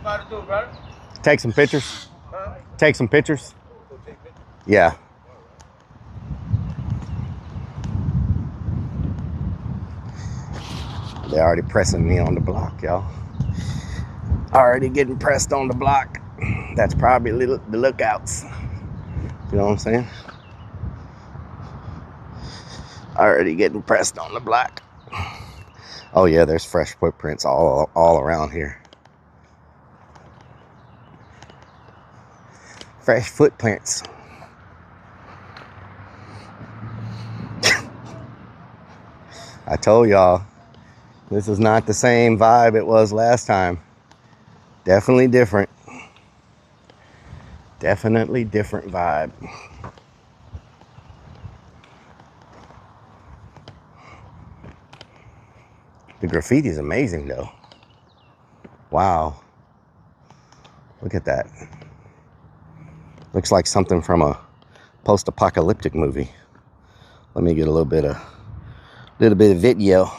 about to do, brother? Take some pictures. Huh? Take some pictures. Yeah. They're already pressing me on the block, y'all. Already getting pressed on the block. That's probably the lookouts. You know what I'm saying? Already getting pressed on the block. Oh yeah, there's fresh footprints all around here. Fresh footprints. I told y'all, this is not the same vibe it was last time. Definitely different. Definitely different vibe. The graffiti is amazing though. Wow. Look at that. Looks like something from a post-apocalyptic movie. Let me get a little bit of video.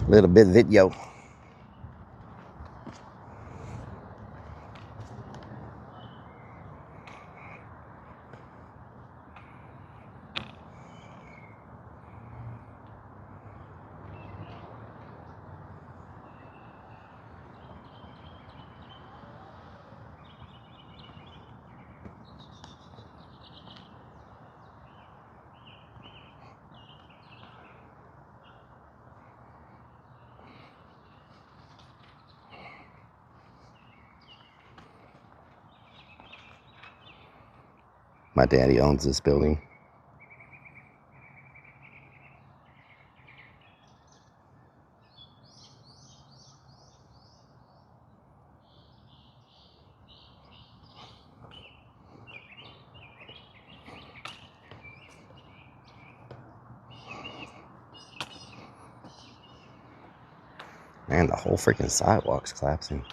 Little bit of video. My daddy owns this building. Man, the whole freaking sidewalk's collapsing.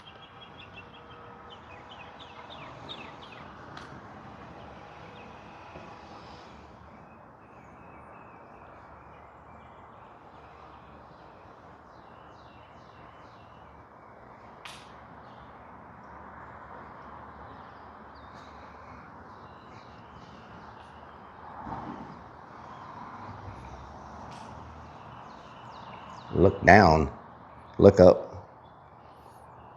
Look down. Look up.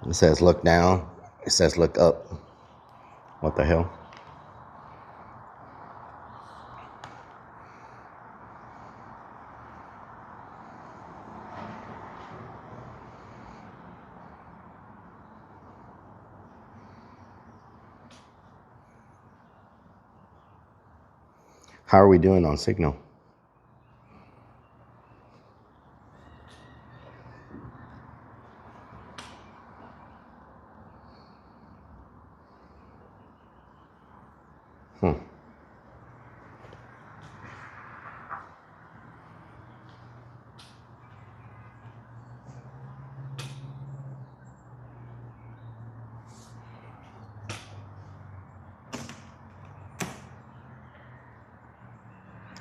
It says look down. It says look up. What the hell? How are we doing on signal?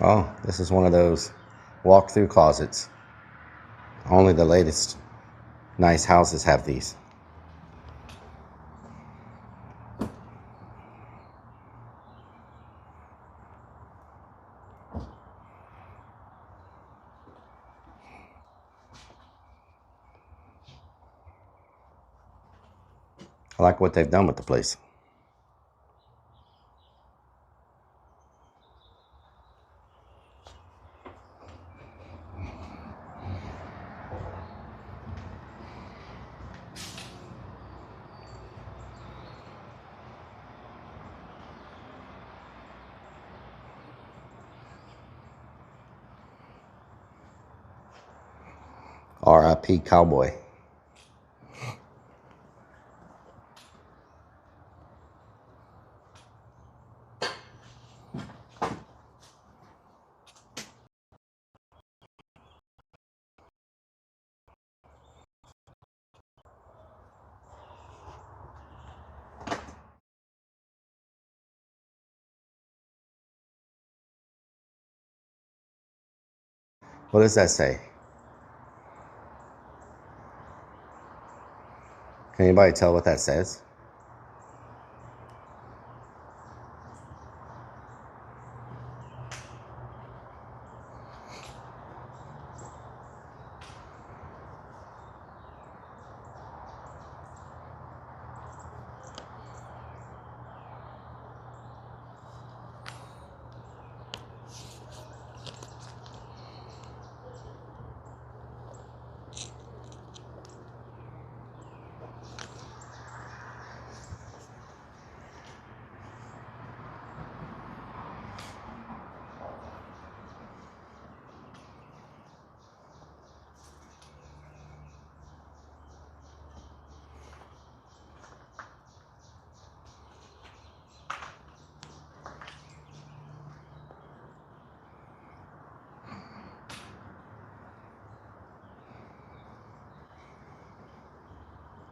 Oh, this is one of those walk-through closets. Only the latest nice houses have these. I like what they've done with the place. R.I.P. Cowboy. What does that say? Can anybody tell what that says?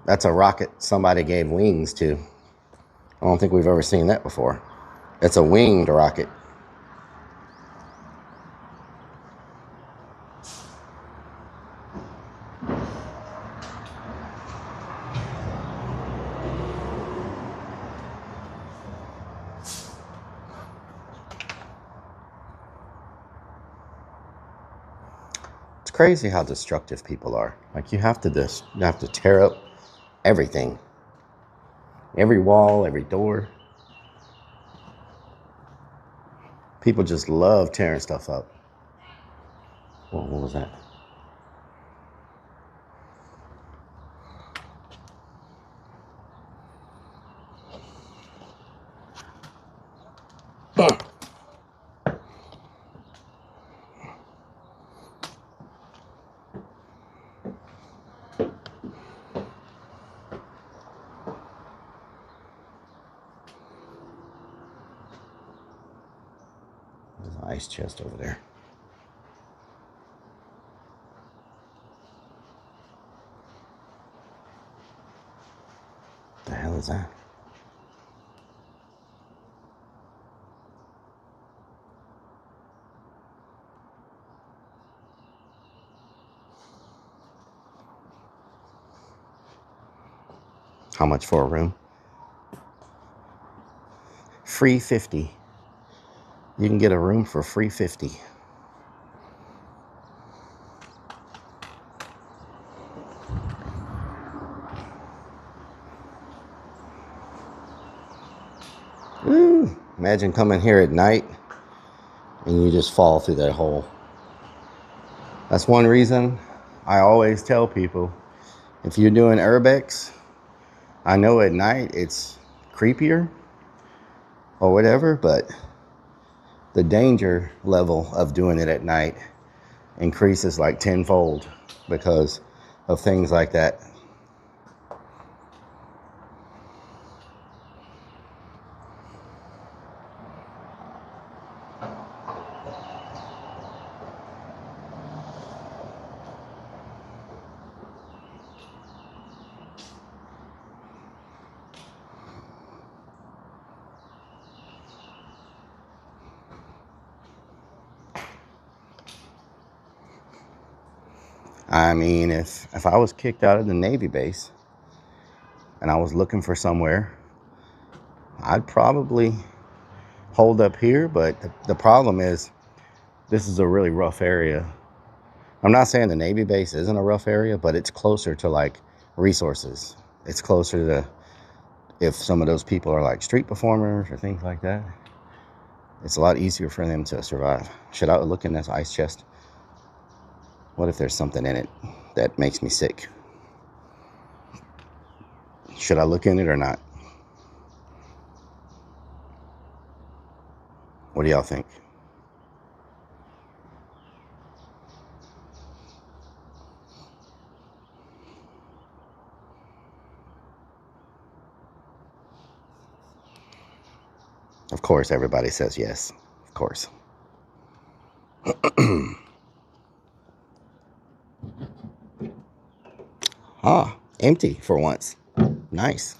That's a rocket somebody gave wings to. I don't think we've ever seen that before. It's a winged rocket. It's crazy how destructive people are. Like you have to tear up everything. Every wall, every door. People just love tearing stuff up. Whoa, what was that? There's an ice chest over there. What the hell is that? How much for a room? Free 50. You can get a room for free 50. Ooh, imagine coming here at night and you just fall through that hole. That's one reason I always tell people, if you're doing Urbex, I know at night it's creepier or whatever, but the danger level of doing it at night increases like tenfold because of things like that. I mean, if I was kicked out of the Navy base and I was looking for somewhere, I'd probably hold up here. But the problem is, this is a really rough area. I'm not saying the Navy base isn't a rough area, but it's closer to like resources. It's closer to if some of those people are like street performers or things like that. It's a lot easier for them to survive. Should I look in this ice chest? What if there's something in it that makes me sick? Should I look in it or not? What do y'all think? Of course, everybody says yes. Of course. Ah, empty for once. Nice.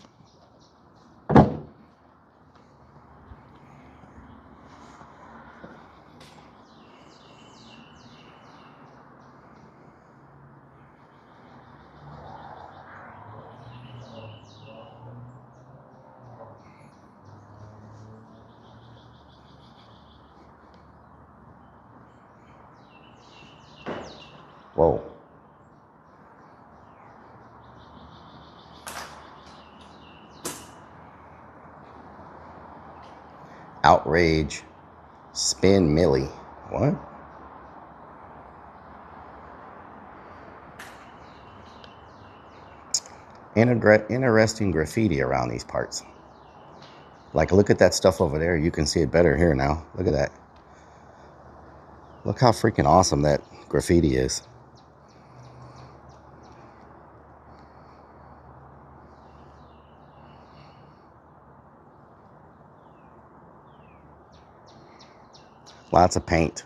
Whoa. Outrage. Spin Millie. What? Interesting graffiti around these parts. Like, look at that stuff over there. You can see it better here now. Look at that. Look how freaking awesome that graffiti is. Lots of paint.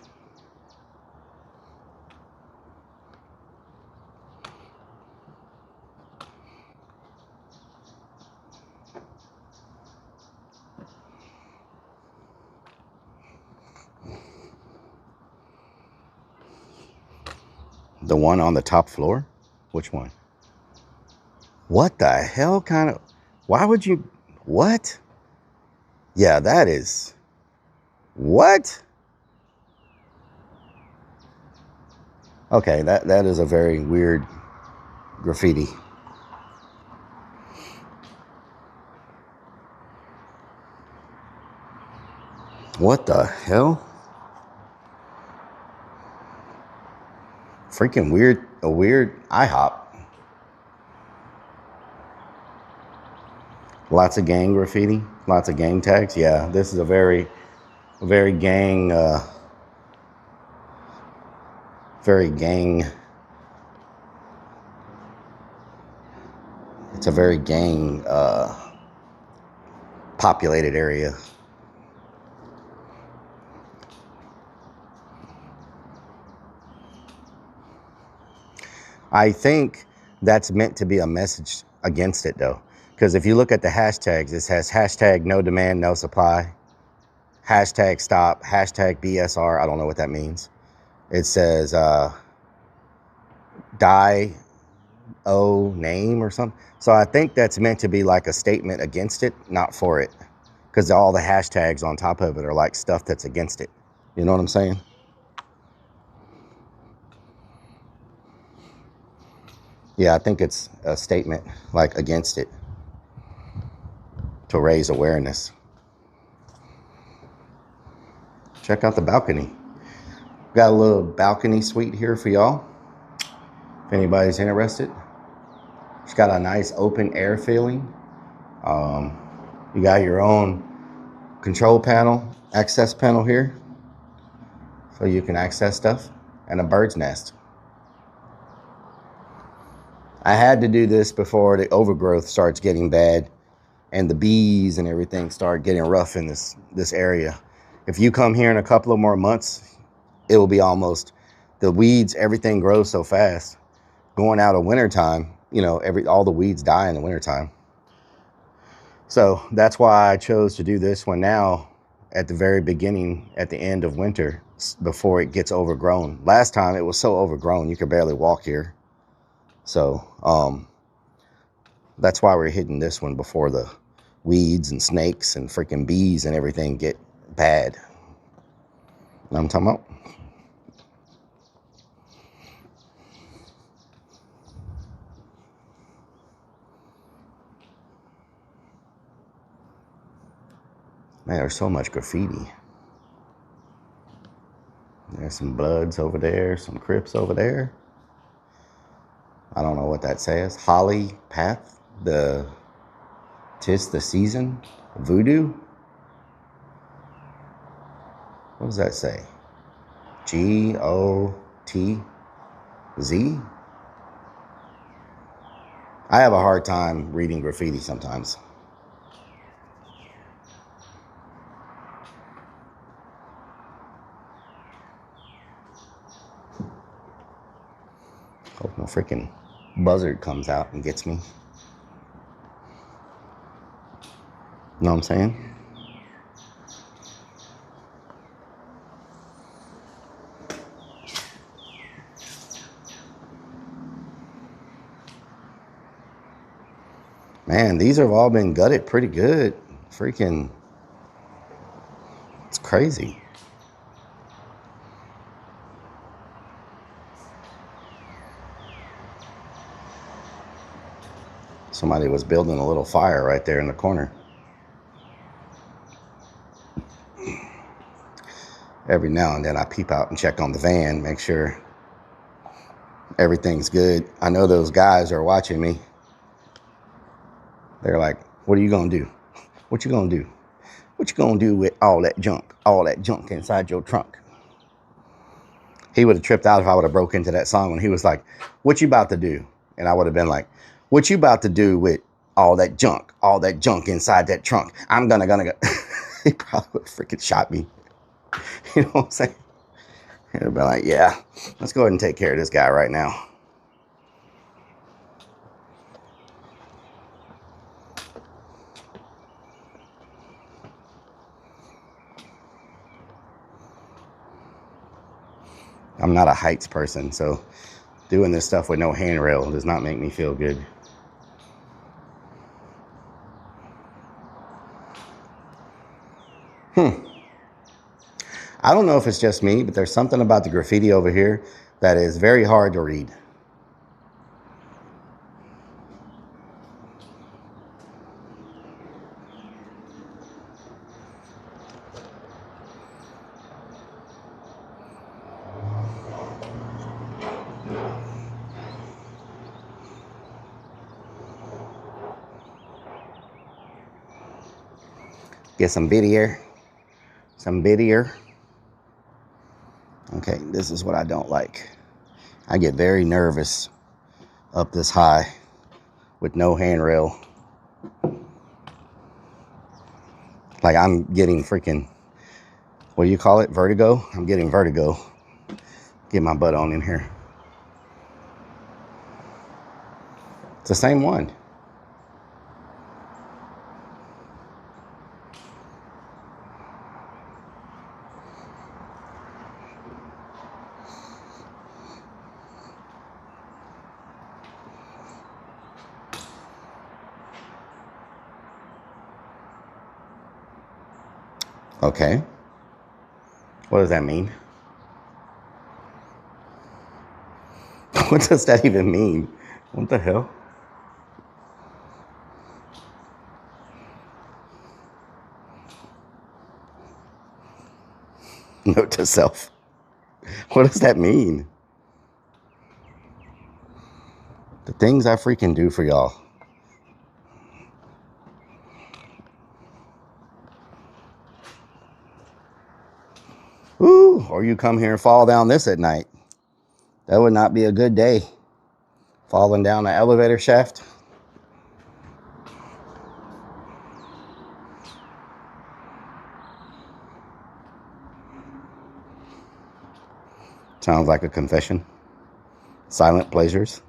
The one on the top floor? Which one? What the hell kind of... Why would you... What? Yeah, that is... What? Okay, that is a very weird graffiti. What the hell? Freaking weird, a weird IHOP. Lots of gang graffiti, lots of gang tags. Yeah, this is a very gang, it's a very gang populated area. I think that's meant to be a message against it though. Because if you look at the hashtags, it has hashtag no demand, no supply, hashtag stop, hashtag BSR. I don't know what that means. It says die O name or something. So I think that's meant to be like a statement against it, not for it. Because all the hashtags on top of it are like stuff that's against it. You know what I'm saying? Yeah, I think it's a statement like against it to raise awareness. Check out the balcony. Got a little balcony suite here for y'all. If anybody's interested. It's got a nice open air feeling. You got your own control panel, access panel here. So you can access stuff. And a bird's nest. I had to do this before the overgrowth starts getting bad and the bees and everything start getting rough in this area. If you come here in a couple of more months, it will be almost, the weeds, everything grows so fast. Going out of wintertime, you know, all the weeds die in the wintertime. So that's why I chose to do this one now at the very beginning, at the end of winter, before it gets overgrown. Last time it was so overgrown, you could barely walk here. So that's why we're hitting this one before the weeds and snakes and freaking bees and everything get bad. You know what I'm talking about? Man, there's so much graffiti. There's some Bloods over there, some Crips over there. I don't know what that says. Holly Path, tis the season, voodoo. What does that say? GOTZ? I have a hard time reading graffiti sometimes. Hope no freaking buzzard comes out and gets me. Know what I'm saying? Man, these have all been gutted pretty good. Freaking, it's crazy. Somebody was building a little fire right there in the corner. Every now and then I peep out and check on the van, make sure everything's good. I know those guys are watching me. They're like, what are you gonna do? What you gonna do? What you gonna do with all that junk inside your trunk? He would have tripped out if I would have broke into that song when he was like, what you about to do? And I would have been like, what you about to do with all that junk inside that trunk? I'm gonna go. He probably would have freaking shot me. You know what I'm saying? He'd have been like, yeah, let's go ahead and take care of this guy right now. I'm not a heights person, so doing this stuff with no handrail does not make me feel good. I don't know if it's just me, but there's something about the graffiti over here that is very hard to read. Get some bittier. Okay, this is what I don't like. I get very nervous up this high with no handrail. Like I'm getting freaking, what do you call it? Vertigo? I'm getting vertigo. Get my butt on in here. It's the same one. Okay. What does that mean? What does that even mean? What the hell? Note to self. What does that mean? The things I freaking do for y'all. Ooh, or you come here and fall down this at night. That would not be a good day. Falling down the elevator shaft. Sounds like a confession. Silent pleasures.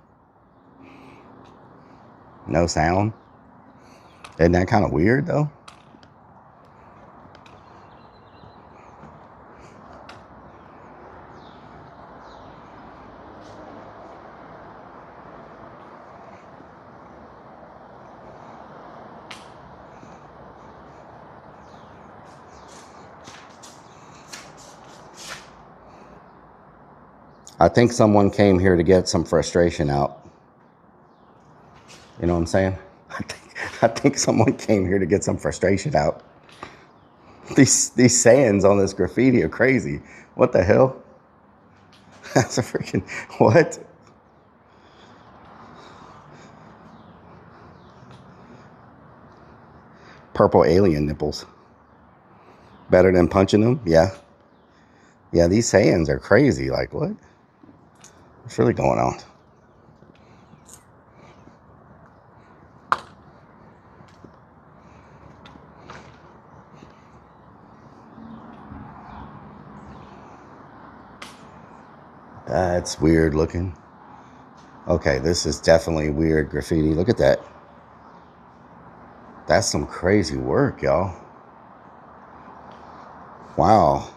No sound. Isn't that kind of weird though? I think someone came here to get some frustration out. You know what I'm saying? I think someone came here to get some frustration out. These sayings on this graffiti are crazy. What the hell? That's a freaking what? Purple alien nipples. Better than punching them? Yeah. Yeah, these sayings are crazy. Like what? What's really going on? That's weird looking. Okay, this is definitely weird graffiti. Look at that. That's some crazy work, y'all. Wow.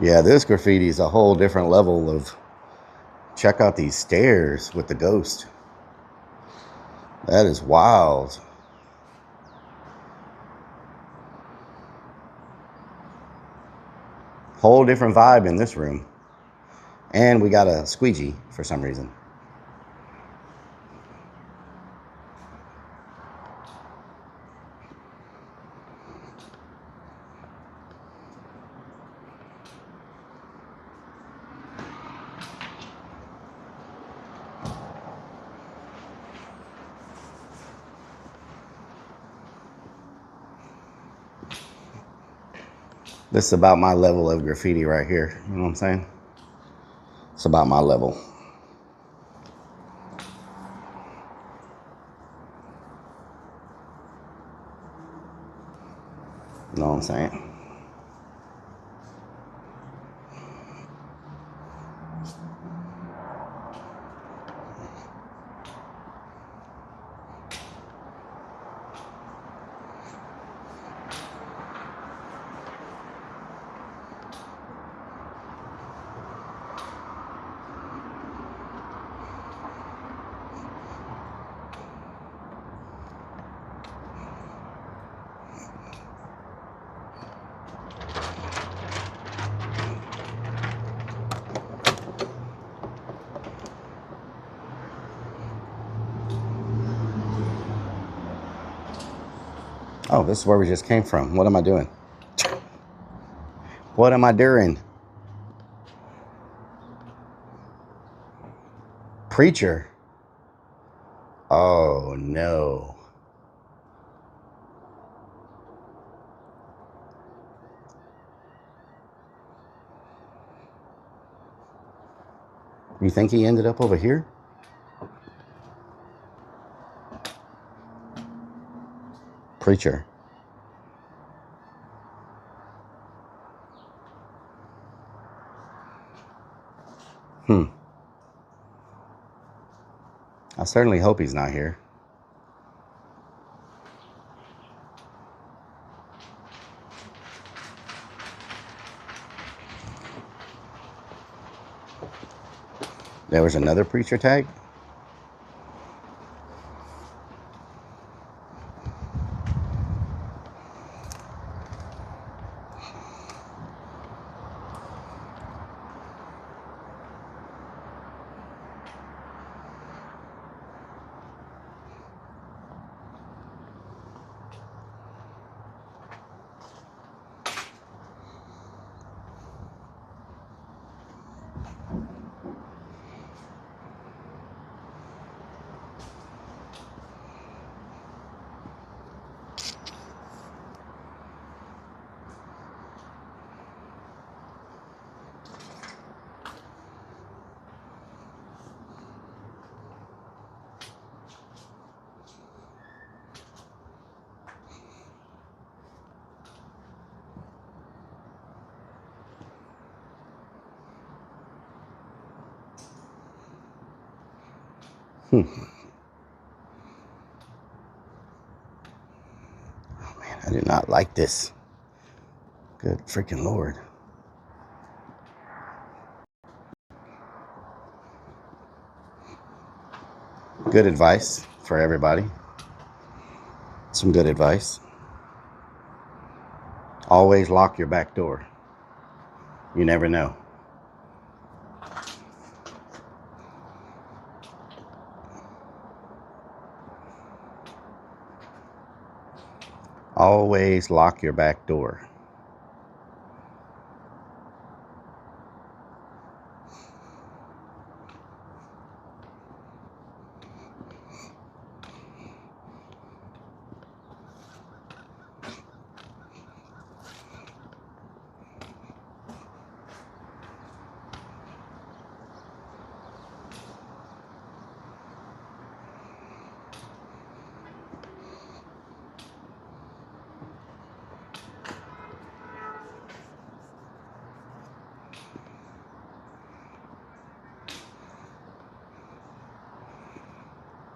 Yeah, this graffiti is a whole different level of... Check out these stairs with the ghost. That is wild. Whole different vibe in this room. And we got a squeegee for some reason. This is about my level of graffiti right here. You know what I'm saying? It's about my level. You know what I'm saying? Oh, this is where we just came from. What am I doing? What am I doing? Preacher. Oh, no. You think he ended up over here? Preacher. I certainly hope he's not here. There was another preacher tag? Oh man, I do not like this. Good freaking Lord. Good advice for everybody. Some good advice. Always lock your back door. You never know. Always lock your back door.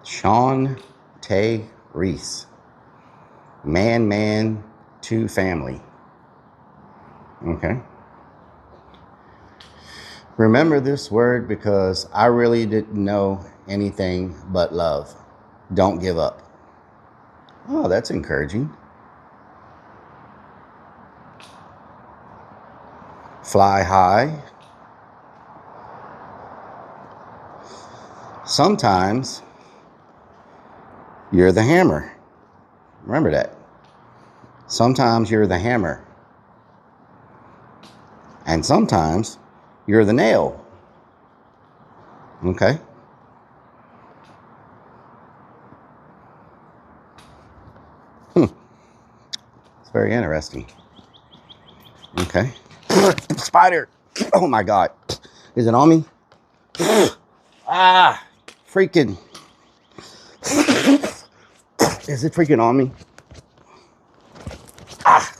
Sean Tay Reese. Man, to family. Okay. Remember this word because I really didn't know anything but love. Don't give up. Oh, that's encouraging. Fly high. Sometimes you're the hammer. Remember that. Sometimes you're the hammer. And sometimes you're the nail. Okay? It's very interesting. Okay. Spider. Oh my God. Is it on me? Ah, freaking. Is it freaking on me? Ah.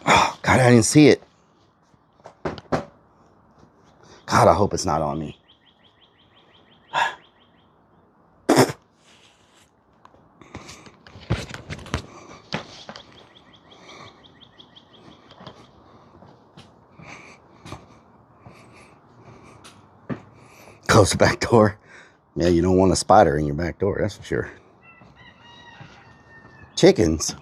Oh, God, I didn't see it. God, I hope it's not on me. Close the back door. Yeah, you don't want a spider in your back door, that's for sure. Chickens.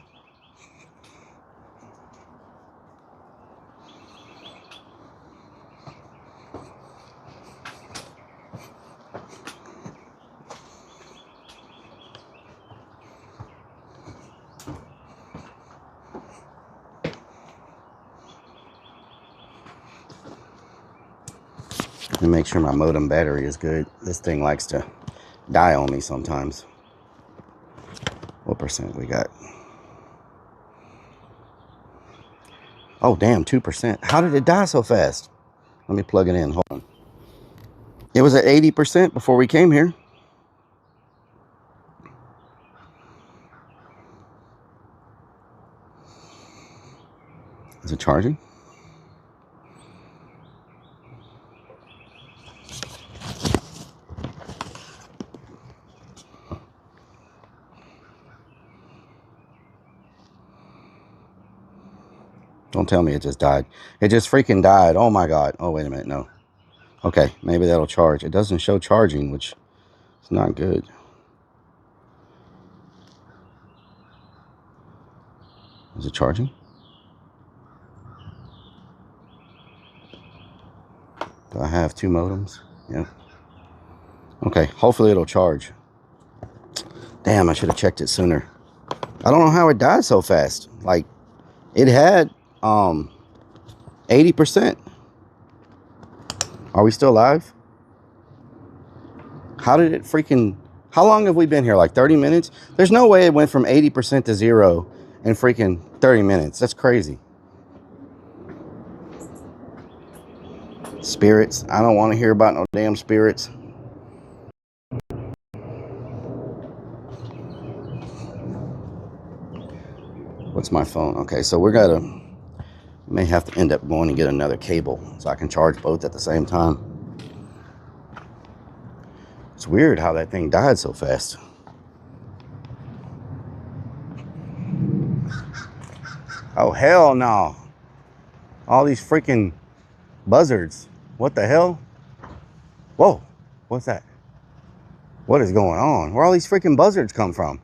And make sure my modem battery is good. This thing likes to die on me sometimes. What percent we got? Oh, damn, 2%. How did it die so fast? Let me plug it in. Hold on. It was at 80% before we came here. Is it charging? Don't tell me it just died. It just freaking died. Oh my God. Oh, wait a minute. No. Okay, maybe that'll charge. It doesn't show charging, which is not good. Is it charging? Do I have two modems? Yeah. Okay, hopefully it'll charge. Damn, I should have checked it sooner. I don't know how it died so fast. Like, it had 80%. Are we still live? How did it freaking... How long have we been here? Like 30 minutes? There's no way it went from 80% to 0 in freaking 30 minutes. That's crazy. Spirits. I don't want to hear about no damn spirits. What's my phone? Okay, so we're gonna... May have to end up going and get another cable so I can charge both at the same time. It's weird how that thing died so fast. Oh, hell no. All these freaking buzzards. What the hell? Whoa, what's that? What is going on? Where all these freaking buzzards come from?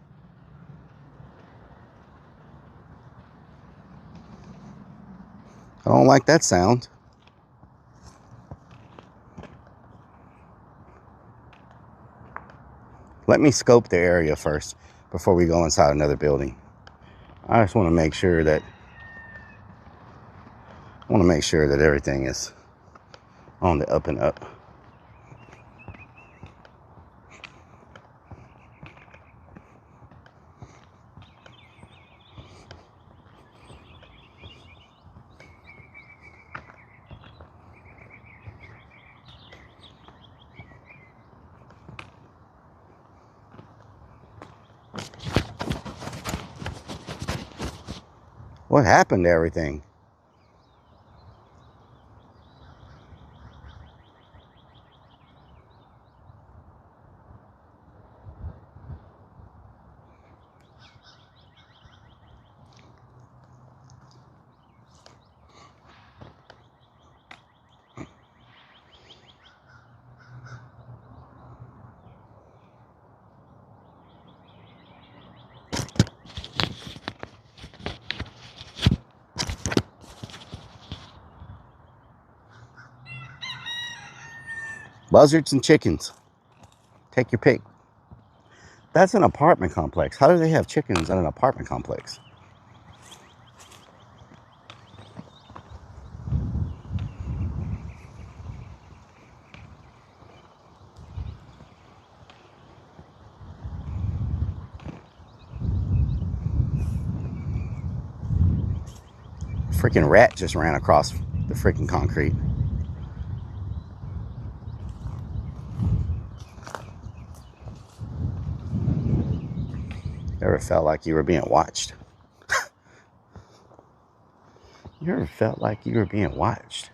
I don't like that sound. Let me scope the area first before we go inside another building. I just want to make sure that everything is on the up and up. What happened to everything? Buzzards and chickens. Take your pick. That's an apartment complex. How do they have chickens in an apartment complex? freaking rat just ran across the freaking concrete. You ever felt like you were being watched? You ever felt like you were being watched?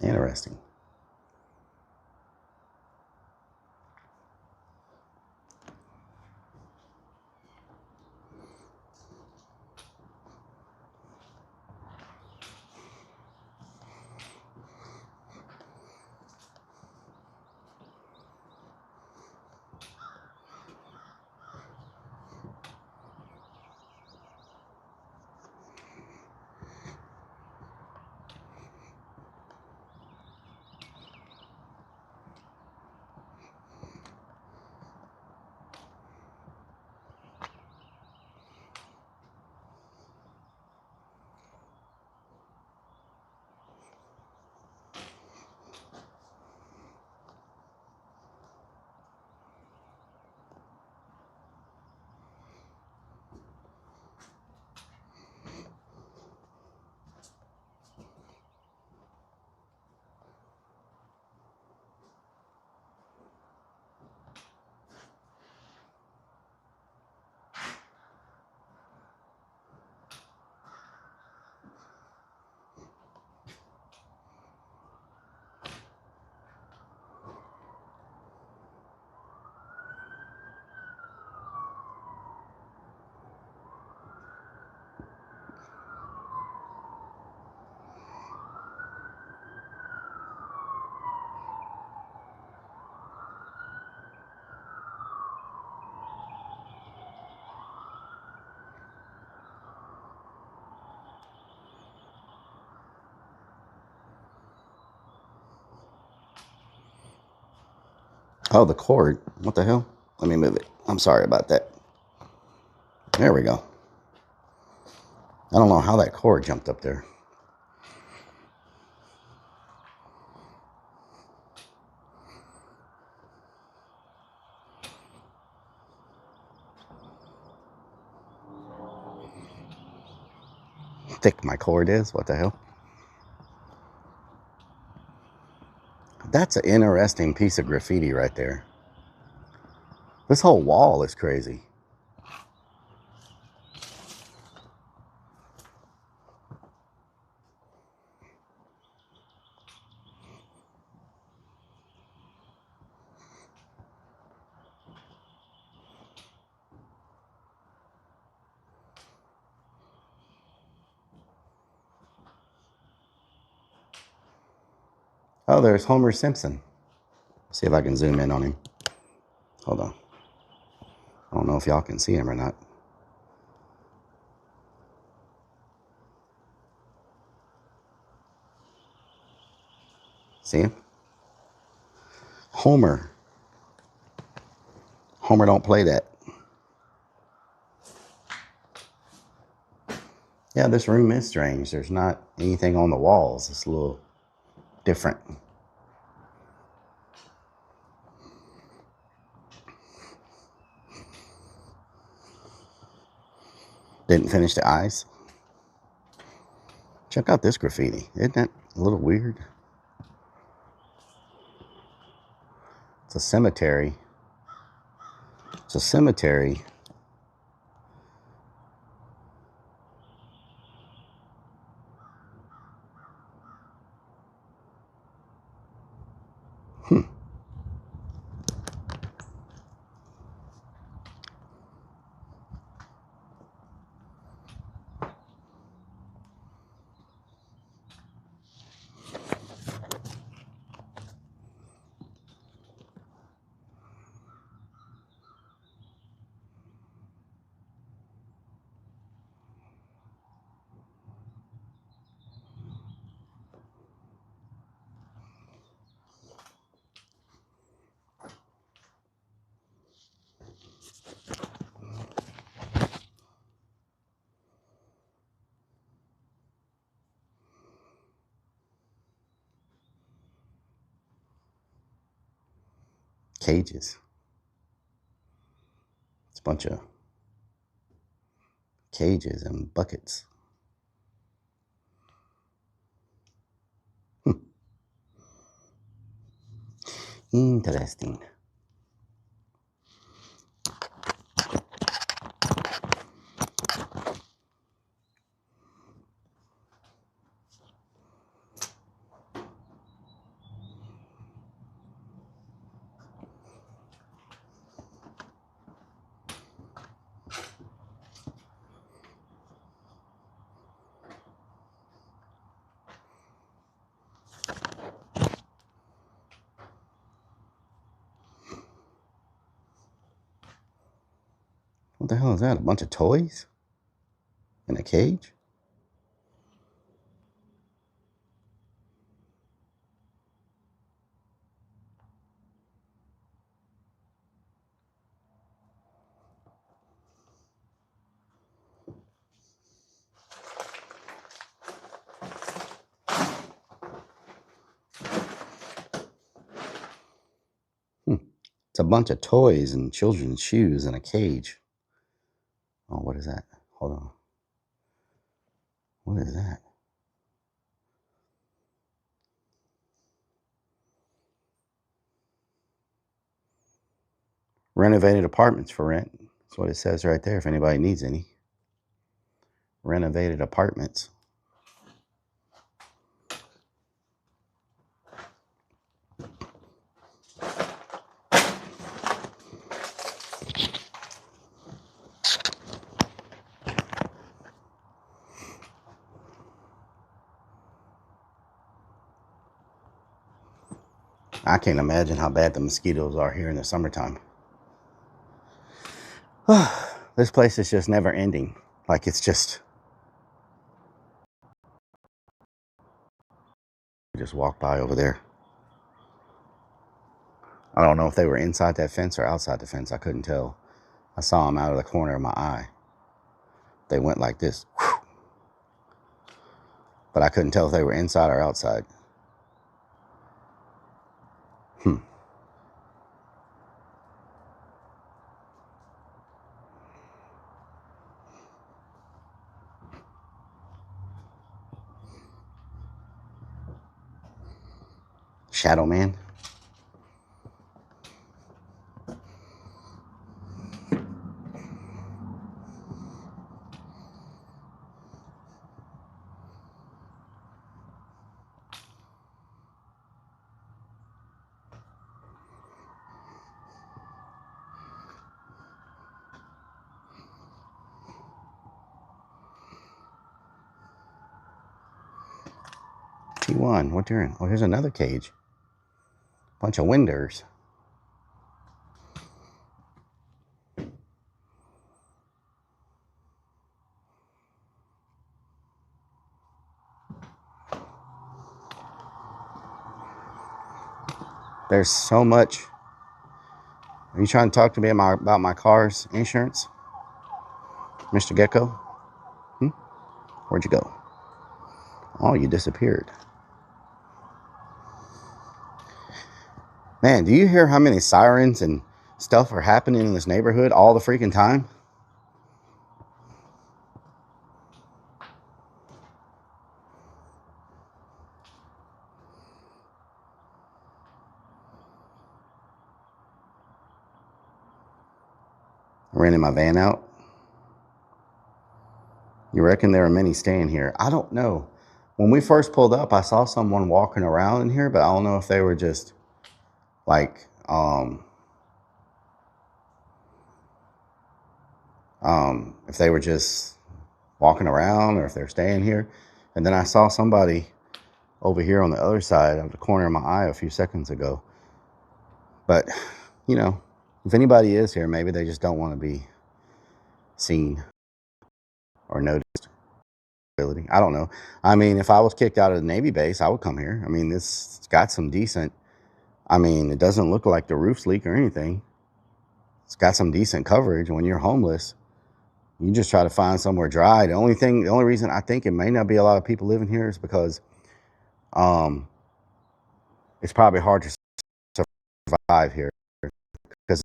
Interesting. Oh, the cord. What the hell? Let me move it. I'm sorry about that. There we go. I don't know how that cord jumped up there. Thick my cord is. What the hell? That's an interesting piece of graffiti right there. This whole wall is crazy. Oh, there's Homer Simpson. See if I can zoom in on him. Hold on. I don't know if y'all can see him or not. See him? Homer. Homer don't play that. Yeah, this room is strange. There's not anything on the walls. It's a little different. Didn't finish the eyes. Check out this graffiti. Isn't that a little weird? It's a cemetery. It's a cemetery. Cages. It's a bunch of cages and buckets. Interesting. What the hell is that? A bunch of toys? In a cage? It's a bunch of toys and children's shoes in a cage. Oh, what is that? Hold on. What is that? Renovated apartments for rent. That's what it says right there if anybody needs any. Renovated apartments. I can't imagine how bad the mosquitoes are here in the summertime. This place is just never ending. Like it's just... just walk by over there. I don't know if they were inside that fence or outside the fence. I couldn't tell. I saw them out of the corner of my eye. They went like this. But I couldn't tell if they were inside or outside. Shadow Man. T1, what you're in? Oh, here's another cage. Bunch of windows. There's so much. Are you trying to talk to me about my car's insurance, Mr. Gecko? Where'd you go? Oh, you disappeared. Man, do you hear how many sirens and stuff are happening in this neighborhood all the freaking time? I'm renting my van out. You reckon there are many staying here? I don't know. When we first pulled up, I saw someone walking around in here, but I don't know if they were just like, if they were just walking around or if they're staying here. And then I saw somebody over here on the other side of the corner of my eye a few seconds ago. But, you know, if anybody is here, maybe they just don't want to be seen or noticed. I don't know. I mean, if I was kicked out of the Navy base, I would come here. I mean, it's got some decent, I mean, it doesn't look like the roof's leak or anything. It's got some decent coverage. When you're homeless, you just try to find somewhere dry. The only reason I think it may not be a lot of people living here is because it's probably hard to survive here because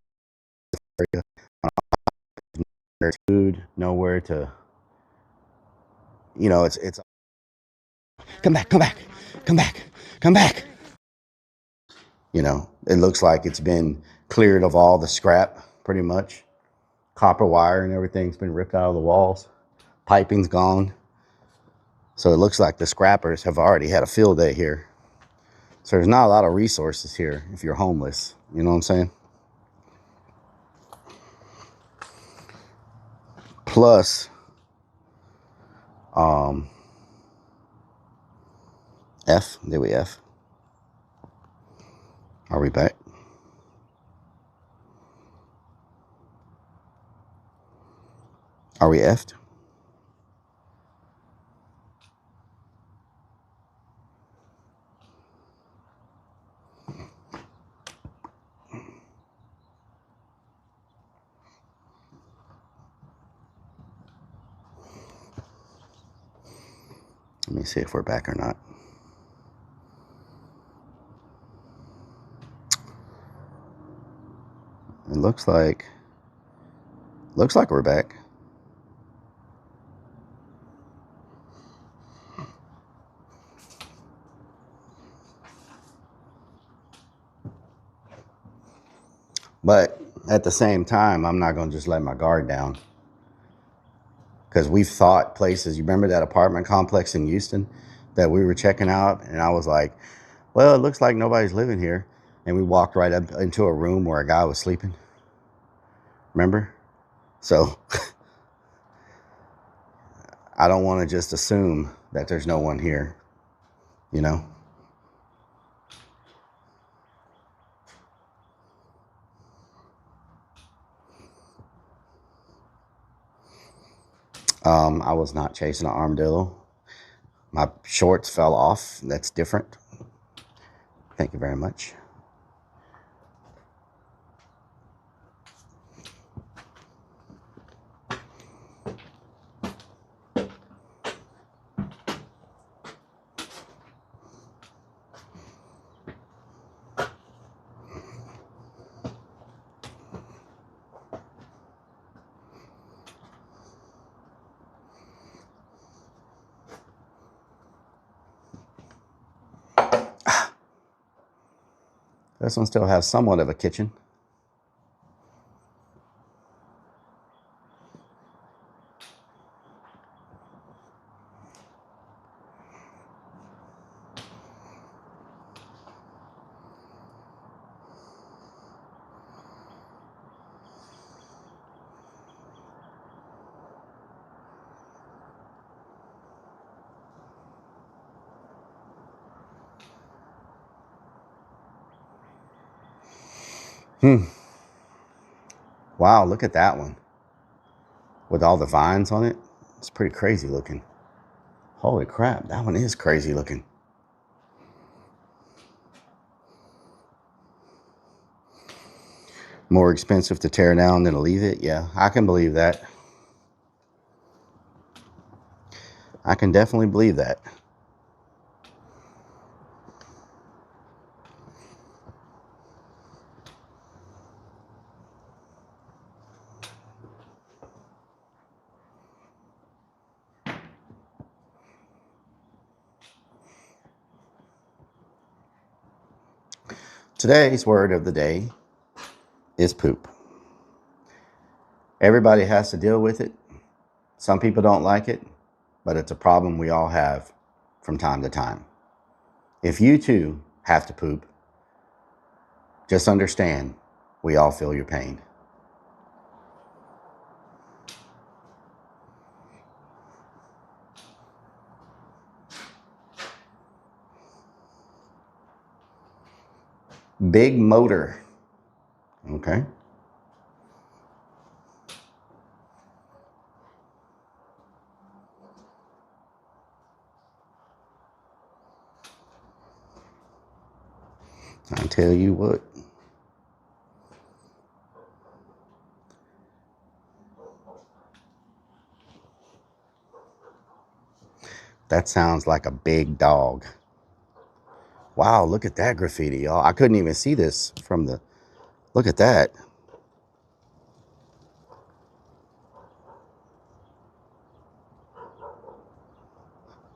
there's food, nowhere to, you know, it's come back, come back, come back, come back. You know, it looks like it's been cleared of all the scrap, pretty much. Copper wire and everything's been ripped out of the walls. Piping's gone. So it looks like the scrappers have already had a field day here. So there's not a lot of resources here if you're homeless. You know what I'm saying? Plus, F. Did we F? Are we back? Are we F'd? Let me see if we're back or not. It looks like we're back. But at the same time, I'm not going to just let my guard down. Because we've thought places, you remember that apartment complex in Houston that we were checking out? And I was like, well, it looks like nobody's living here. And we walked right up into a room where a guy was sleeping. Remember? So I don't want to just assume that there's no one here, you know? I was not chasing an armadillo. My shorts fell off. That's different. Thank you very much. This one still has somewhat of a kitchen. Wow, look at that one. With all the vines on it. It's pretty crazy looking. Holy crap, that one is crazy looking. More expensive to tear down than to leave it. Yeah, I can believe that. I can definitely believe that. Today's word of the day is poop. Everybody has to deal with it. Some people don't like it, but it's a problem we all have from time to time. If you too have to poop, just understand we all feel your pain. Big motor. Okay. I tell you what. That sounds like a big dog. Wow, look at that graffiti, y'all. I couldn't even see this from the... Look at that.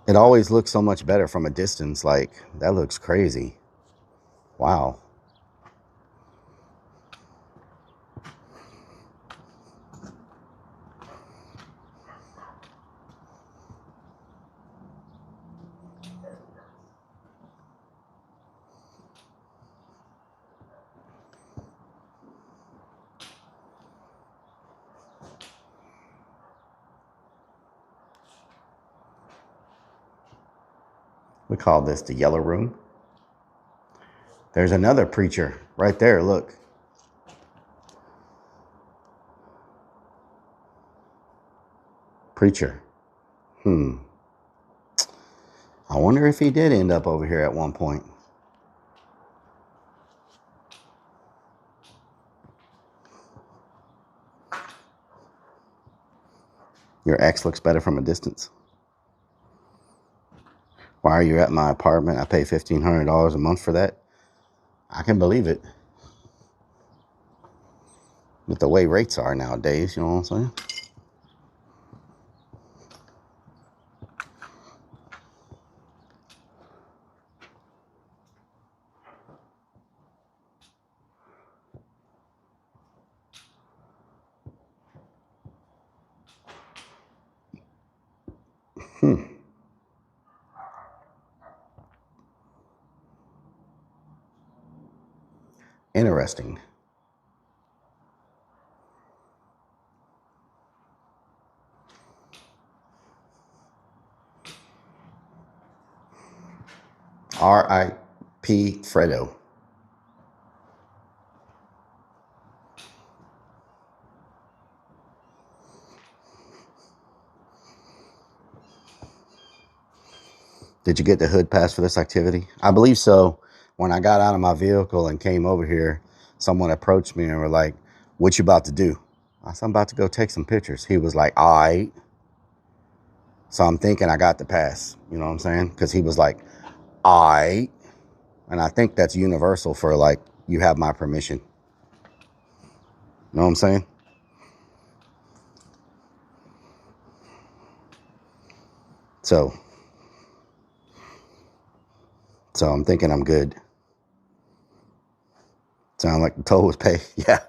It always looks so much better from a distance. Like, that looks crazy. Wow. We call this the yellow room. There's another preacher right there. Look. Preacher. I wonder if he did end up over here at one point. Your ex looks better from a distance. Why are you at my apartment? I pay $1,500 a month for that. I can believe it. With the way rates are nowadays, you know what I'm saying? Interesting. R.I.P. Fredo. Did you get the hood pass for this activity? I believe so. When I got out of my vehicle and came over here, someone approached me and were like, "What you about to do?" I said, "I'm about to go take some pictures." He was like, "All right." So I'm thinking I got the pass. You know what I'm saying? Because he was like, "All right." And I think that's universal for like, you have my permission. You know what I'm saying? So I'm thinking I'm good. Sound like the toll was paid. Yeah,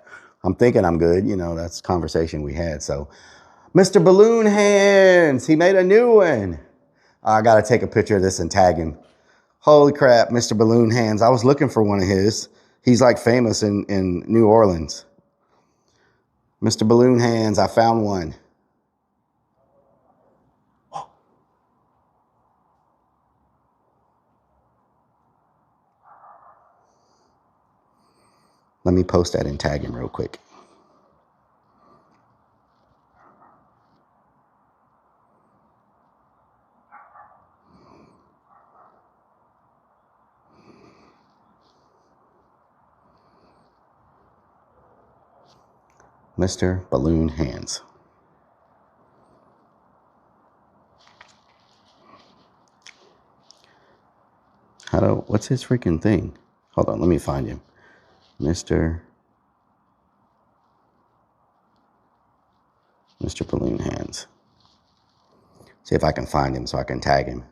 I'm thinking I'm good. You know, that's the conversation we had. So, Mr. Balloon Hands, he made a new one. I got to take a picture of this and tag him. Holy crap, Mr. Balloon Hands. I was looking for one of his. He's like famous in New Orleans. Mr. Balloon Hands, I found one. Let me post that and tag him real quick. Mr. Balloon Hands. What's his freaking thing? Hold on, let me find him. Mr. Balloon Hands. See if I can find him so I can tag him.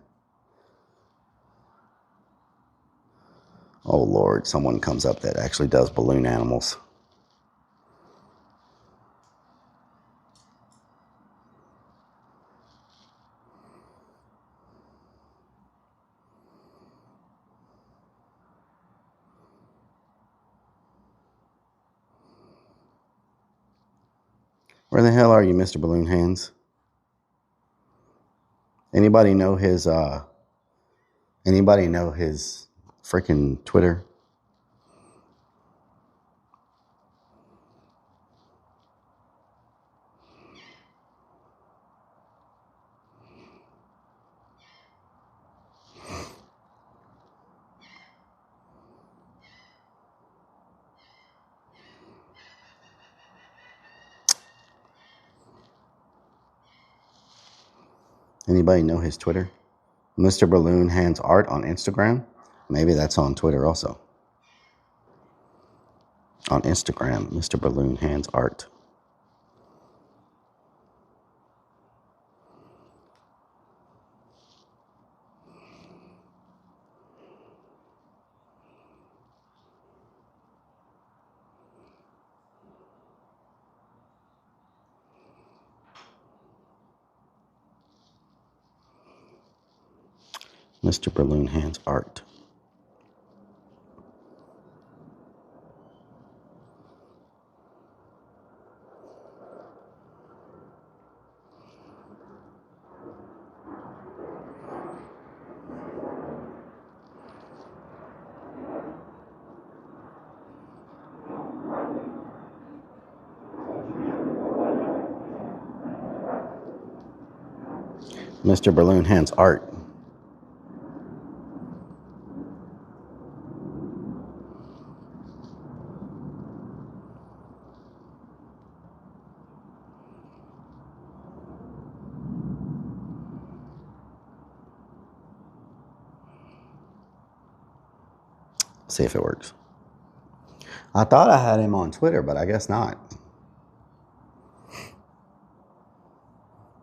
Oh Lord, someone comes up that actually does balloon animals. Where the hell are you, Mr. Balloon Hands? Anybody know his freaking Twitter? Anybody know his Twitter? Mr. Balloon Hands Art on Instagram. Maybe that's on Twitter also. On Instagram, Mr. Balloon Hands Art. Mr. Balloon Hands Art. Mr. Balloon Hands Art. See if it works. I thought I had him on Twitter, but I guess not.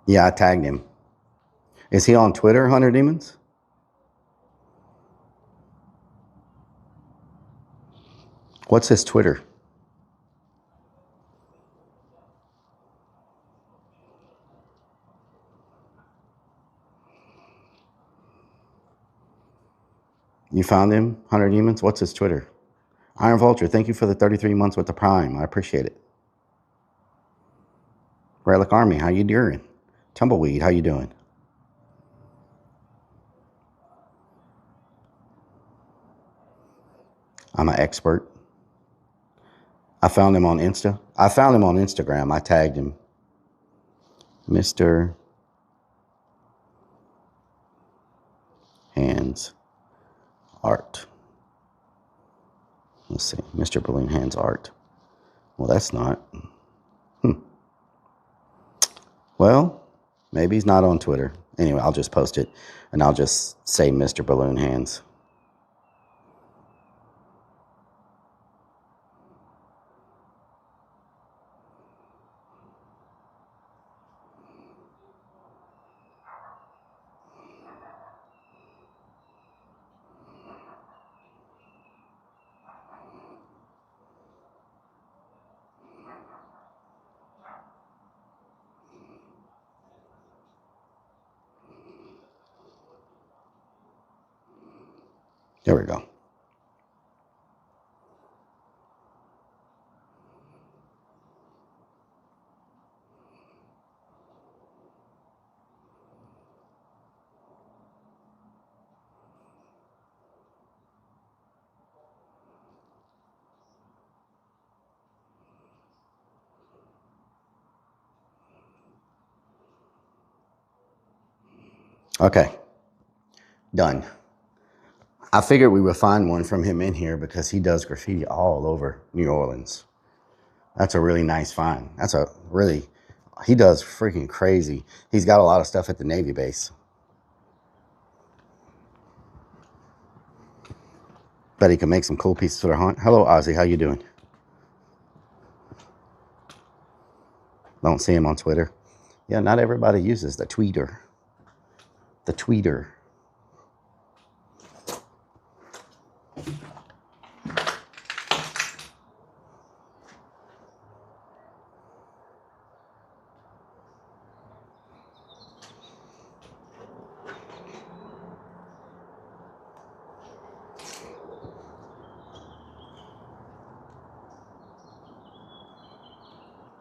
Yeah, I tagged him. Is he on Twitter, Hunter Demons? What's his Twitter? You found him, Hunter Demons? What's his Twitter? Iron Vulture, thank you for the 33 months with the Prime. I appreciate it. Relic Army, how you doing? Tumbleweed, how you doing? I'm an expert. I found him on Insta. I found him on Instagram. I tagged him. Mr. Hands Art. Let's see. Mr. Balloon Hands Art. Well, that's not. Well, maybe he's not on Twitter. Anyway, I'll just post it and I'll just say Mr. Balloon Hands. There we go. Okay. Done. I figured we would find one from him in here because he does graffiti all over New Orleans. That's a really nice find. That's a really, he does freaking crazy. He's got a lot of stuff at the Navy base. Bet he can make some cool pieces for their hunt. Hello, Ozzy. How you doing? Don't see him on Twitter. Yeah, not everybody uses the tweeter. The tweeter.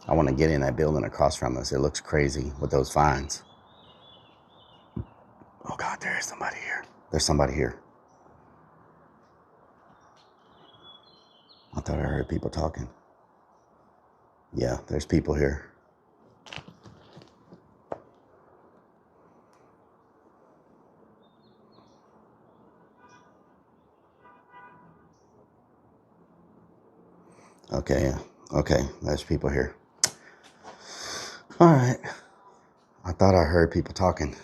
I want to get in that building across from us. It looks crazy with those finds. Oh God, there is somebody here. There's somebody here. I thought I heard people talking. Yeah, there's people here. Okay, yeah. Okay, there's people here. All right. I thought I heard people talking.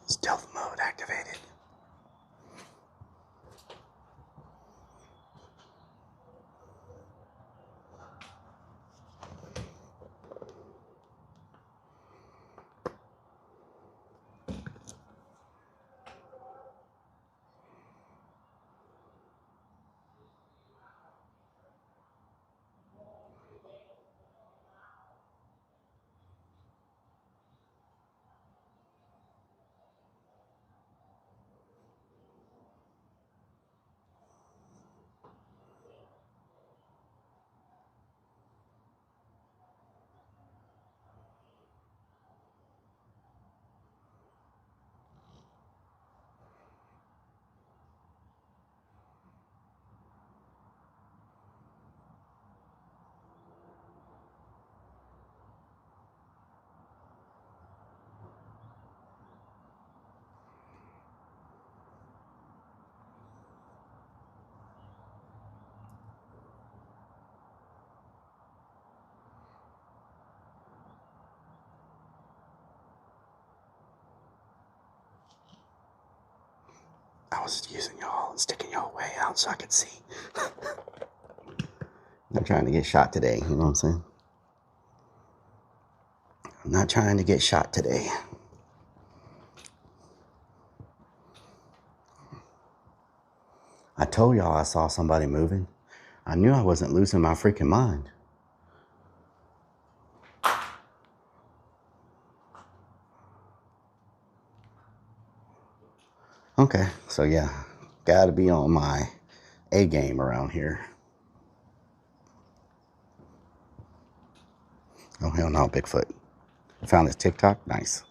Stealth mode activated. I was using y'all and sticking y'all way out so I could see. I'm trying to get shot today, you know what I'm saying? I'm not trying to get shot today. I told y'all I saw somebody moving. I knew I wasn't losing my freaking mind. Okay, so yeah, gotta be on my A game around here. Oh hell no, Bigfoot. Found this TikTok, nice.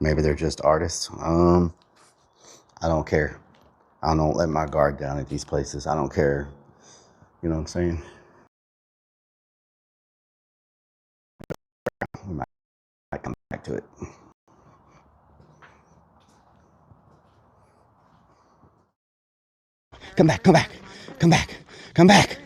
Maybe they're just artists. I don't care. I don't let my guard down at these places. I don't care. You know what I'm saying? We might come back to it. Come back, come back, come back, come back.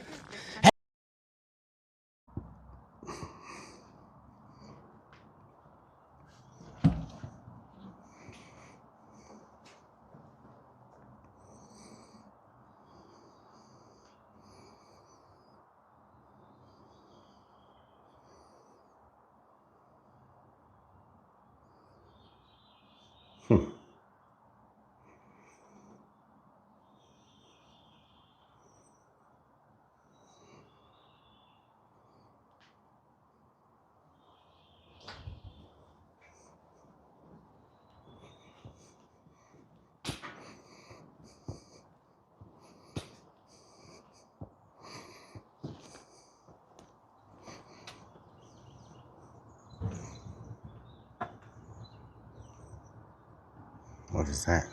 What is that?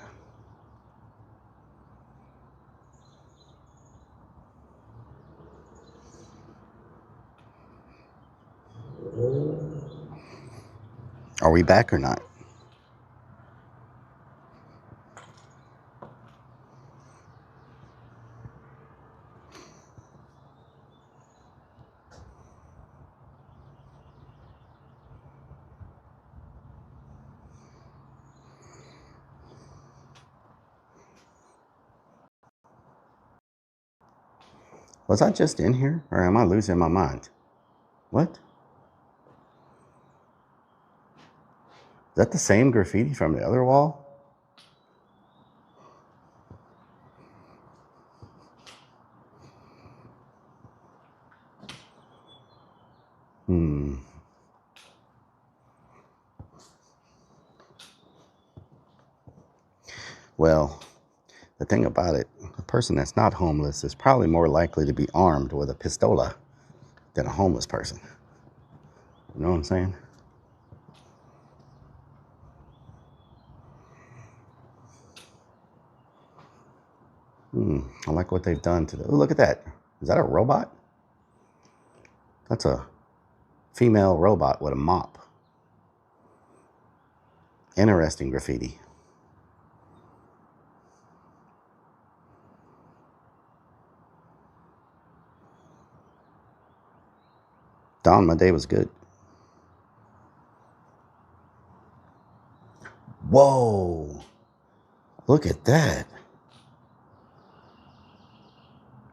Are we back or not? Was I just in here or am I losing my mind? What? Is that the same graffiti from the other wall? Well, the thing about it, a person that's not homeless is probably more likely to be armed with a pistola than a homeless person. You know what I'm saying? I like what they've done to the... Oh, look at that. Is that a robot? That's a female robot with a mop. Interesting graffiti. Don, my day was good. Whoa. Look at that.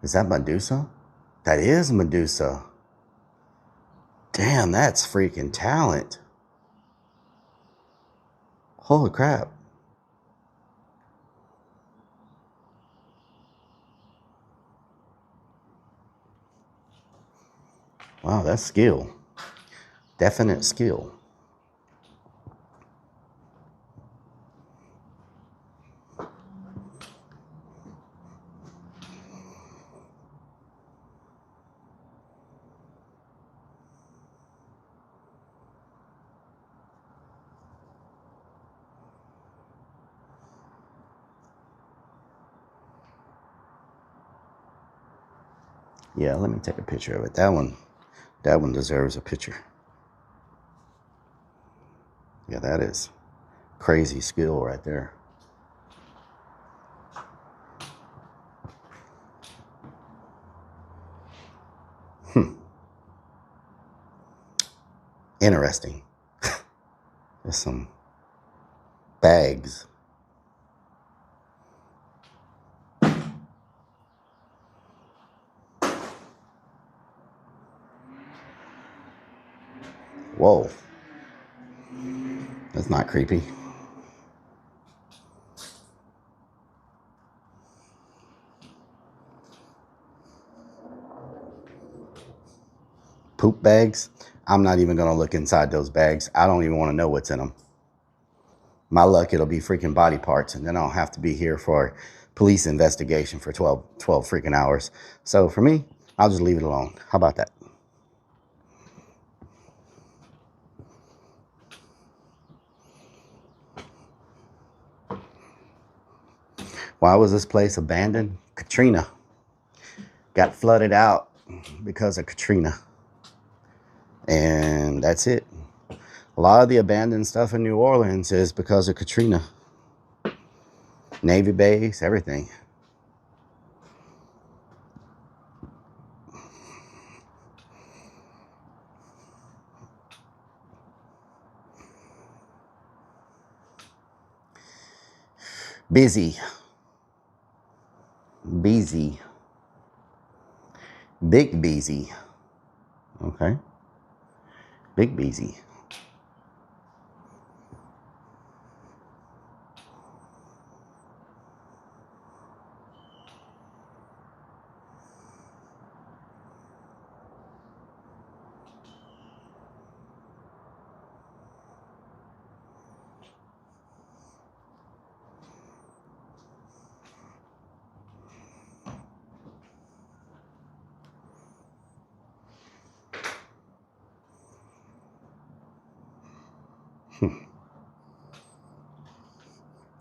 Is that Medusa? That is Medusa. Damn, that's freaking talent. Holy crap. Wow, that's skill. Definite skill. Yeah, let me take a picture of it. That one deserves a picture. Yeah, that is crazy skill right there. Interesting. There's some bags. Whoa. That's not creepy. Poop bags. I'm not even going to look inside those bags. I don't even want to know what's in them. My luck, it'll be freaking body parts, and then I'll have to be here for police investigation for 12 freaking hours. So for me, I'll just leave it alone. How about that? Why was this place abandoned? Katrina. Got flooded out because of Katrina. And that's it. A lot of the abandoned stuff in New Orleans is because of Katrina. Navy base, everything. Busy. Busy. Big busy. Okay. Big busy.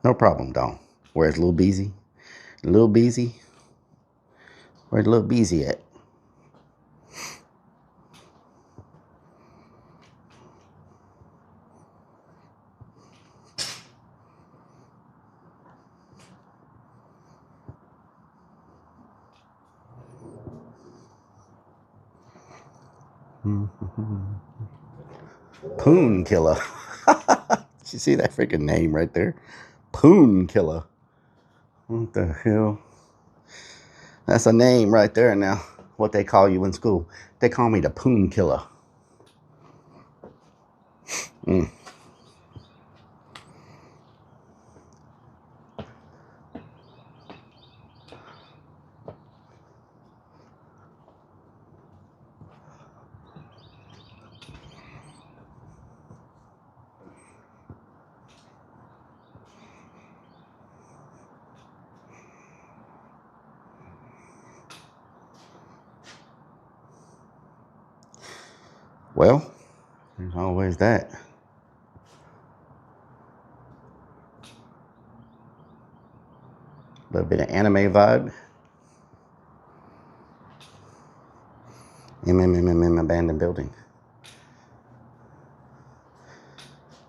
No problem, Dawn. Where's Lil Beezy? Lil Beezy? Where's Lil Beezy at? Poon Killer. You see that freaking name right there? Poon Killer. What the hell? That's a name right there now. What they call you in school. They call me the Poon Killer. Well, there's always that. A little bit of anime vibe. Abandoned building.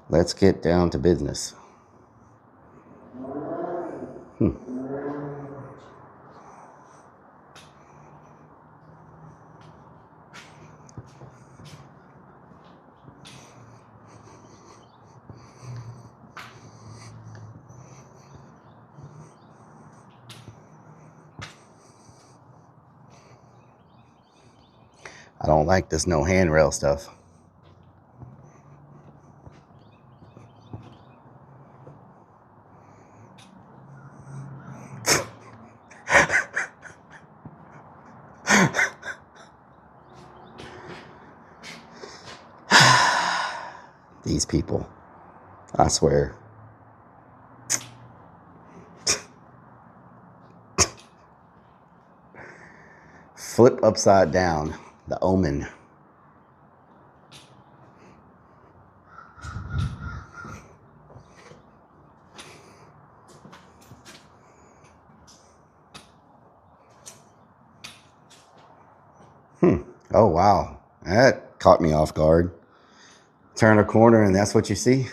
Let's get down to business. I don't like this no handrail stuff. These people, I swear. Flip upside down, the Omen. Oh, wow. That caught me off guard. Turn a corner and that's what you see?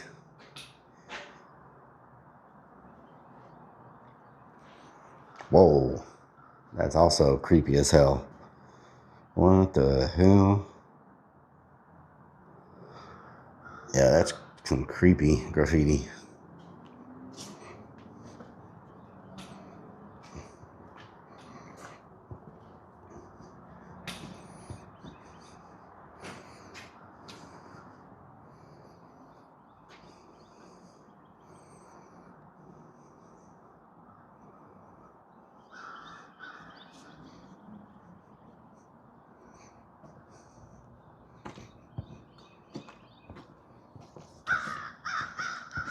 Whoa. That's also creepy as hell. What the hell? Yeah, that's some creepy graffiti.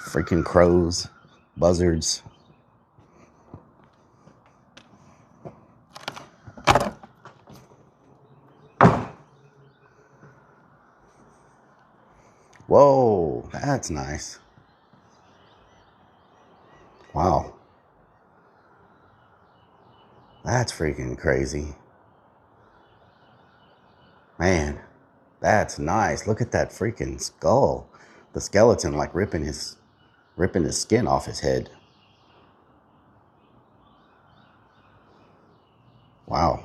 Freaking crows, buzzards. Whoa, that's nice. Wow. That's freaking crazy. Man, that's nice. Look at that freaking skull. The skeleton like ripping his skin off his head. Wow.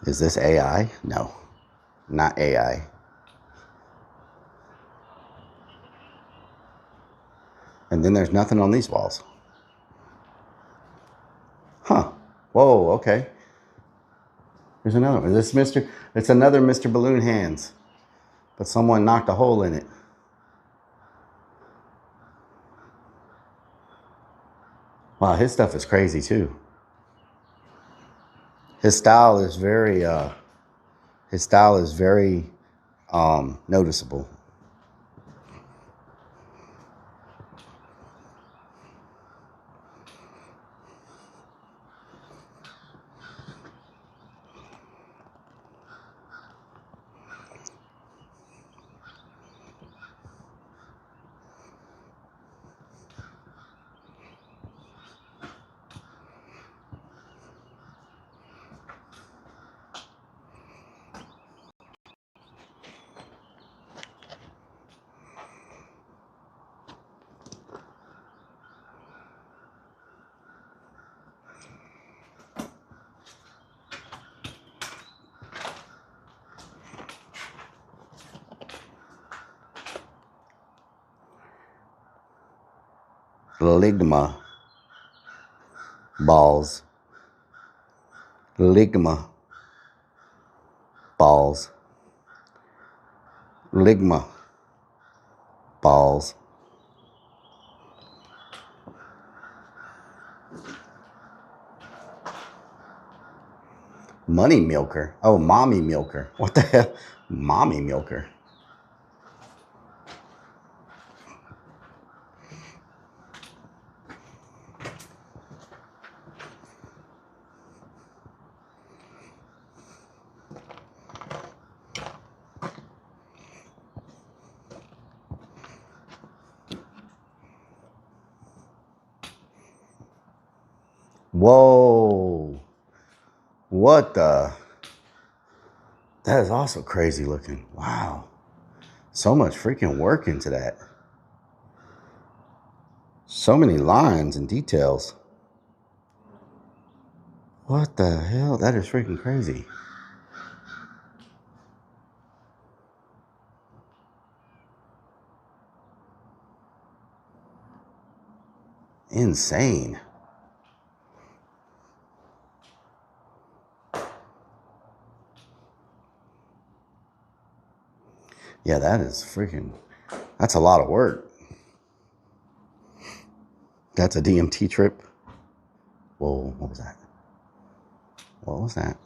Is this AI? No, not AI. And then there's nothing on these walls. Huh. Whoa, okay. There's another one. Is this Mr. It's another Mr. Balloon Hands. But someone knocked a hole in it. Wow, his stuff is crazy too. His style is very noticeable. Ligma balls. Ligma balls. Ligma balls. Money milker. Oh, mommy milker. What the hell? Mommy milker. Whoa. What the? That is also crazy looking. Wow. So much freaking work into that. So many lines and details. What the hell? That is freaking crazy. Insane. Yeah, that is freaking, that's a lot of work. That's a DMT trip. Whoa, what was that? What was that?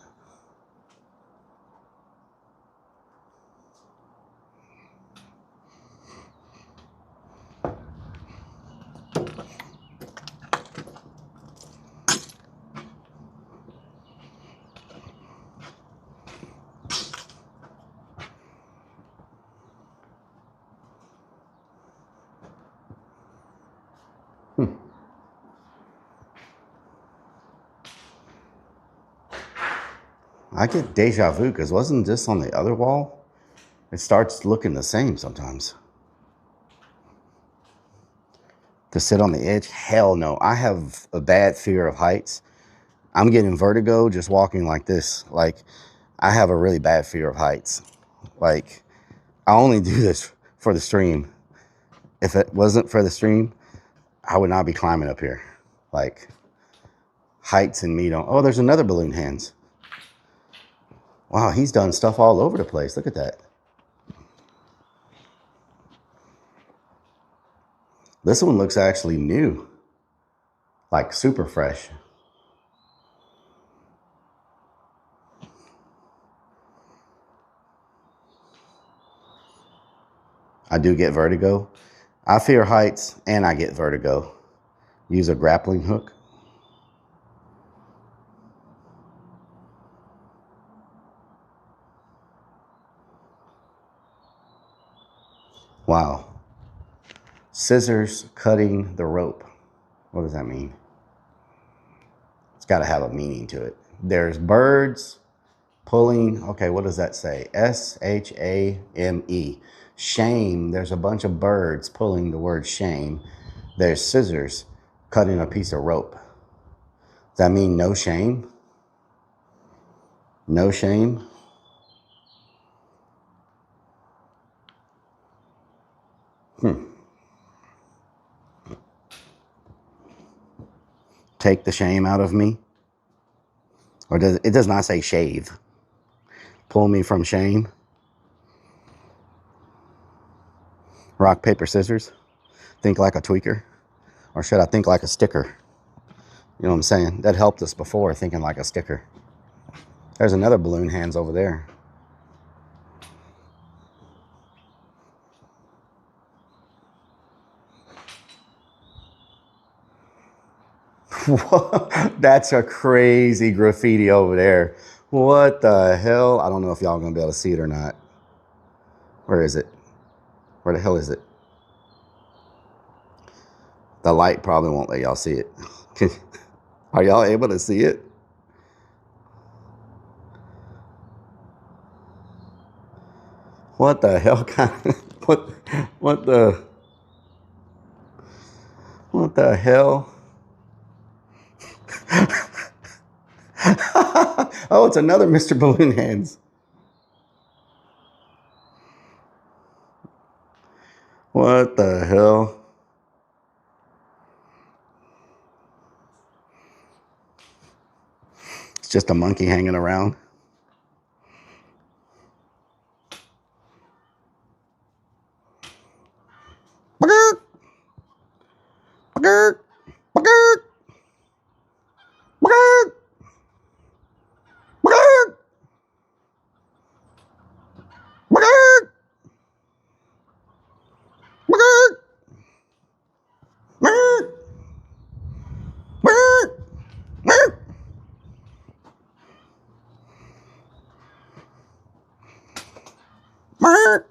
I get deja vu because wasn't this on the other wall? It starts looking the same sometimes. To sit on the edge? Hell no. I have a bad fear of heights. I'm getting vertigo just walking like this. Like, I have a really bad fear of heights. Like, I only do this for the stream. If it wasn't for the stream, I would not be climbing up here. Like, heights and me don't. Oh, there's another balloon hands. Wow, he's done stuff all over the place. Look at that. This one looks actually new. Like super fresh. I do get vertigo. I fear heights and I get vertigo. Use a grappling hook. Wow. Scissors cutting the rope. What does that mean? It's got to have a meaning to it. There's birds pulling. Okay, what does that say? S-H-A-M-E. Shame. There's a bunch of birds pulling the word shame. There's scissors cutting a piece of rope. Does that mean no shame? No shame? Take the shame out of me? Or does it does not say shave? Pull me from shame? Rock, paper, scissors? Think like a tweaker? Or should I think like a sticker? You know what I'm saying? That helped us before, thinking like a sticker. There's another balloon hands over there. That's a crazy graffiti over there. What the hell? I don't know if y'all are going to be able to see it or not. Where is it? Where the hell is it? The light probably won't let y'all see it. Are y'all able to see it? What the hell kind of, what the hell? Oh, it's another Mr. Balloon Hands. What the hell? It's just a monkey hanging around. Bagger! Bagger! Bagger! Bagger! Bagger! Bagger! Bagger! Bagger! Bagger! Bagger! Bagger!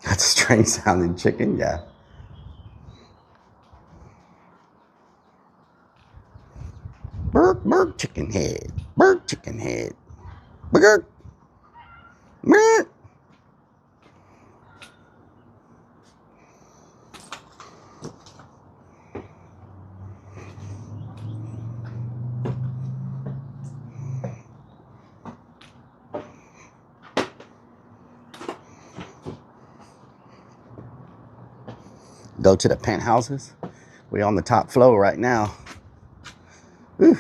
That's a strange sounding chicken, yeah. Burk, burk, chicken head. Burk, chicken head. Burk, burk. Go to the penthouses. We're on the top floor right now. Whew.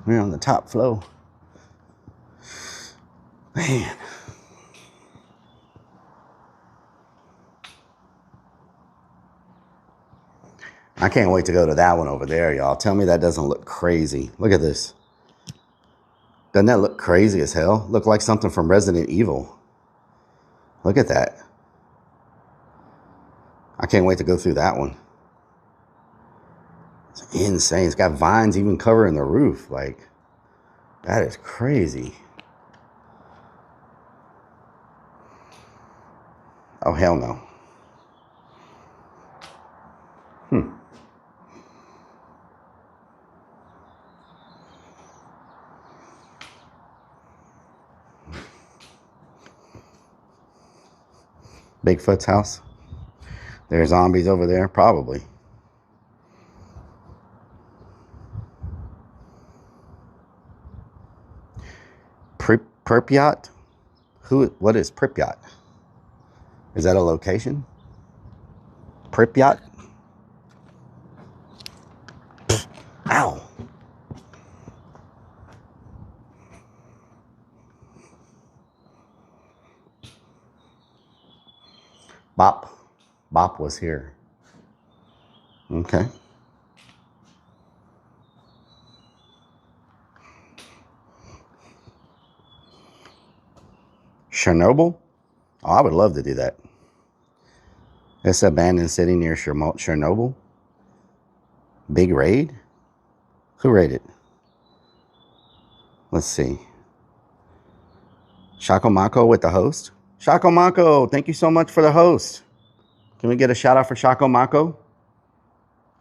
We're on the top floor. Man. I can't wait to go to that one over there, y'all. Tell me that doesn't look crazy. Look at this. Doesn't that look crazy as hell? Look like something from Resident Evil. Look at that. I can't wait to go through that one. It's insane. It's got vines even covering the roof. Like, that is crazy. Oh, hell no. Bigfoot's house. There's zombies over there, probably. Pripyat? What is Pripyat? Is that a location? Pripyat? Ow. Bop was here. Okay. Chernobyl? Oh, I would love to do that. It's an abandoned city near Chernobyl. Big raid? Who raided? Let's see. Shakomako with the host. Shakomako, thank you so much for the host. Can we get a shout out for Shakomako?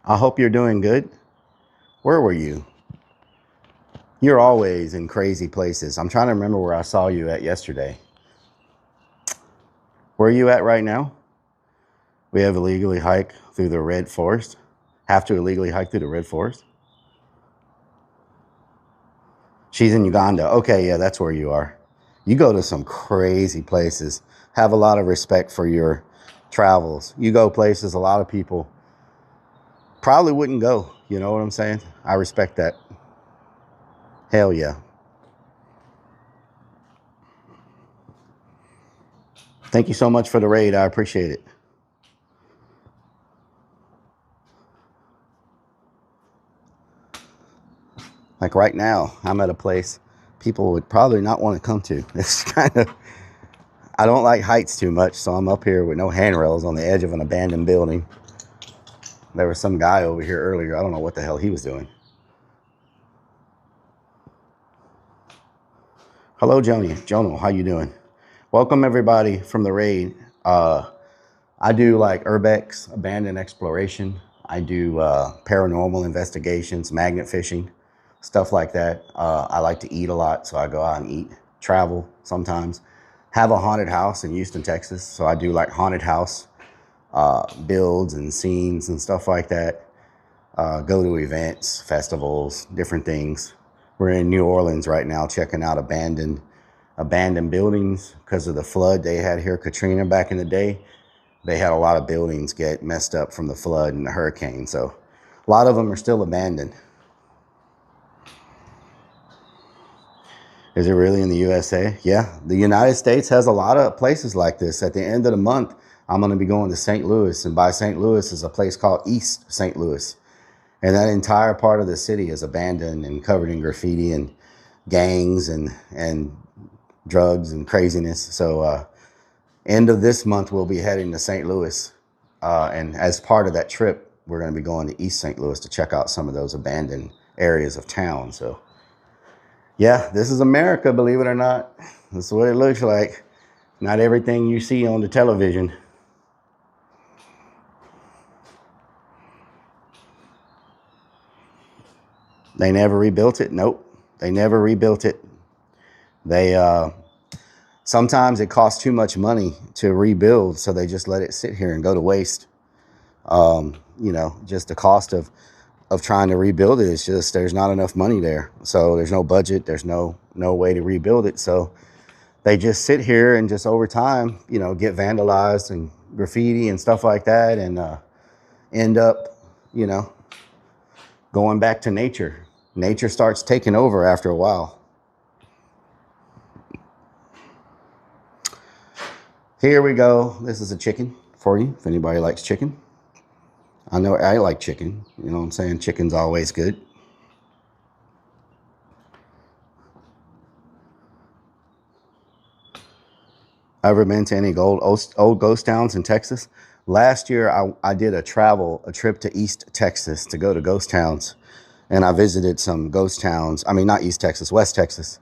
I hope you're doing good. Where were you? You're always in crazy places. I'm trying to remember where I saw you at yesterday. Where are you at right now? We have illegally hike through the Red Forest. Have to illegally hike through the Red Forest? She's in Uganda. Okay, yeah, that's where you are. You go to some crazy places. Have a lot of respect for your travels. You go places a lot of people probably wouldn't go. You know what I'm saying? I respect that. Hell yeah. Thank you so much for the raid. I appreciate it. Like right now, I'm at a place people would probably not want to come to. It's kind of, I don't like heights too much, so I'm up here with no handrails on the edge of an abandoned building. There was some guy over here earlier. I don't know what the hell he was doing. Hello, Jono, how you doing? Welcome everybody from the raid. I do like Urbex, abandoned exploration. I do paranormal investigations, magnet fishing, stuff like that. I like to eat a lot, so I go out and eat, travel sometimes. Have a haunted house in Houston, Texas, so I do like haunted house builds and scenes and stuff like that. Go to events, festivals, different things. We're in New Orleans right now, checking out abandoned buildings because of the flood they had here, Katrina, back in the day. They had a lot of buildings get messed up from the flood and the hurricane. So a lot of them are still abandoned. Is it really in the USA? Yeah, the United States has a lot of places like this. At the end of the month, I'm going to be going to St. Louis, and by St. Louis is a place called East St. Louis. And that entire part of the city is abandoned and covered in graffiti and gangs and drugs and craziness. So end of this month, we'll be heading to St. Louis. And as part of that trip, we're going to be going to East St. Louis to check out some of those abandoned areas of town. So yeah, this is America, believe it or not. This is what it looks like. Not everything you see on the television. They never rebuilt it. Nope. They never rebuilt it. They, sometimes it costs too much money to rebuild, so they just let it sit here and go to waste. You know, just the cost of trying to rebuild it is just, there's not enough money there. So there's no budget. There's no way to rebuild it. So they just sit here and just over time, you know, get vandalized and graffiti and stuff like that, and end up, you know, going back to nature. Nature starts taking over after a while. Here we go. This is a chicken for you, if anybody likes chicken. I know I like chicken. You know what I'm saying? Chicken's always good. Ever been to any old ghost towns in Texas? Last year, I did a trip to East Texas to go to ghost towns. And I visited some ghost towns. I mean, not East Texas, West Texas.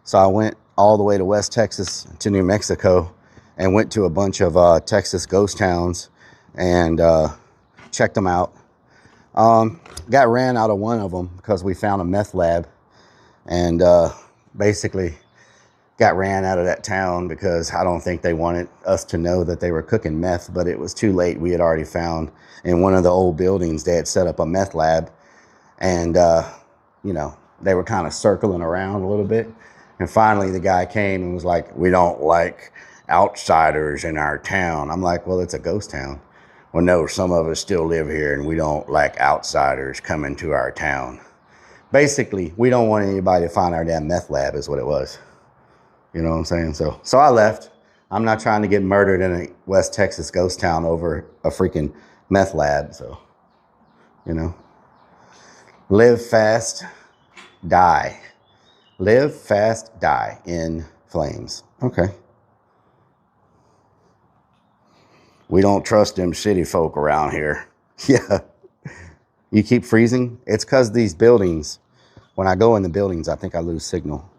So I went all the way to West Texas to New Mexico and went to a bunch of Texas ghost towns and checked them out. Got ran out of one of them because we found a meth lab, and basically got ran out of that town because I don't think they wanted us to know that they were cooking meth, but it was too late. We had already found in one of the old buildings, they had set up a meth lab, and you know, they were kind of circling around a little bit. And finally the guy came and was like, "We don't like outsiders in our town." I'm like, "Well, it's a ghost town." "Well, no, some of us still live here and we don't like outsiders coming to our town." Basically, we don't want anybody to find our damn meth lab is what it was. You know what I'm saying? So I left. I'm not trying to get murdered in a West Texas ghost town over a freaking meth lab. So, you know, live fast, die. Live fast, die in flames. Okay. We don't trust them city folk around here. Yeah. You keep freezing? It's because these buildings, when I go in the buildings, I think I lose signal.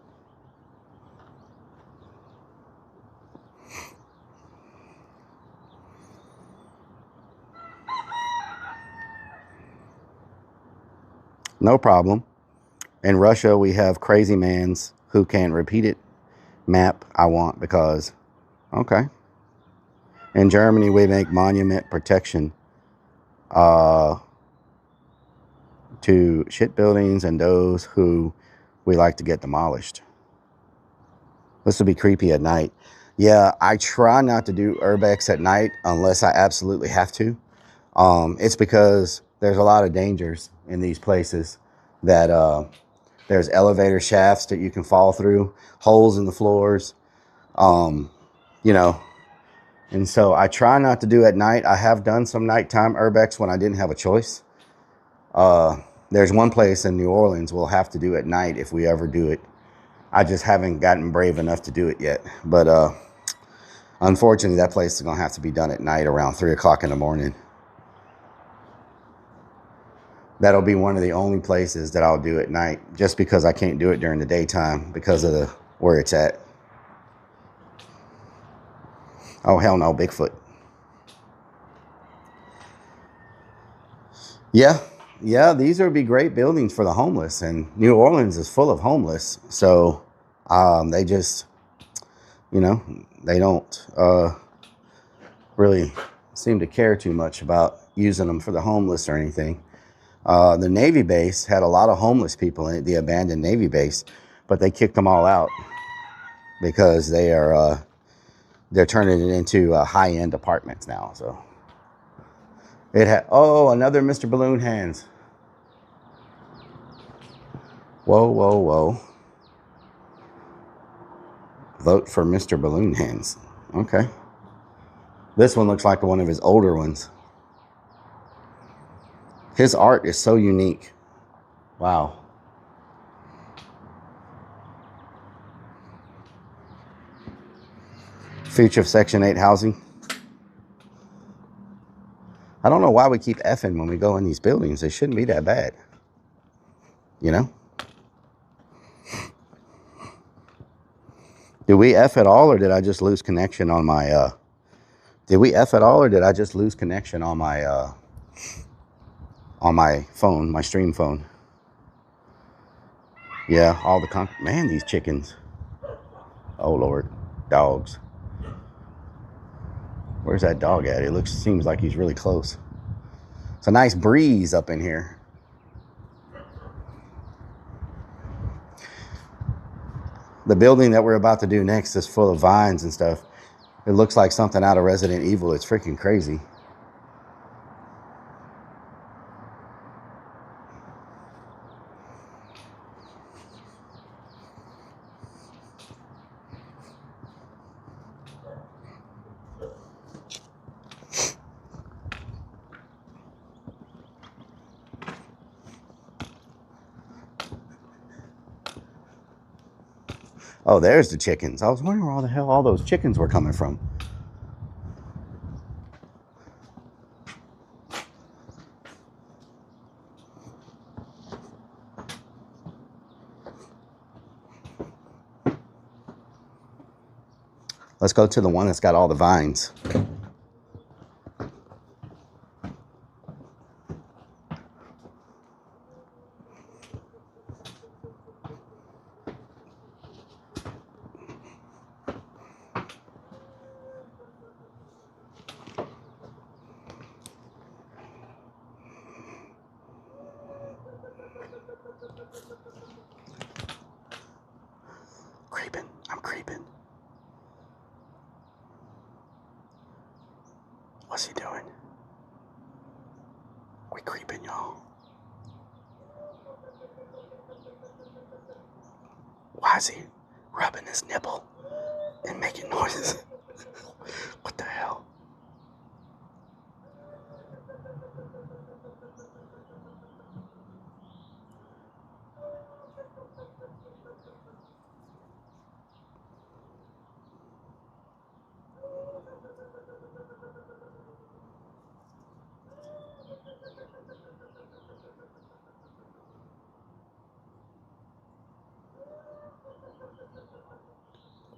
No problem. In Russia, we have crazy mans who can repeat it. Map I want because, okay. In Germany, we make monument protection to shit buildings and those who we like to get demolished. This would be creepy at night. Yeah, I try not to do Urbex at night unless I absolutely have to. It's because there's a lot of dangers in these places that there's elevator shafts that you can fall through, holes in the floors, you know. And so I try not to do at night. I have done some nighttime Urbex when I didn't have a choice. There's one place in New Orleans we'll have to do at night if we ever do it. I just haven't gotten brave enough to do it yet. But unfortunately, that place is going to have to be done at night around 3 o'clock in the morning. That'll be one of the only places that I'll do at night, just because I can't do it during the daytime because of where it's at. Oh, hell no, Bigfoot. Yeah, these would be great buildings for the homeless, and New Orleans is full of homeless. So they just, you know, they don't really seem to care too much about using them for the homeless or anything. The Navy base had a lot of homeless people in it, the abandoned Navy base, but they kicked them all out because they're turning it into high-end apartments now. So it had, oh, another Mr. Balloon Hands. Whoa, whoa, whoa. Vote for Mr. Balloon Hands. Okay. This one looks like one of his older ones. His art is so unique. Wow. Future of Section 8 housing. I don't know why we keep effing when we go in these buildings. They shouldn't be that bad. You know? Did we F at all, or did I just lose connection on my, did we F at all, or did I just lose connection on my phone, my stream phone? Yeah, all the man, these chickens. Oh, Lord. Dogs. Where's that dog at? It seems like he's really close. It's a nice breeze up in here. The building that we're about to do next is full of vines and stuff. It looks like something out of Resident Evil. It's freaking crazy. Oh, there's the chickens. I was wondering where the hell all those chickens were coming from. Let's go to the one that's got all the vines. Creeping. I'm creeping. What's he doing? We creeping, y'all. Why is he rubbing his nipple and making noises? What the hell?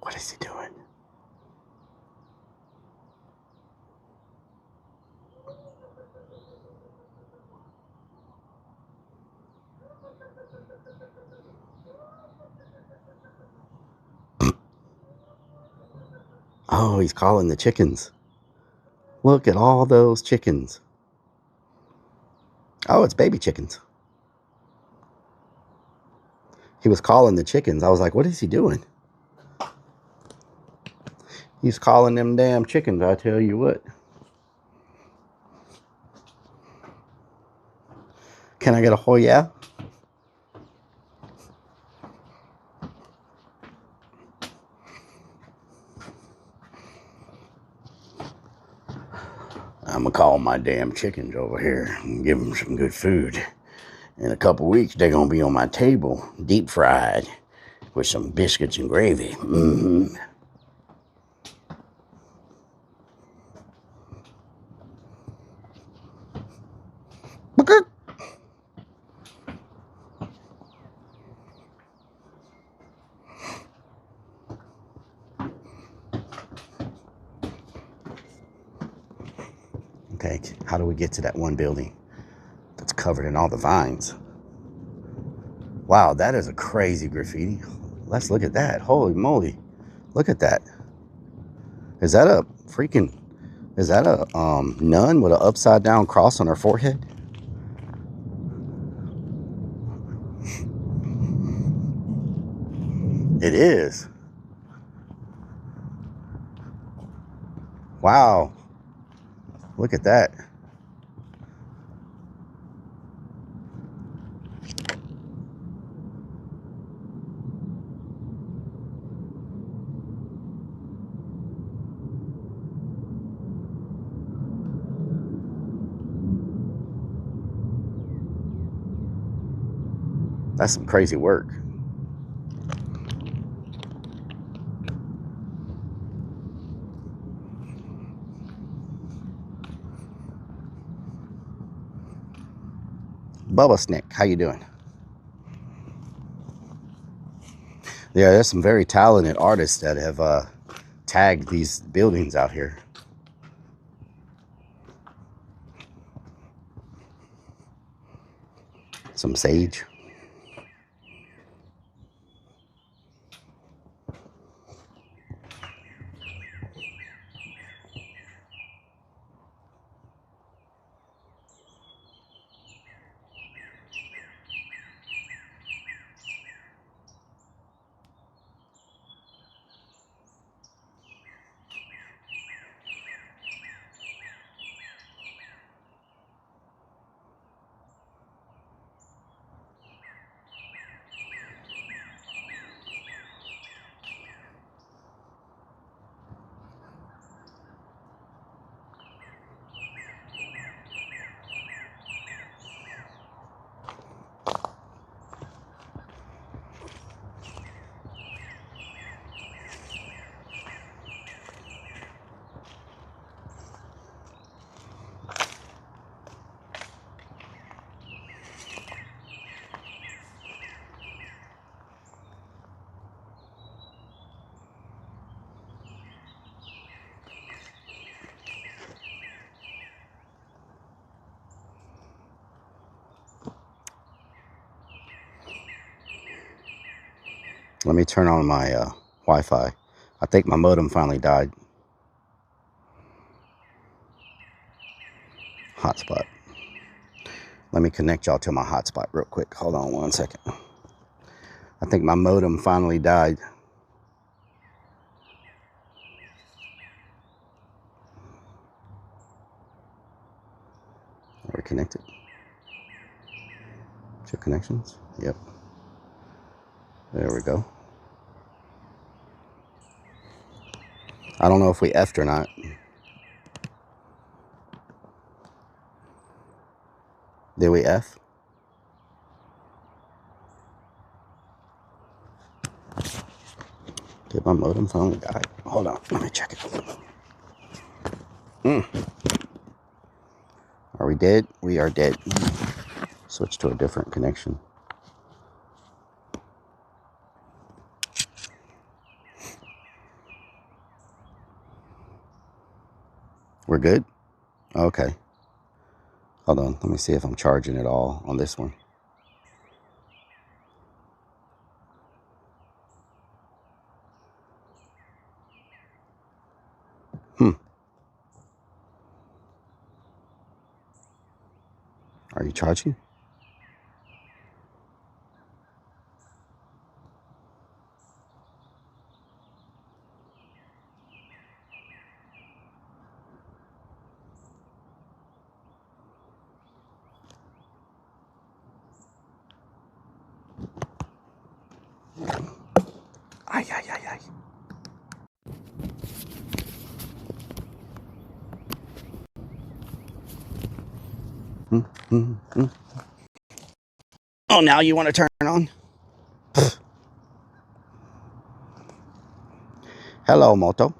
What is he doing? Oh, he's calling the chickens. Look at all those chickens. Oh, it's baby chickens. He was calling the chickens. I was like, what is he doing? He's calling them damn chickens, I tell you what. Can I get a oh yeah? I'm gonna call my damn chickens over here and give them some good food. In a couple weeks, they're gonna be on my table, deep fried, with some biscuits and gravy. Mm-hmm. Okay, how do we get to that one building that's covered in all the vines? Wow, that is a crazy graffiti. Let's look at that. Holy moly. Look at that. Is that a nun with an upside down cross on her forehead? It is. Wow. Look at that. That's some crazy work. Bubba Snick, how you doing? Yeah, there's some very talented artists that have tagged these buildings out here. Some sage. Let me turn on my Wi-Fi. I think my modem finally died. Hotspot. Let me connect y'all to my hotspot real quick. Hold on 1 second. I think my modem finally died. Are we connected? To connections? Yep. There we go. I don't know if we F'd or not. Did we F? Did my modem finally die? Hold on, let me check it. Are we dead? We are dead. Switch to a different connection. We're good? Okay. Hold on, let me see if I'm charging it all on this one. Are you charging? Ay, ay, ay, ay. Oh, now you want to turn on? Hello, Moto.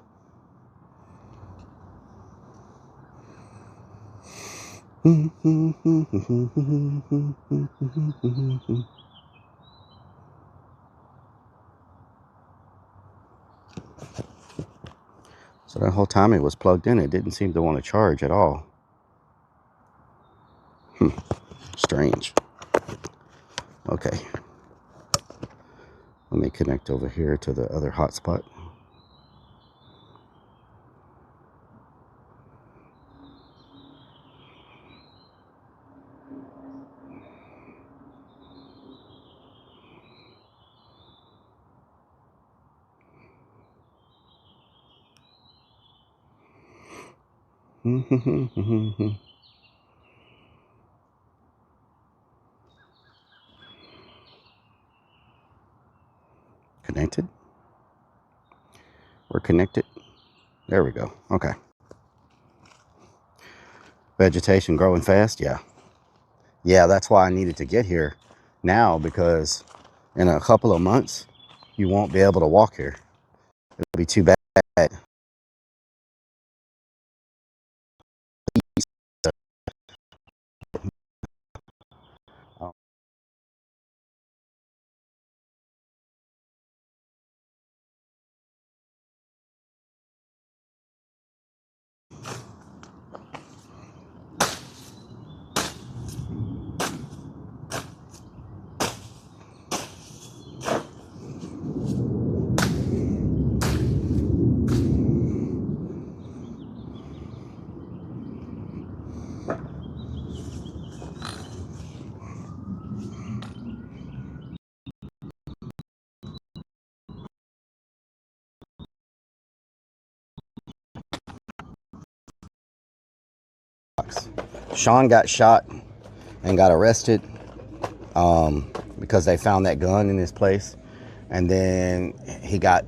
So that whole time it was plugged in, it didn't seem to want to charge at all. Strange. Okay. Let me connect over here to the other hotspot. Connected? We're connected. There we go. Okay. Vegetation growing fast? Yeah. Yeah, that's why I needed to get here now, because in a couple of months, you won't be able to walk here. It'll be too bad. Sean got shot and got arrested because they found that gun in his place, and then he got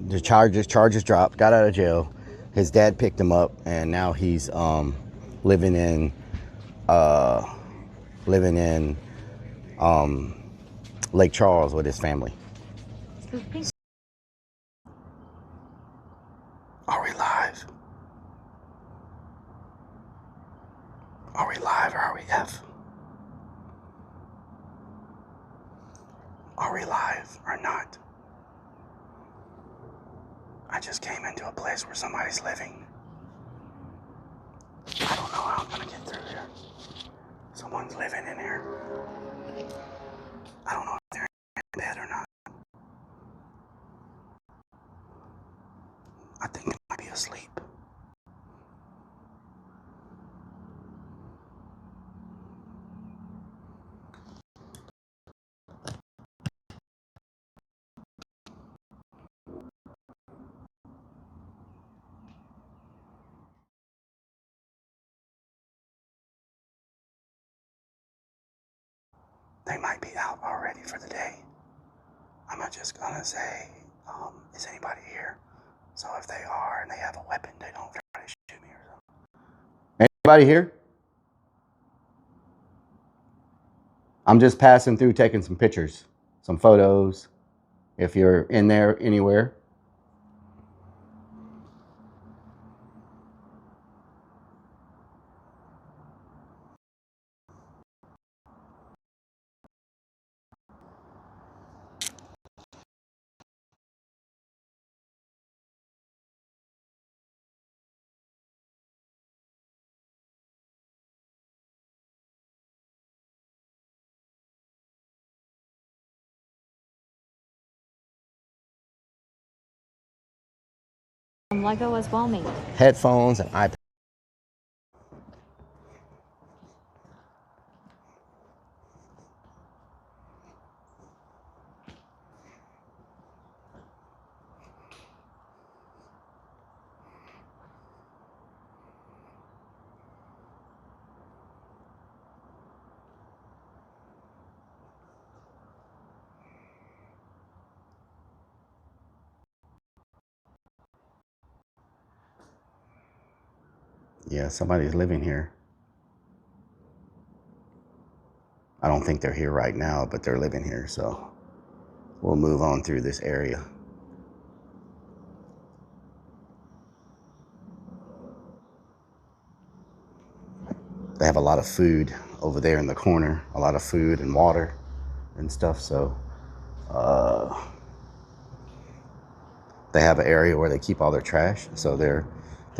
the charges dropped, got out of jail. His dad picked him up, and now he's living in Lake Charles with his family. Are we live? Are we live or are we F? Are we live or not? I just came into a place where somebody's living. I don't know how I'm gonna get through here. Someone's living in here. I don't know if they're in bed or not. I think they might be asleep. They might be out already for the day. I'm just gonna say, is anybody here? So if they are and they have a weapon, they don't try to shoot me or something. Anybody here? I'm just passing through, taking some pictures, some photos. If you're in there anywhere. Lego was well made. Headphones and iPad. Yeah, somebody's living here. I don't think they're here right now, but they're living here, so we'll move on through this area. They have a lot of food over there in the corner, a lot of food and water and stuff, so they have an area where they keep all their trash, so they're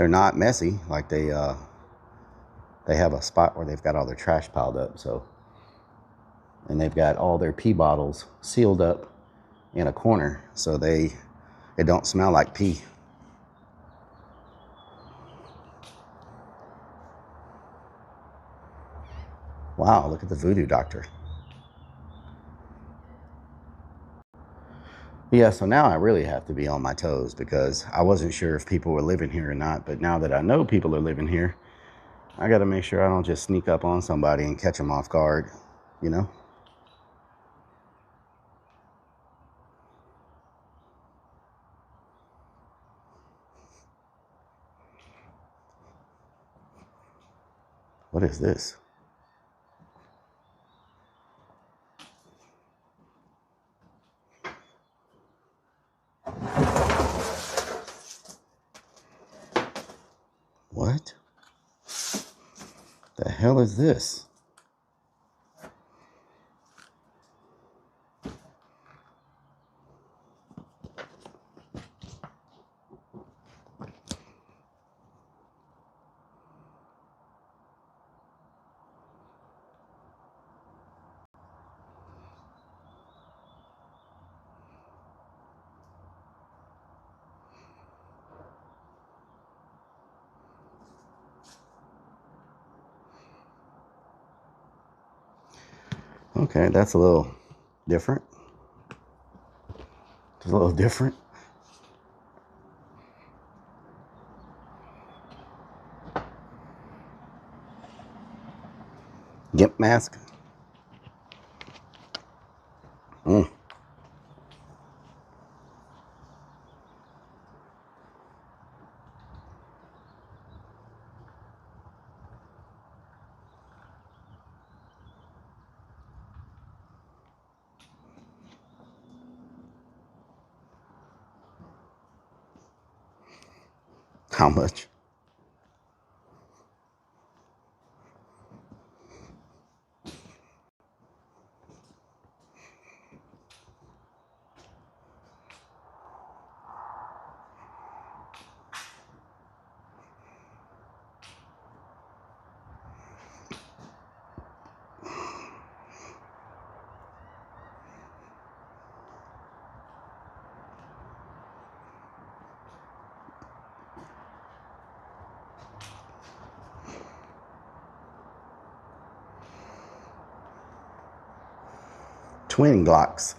not messy. Like they have a spot where they've got all their trash piled up, so, and they've got all their pee bottles sealed up in a corner so it don't smell like pee. Wow, look at the voodoo doctor. Yeah, so now I really have to be on my toes because I wasn't sure if people were living here or not, but now that I know people are living here, I gotta make sure I don't just sneak up on somebody and catch them off guard, you know? What is this? What the hell is this? Okay, that's a little different. It's a little different. Gimp mask. How much? Twin Glocks.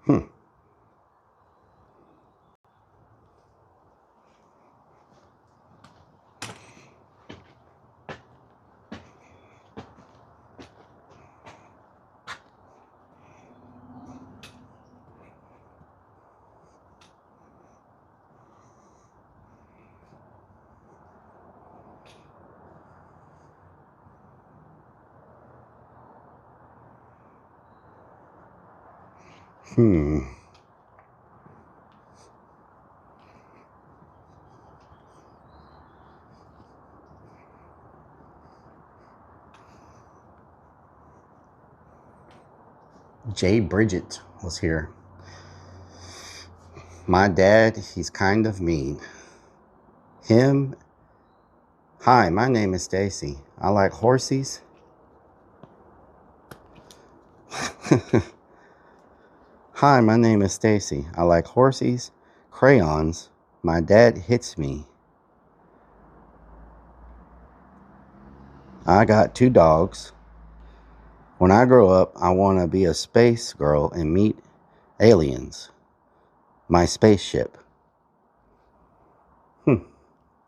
Hmm. Hmm. Jay Bridget was here. My dad, he's kind of mean. Him. Hi, my name is Stacy. I like horsies. Hi, my name is Stacy. I like horsies, crayons. My dad hits me. I got 2 dogs. When I grow up, I want to be a space girl and meet aliens. My spaceship.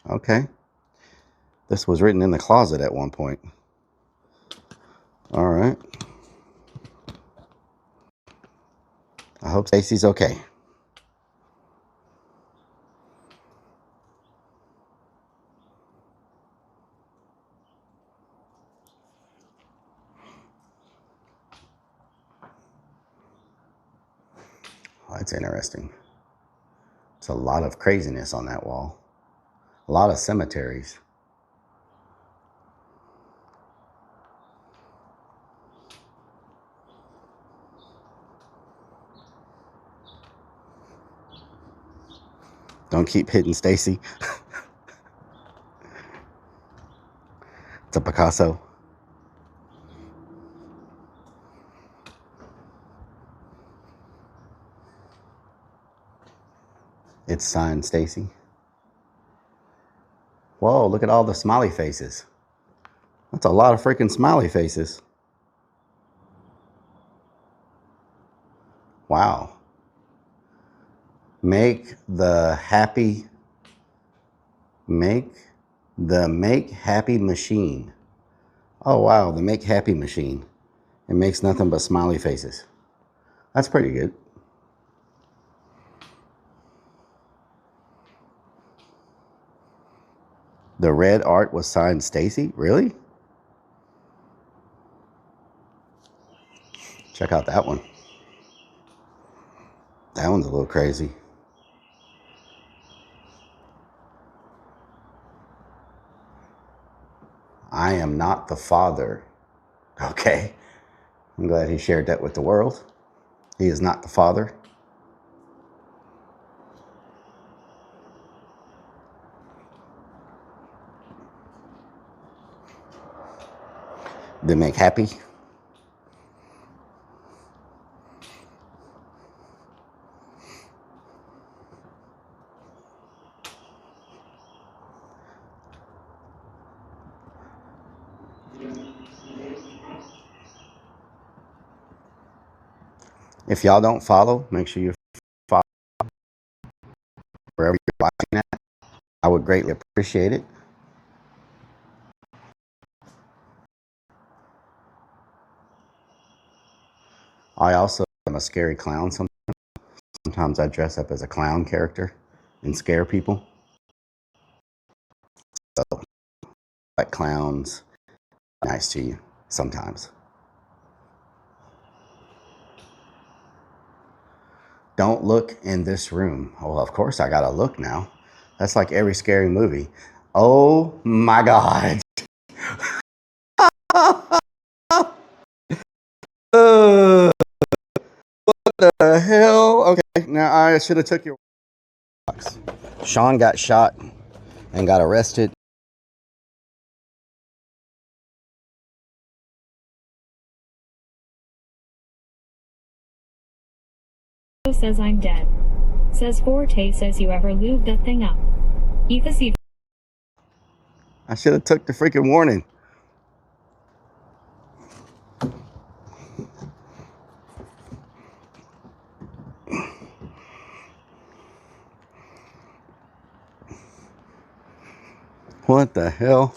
Okay. This was written in the closet at one point. All right. I hope Stacy's okay. Oh, that's interesting. It's a lot of craziness on that wall. A lot of cemeteries. Don't keep hitting Stacy. It's a Picasso. It's signed Stacy. Whoa, look at all the smiley faces. That's a lot of freaking smiley faces. Wow. Make happy machine. Oh wow, the make happy machine. It makes nothing but smiley faces. That's pretty good. The red art was signed Stacy? Really? Check out that one. That one's a little crazy. I am not the father. Okay. I'm glad he shared that with the world. He is not the father. They make happy. If y'all don't follow, make sure you follow wherever you're watching at. I would greatly appreciate it. I also am a scary clown sometimes. Sometimes I dress up as a clown character and scare people. So, like clowns, nice to you sometimes. Don't look in this room. Oh, of course I gotta look now. That's like every scary movie. Oh my God. What the hell? Okay, now I should have took your box. Sean got shot and got arrested. Says I'm dead. Says Forte says you ever lube that thing up. I should have took the freaking warning. What the hell?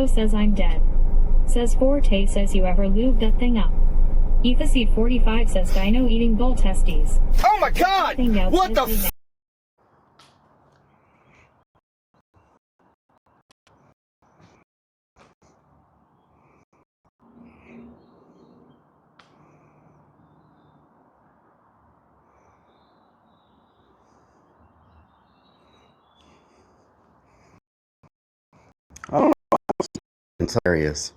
Says I'm dead. Says Forte says you ever lube that thing up. Epicede 45 says Dino eating bull testes. Oh my God! What the f? I don't know. It's hilarious.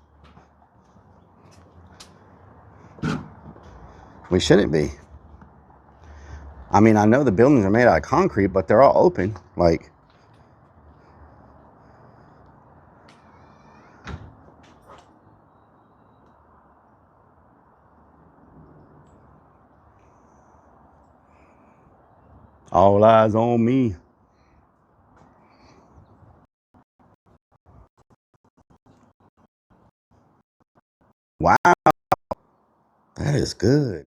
We shouldn't be. I mean, I know the buildings are made out of concrete, but they're all open. Like, all eyes on me. Wow. That is good.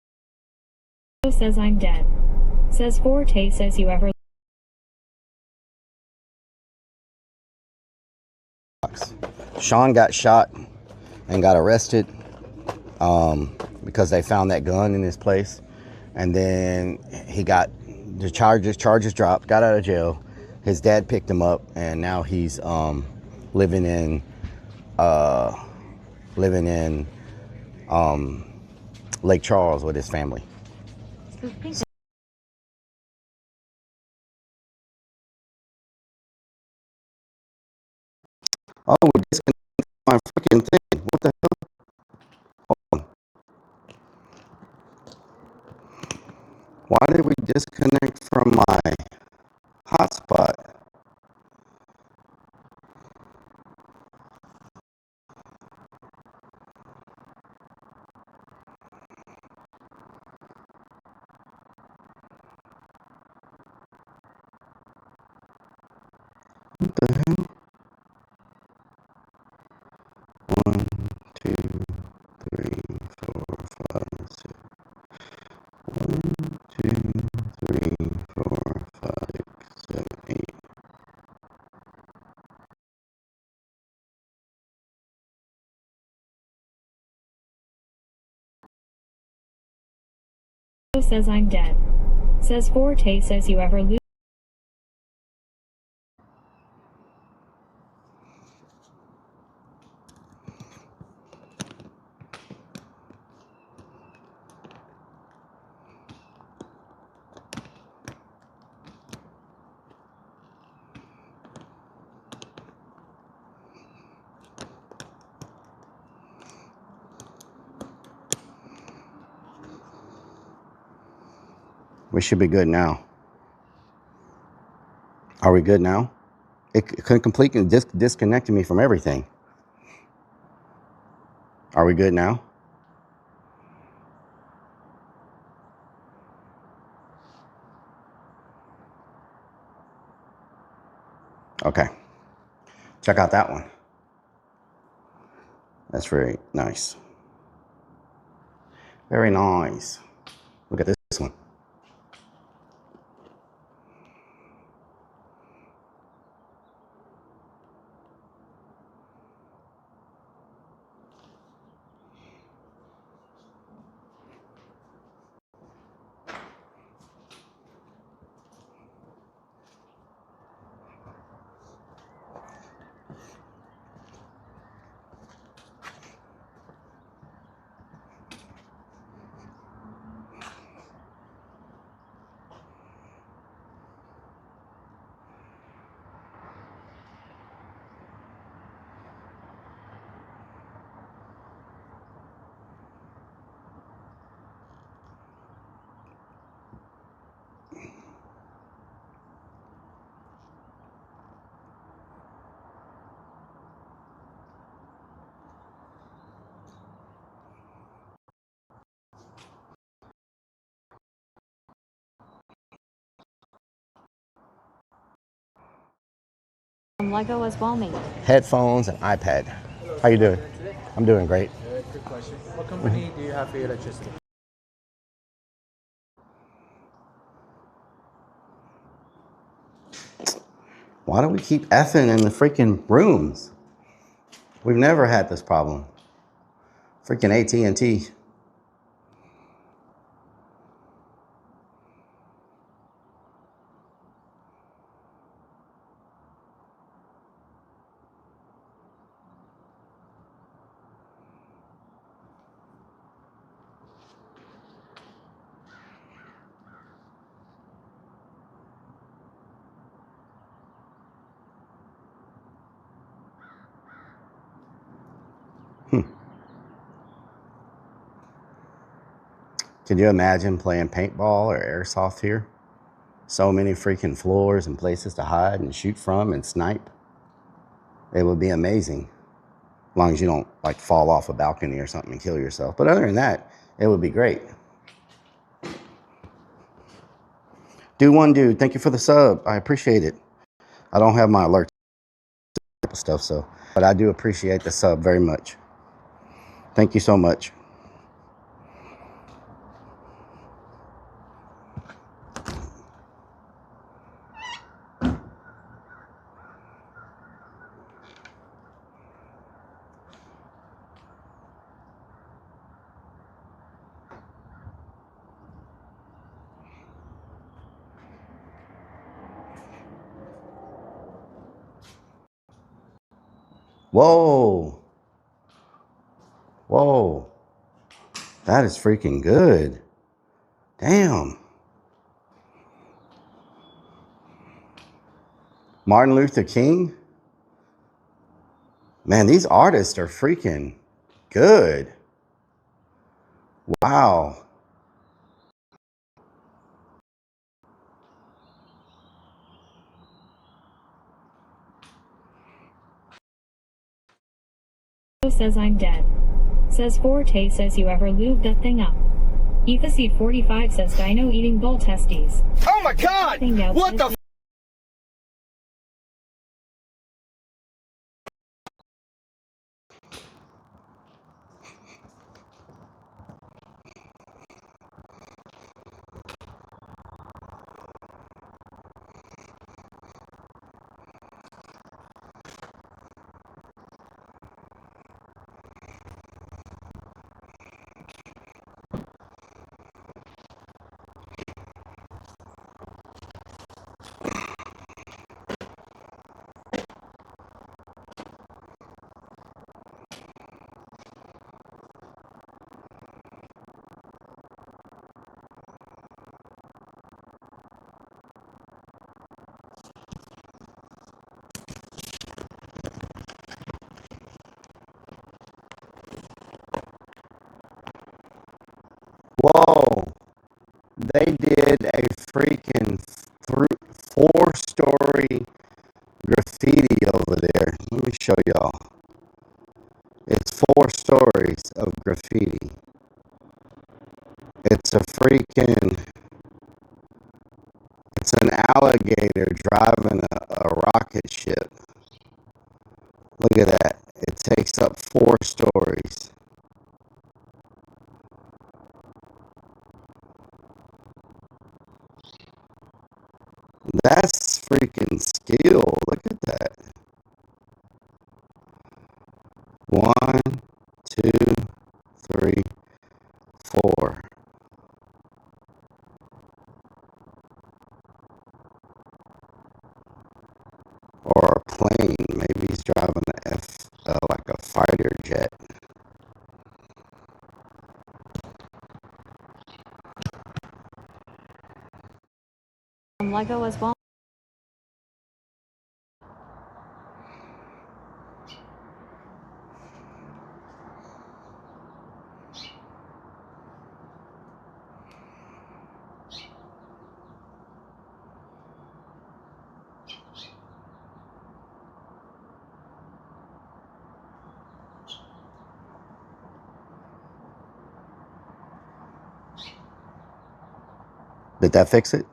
Says I'm dead. Says Forte says you ever. Sean got shot and got arrested because they found that gun in his place. And then he got the charges dropped, got out of jail. His dad picked him up, and now he's living in Lake Charles with his family. disconnect my freaking thing. What the hell? Hold on. Why did we disconnect from my hotspot? What the hell? 1, 2, 3, 4, 5, 6. 1, 2, 3, 4, 5, 7, 8. Says I'm dead. Says Forte says you ever lose. We should be good now. Are we good now? It completely disconnected me from everything. Are we good now? Okay. Check out that one. That's very nice. Very nice. Look at this one. Lego as well, mate. Headphones and iPad. How you doing? I'm doing great. Good question. What company do you have for your electricity? Why do we keep effing in the freaking rooms? We've never had this problem. Freaking AT&T. Can you imagine playing paintball or airsoft here? So many freaking floors and places to hide and shoot from and snipe. It would be amazing. As long as you don't like fall off a balcony or something and kill yourself. But other than that, it would be great. Do one dude, thank you for the sub. I appreciate it. I don't have my alerts stuff, so, but I do appreciate the sub very much. Thank you so much. Whoa. Whoa. That is freaking good. Damn. Martin Luther King? Man, these artists are freaking good. Wow. Says I'm dead. Says Forte says you ever lube that thing up. Ethaseed 45 says Dino eating bull testes. Oh my God! What the? Whoa. They did a freaking 4-story graffiti over there. Let me show y'all. It's 4 stories of graffiti. It's a freaking, it's an alligator driving a rocket ship. Look at that. It takes up 4 stories. That's freaking skill. Look at that. 1, 2, 3, 4. Or a plane. Maybe he's driving like a fighter jet. Lego as well. Did that fix it?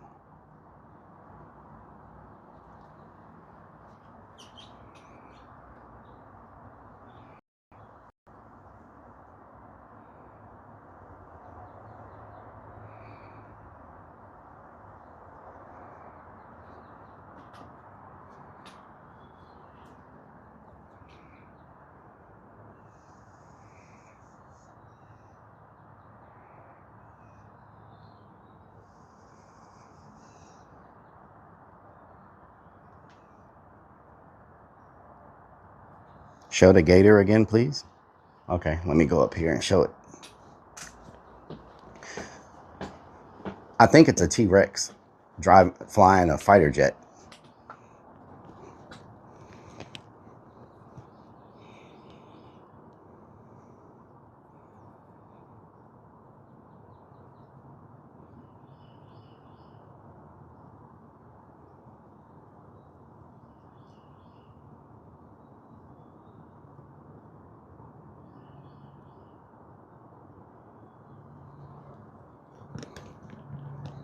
Show the gator again, please. Okay, let me go up here and show it. I think it's a T-Rex flying a fighter jet.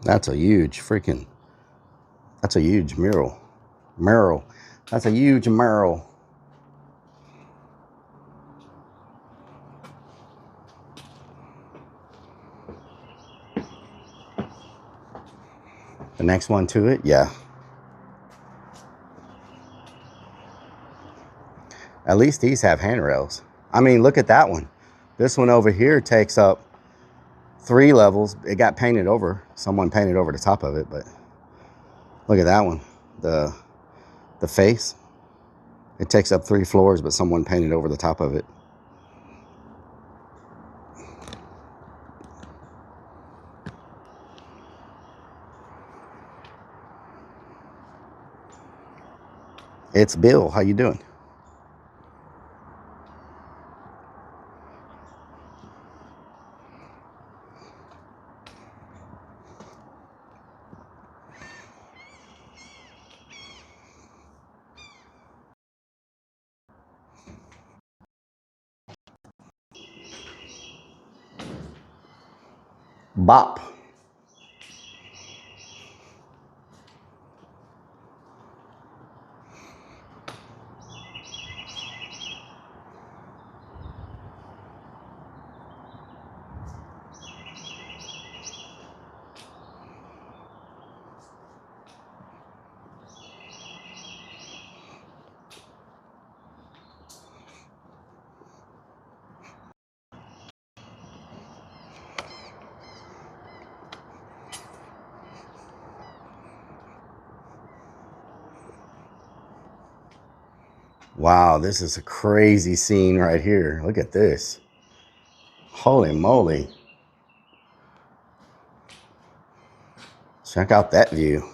That's a huge freaking, that's a huge mural. That's a huge mural. The next one to it, yeah. At least these have handrails. I mean, look at that one. This one over here takes up 3 levels. It got painted over. Someone painted over the top of it, but look at that one. The face. It takes up 3 floors, but someone painted over the top of it. It's Bill. How you doing? Bop. Wow, this is a crazy scene right here. Look at this. Holy moly. Check out that view.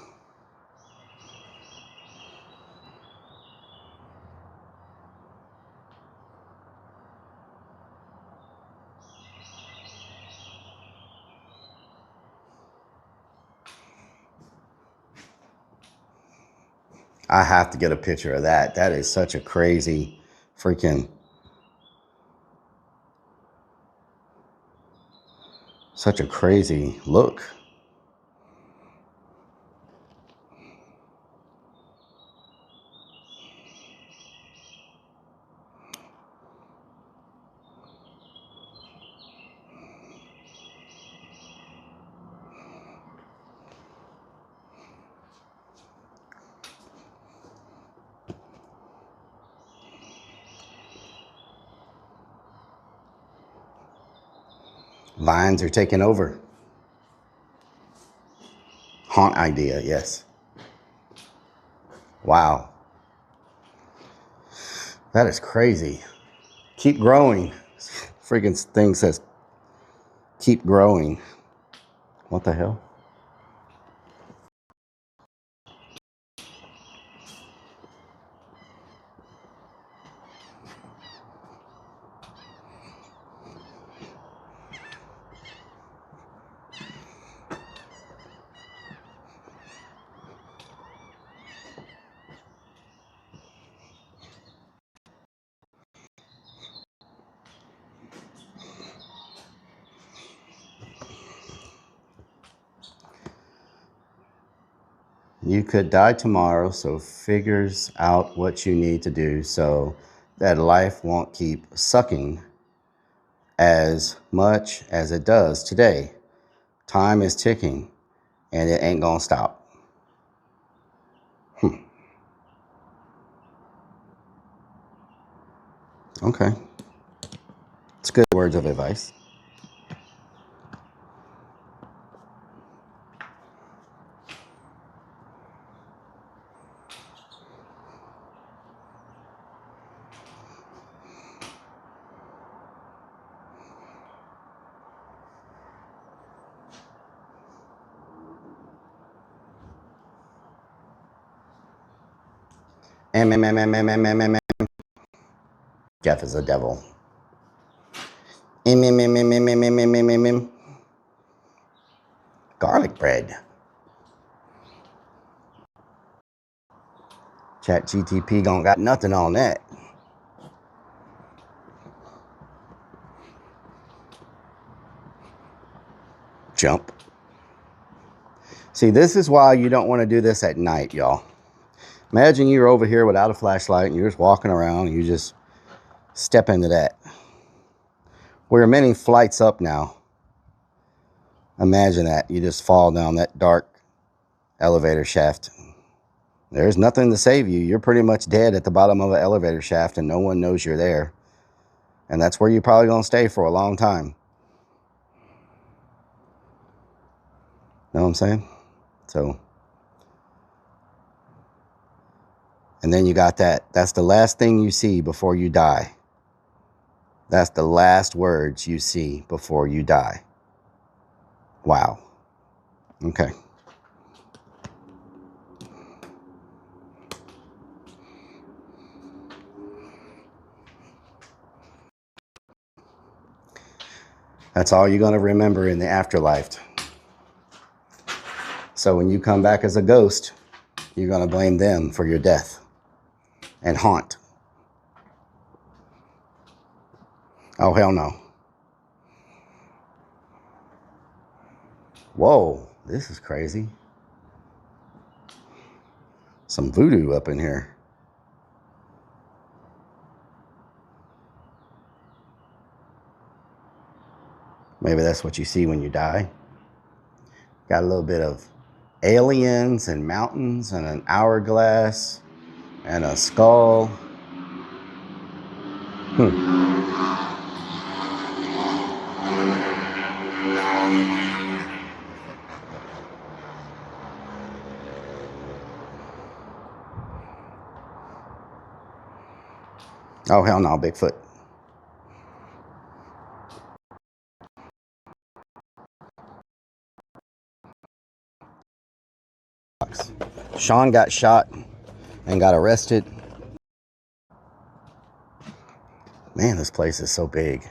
I have to get a picture of that. That is such a crazy freaking, such a crazy look. Vines are taking over. Haunt idea, yes. Wow. That is crazy. Keep growing. Freaking thing says keep growing. What the hell? You could die tomorrow, so figures out what you need to do so that life won't keep sucking as much as it does today. Time is ticking and it ain't gonna stop. Okay. It's good words of advice. Jeff is a devil. Garlic bread. Chat GTP don't got nothing on that. Jump. See, this is why you don't want to do this at night, y'all. Imagine you're over here without a flashlight and you're just walking around and you just step into that. We're many flights up now. Imagine that. You just fall down that dark elevator shaft. There's nothing to save you. You're pretty much dead at the bottom of an elevator shaft and no one knows you're there. And that's where you're probably going to stay for a long time. Know what I'm saying? So, and then you got that. That's the last thing you see before you die. That's the last words you see before you die. Wow. Okay. That's all you're going to remember in the afterlife. So when you come back as a ghost, you're going to blame them for your death and haunt. Oh, hell no. Whoa, this is crazy. Some voodoo up in here. Maybe that's what you see when you die. Got a little bit of aliens and mountains and an hourglass and a skull. Oh, hell no, Bigfoot. Sean got shot and got arrested. Man, this place is so big.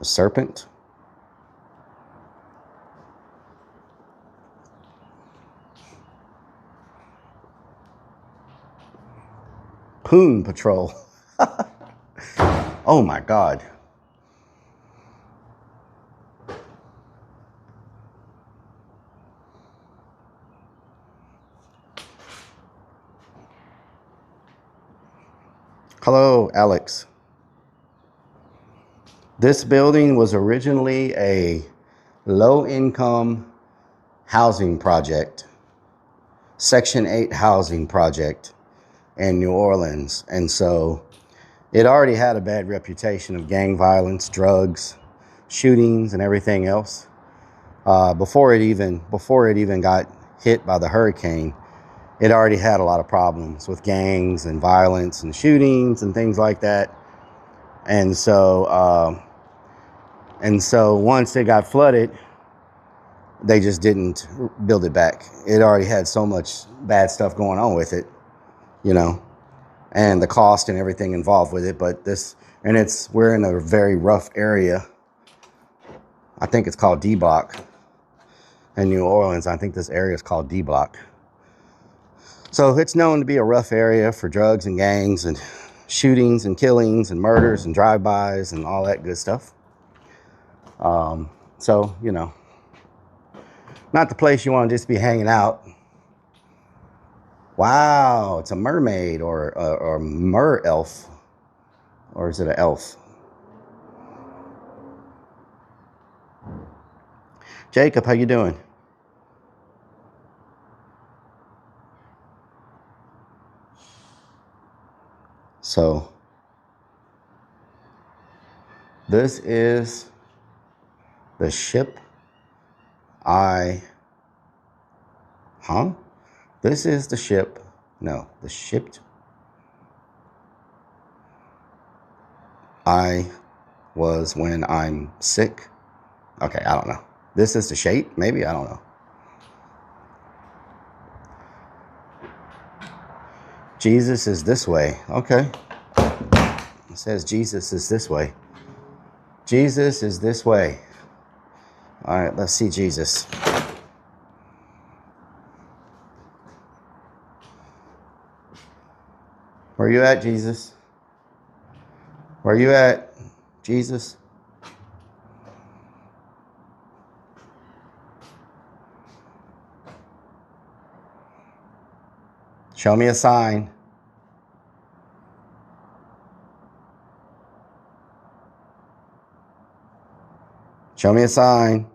A serpent. Poon Patrol. Oh my God. Hello, Alex. This building was originally a low-income housing project, Section 8 housing project in New Orleans. And so it already had a bad reputation of gang violence, drugs, shootings, and everything else. Before it even got hit by the hurricane, it already had a lot of problems with gangs and violence and shootings and things like that. And so once it got flooded, they just didn't build it back. It already had so much bad stuff going on with it, you know, and the cost and everything involved with it. But we're in a very rough area. I think it's called D Block in New Orleans. I think this area is called D Block. So it's known to be a rough area for drugs and gangs and shootings and killings and murders and drive-bys and all that good stuff. So, you know, not the place you want to just be hanging out. Wow, it's a mermaid or a mer elf. Or is it an elf? Jacob, how you doing? So, this is the ship This is the ship. No, the ship I was when I'm sick. Okay, I don't know. This is the shape? Maybe, I don't know. Jesus is this way. Okay. It says Jesus is this way. Jesus is this way. All right, let's see Jesus. Where you at, Jesus? Where you at, Jesus? Show me a sign. Show me a sign.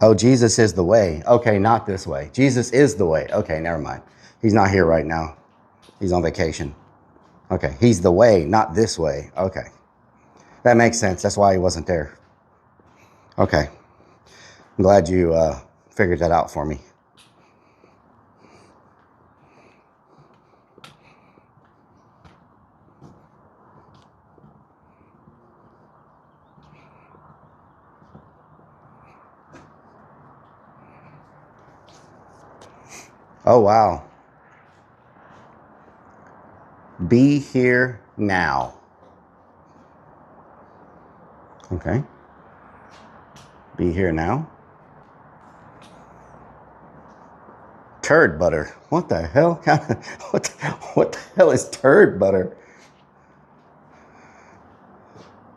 Oh, Jesus is the way. Okay, not this way. Jesus is the way. Okay, never mind. He's not here right now. He's on vacation. Okay, he's the way, not this way. Okay. That makes sense. That's why he wasn't there. Okay. I'm glad you figured that out for me. Oh, wow. Be here now. Okay. Be here now. Turd butter. What the hell? What the hell is turd butter?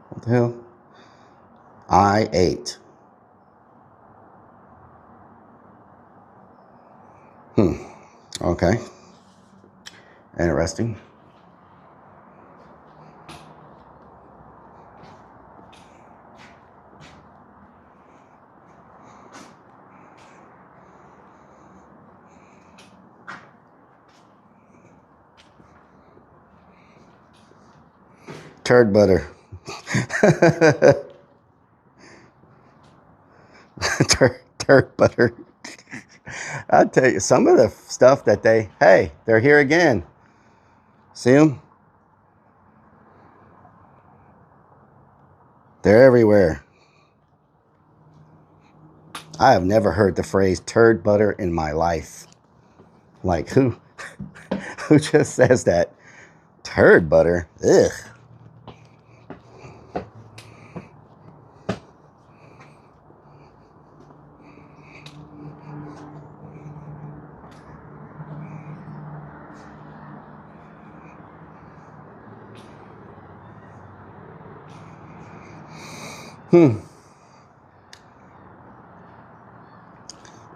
What the hell? I ate. Okay. Interesting. Turd butter. Turd butter. I'll tell you, some of the stuff that they're here again. See them? They're everywhere. I have never heard the phrase turd butter in my life. Like, who just says that? Turd butter? Ugh.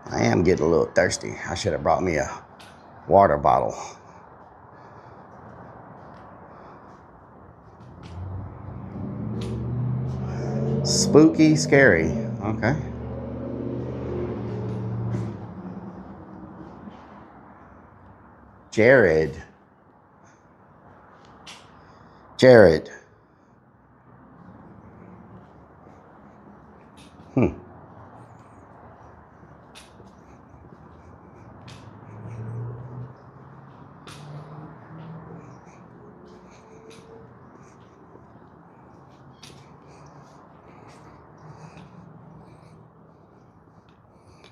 I am getting a little thirsty. I should have brought me a water bottle. Spooky, scary. Okay. Jared.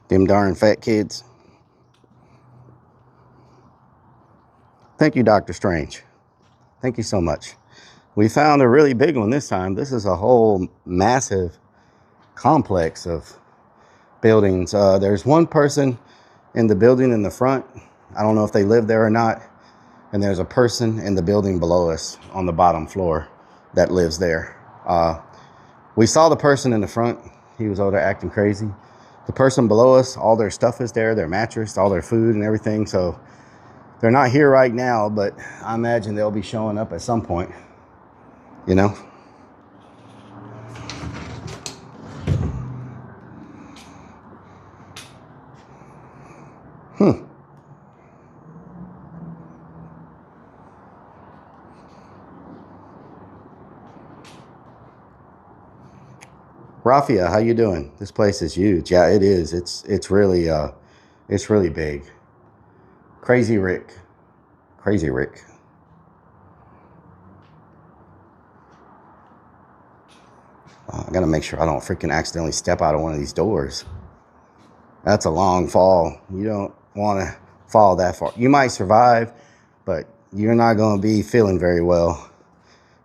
Them darn fat kids. Thank you, Dr. Strange. Thank you so much. We found a really big one this time. This is a whole massive complex of buildings. There's one person in the building in the front. I don't know if they live there or not. And there's a person in the building below us on the bottom floor that lives there. We saw the person in the front. He was over there acting crazy. The person below us, all their stuff is there, their mattress, all their food and everything. So they're not here right now, but I imagine they'll be showing up at some point, you know? Rafia, how you doing? This place is huge. Yeah, it is. It's really big. Crazy Rick. Crazy Rick. I gotta make sure I don't freaking accidentally step out of one of these doors. That's a long fall. You don't want to fall that far. You might survive, but you're not going to be feeling very well.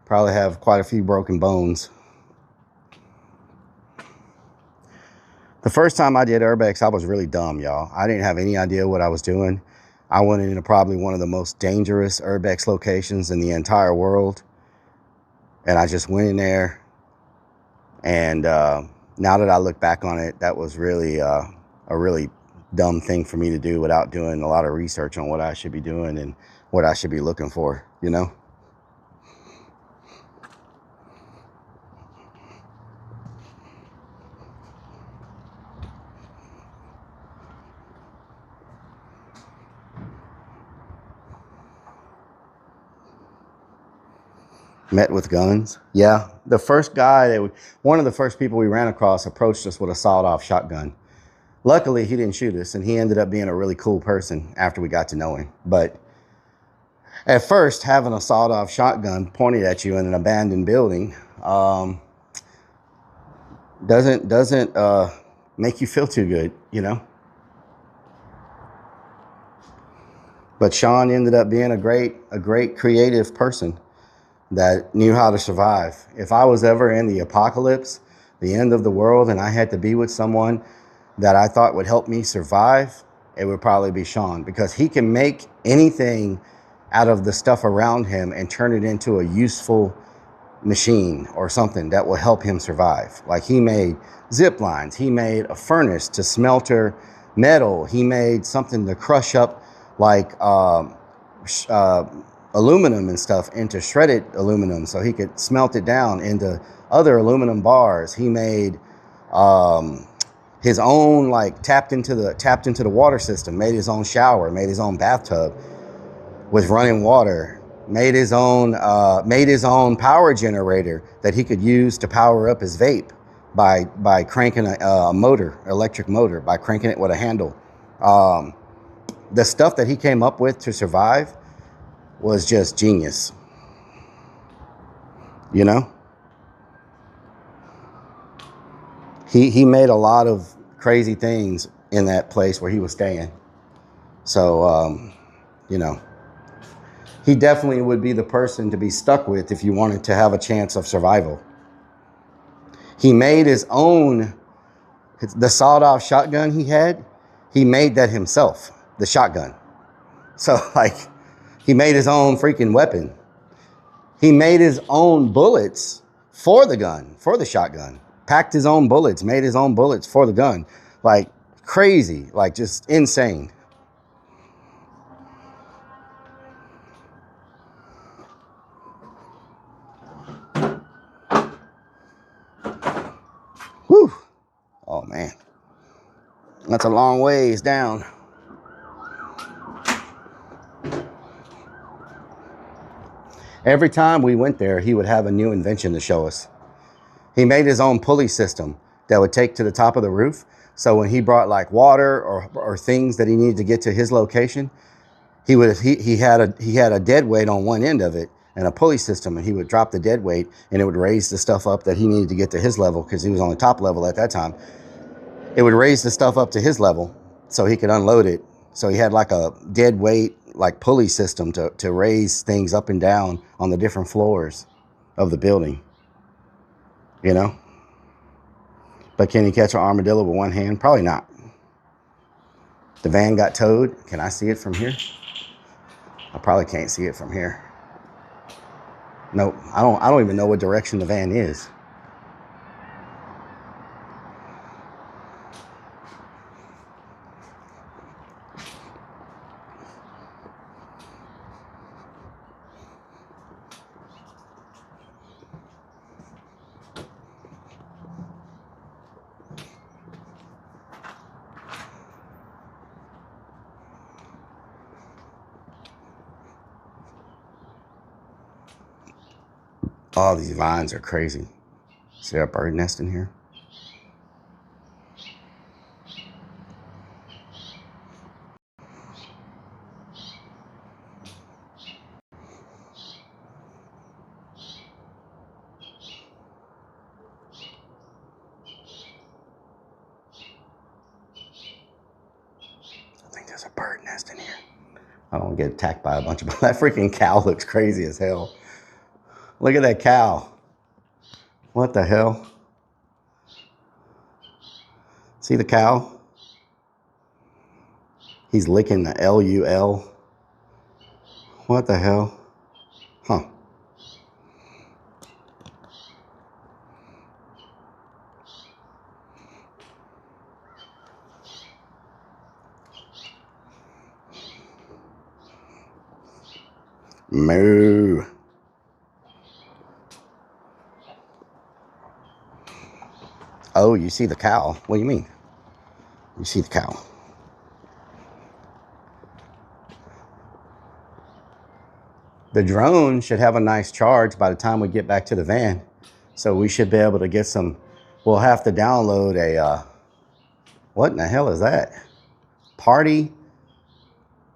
Probably have quite a few broken bones. The first time I did Urbex, I was really dumb, y'all. I didn't have any idea what I was doing. I went into probably one of the most dangerous Urbex locations in the entire world. And I just went in there. And now that I look back on it, that was really a really dumb thing for me to do without doing a lot of research on what I should be doing and what I should be looking for, you know? Met with guns. Yeah, the first guy, one of the first people we ran across approached us with a sawed-off shotgun. Luckily, he didn't shoot us, and he ended up being a really cool person after we got to know him. But at first, having a sawed-off shotgun pointed at you in an abandoned building doesn't make you feel too good, you know? But Sean ended up being a great creative person that knew how to survive. If I was ever in the apocalypse, the end of the world, and I had to be with someone that I thought would help me survive, it would probably be Sean, because he can make anything out of the stuff around him and turn it into a useful machine or something that will help him survive. Like he made zip lines, he made a furnace to smelter metal, he made something to crush up like aluminum and stuff into shredded aluminum so he could smelt it down into other aluminum bars. He made his own, like tapped into the water system, made his own shower, made his own bathtub with running water, made his own power generator that he could use to power up his vape by cranking a motor, electric motor, by cranking it with a handle. The stuff that he came up with to survive was just genius. You know? He made a lot of crazy things in that place where he was staying. So, you know, he definitely would be the person to be stuck with if you wanted to have a chance of survival. He made his own, the sawed-off shotgun he made that himself, the shotgun. So, like, he made his own freaking weapon. He made his own bullets for the gun, for the shotgun. Packed his own bullets, made his own bullets for the gun. Like, crazy, like, just insane. Whew. Oh, man. That's a long ways down. Every time we went there, he would have a new invention to show us. He made his own pulley system that would take to the top of the roof. So when he brought like water or things that he needed to get to his location, he had a dead weight on one end of it and a pulley system, and he would drop the dead weight and it would raise the stuff up that he needed to get to his level, because he was on the top level at that time. It would raise the stuff up to his level so he could unload it. So he had like a dead weight, like pulley system to raise things up and down on the different floors of the building. You know? But can he catch an armadillo with one hand? Probably not. The van got towed. Can I see it from here? I probably can't see it from here. Nope. I don't even know what direction the van is. Oh, these vines are crazy. Is there a bird nest in here? I think there's a bird nest in here. I don't want to get attacked by a bunch of... That freaking cow looks crazy as hell. Look at that cow. What the hell? See the cow? He's licking the LUL. What the hell? Huh. Moo. Oh, you see the cow? What do you mean? You see the cow? The drone should have a nice charge by the time we get back to the van. So we should be able to get some... We'll have to download a... what in the hell is that? Party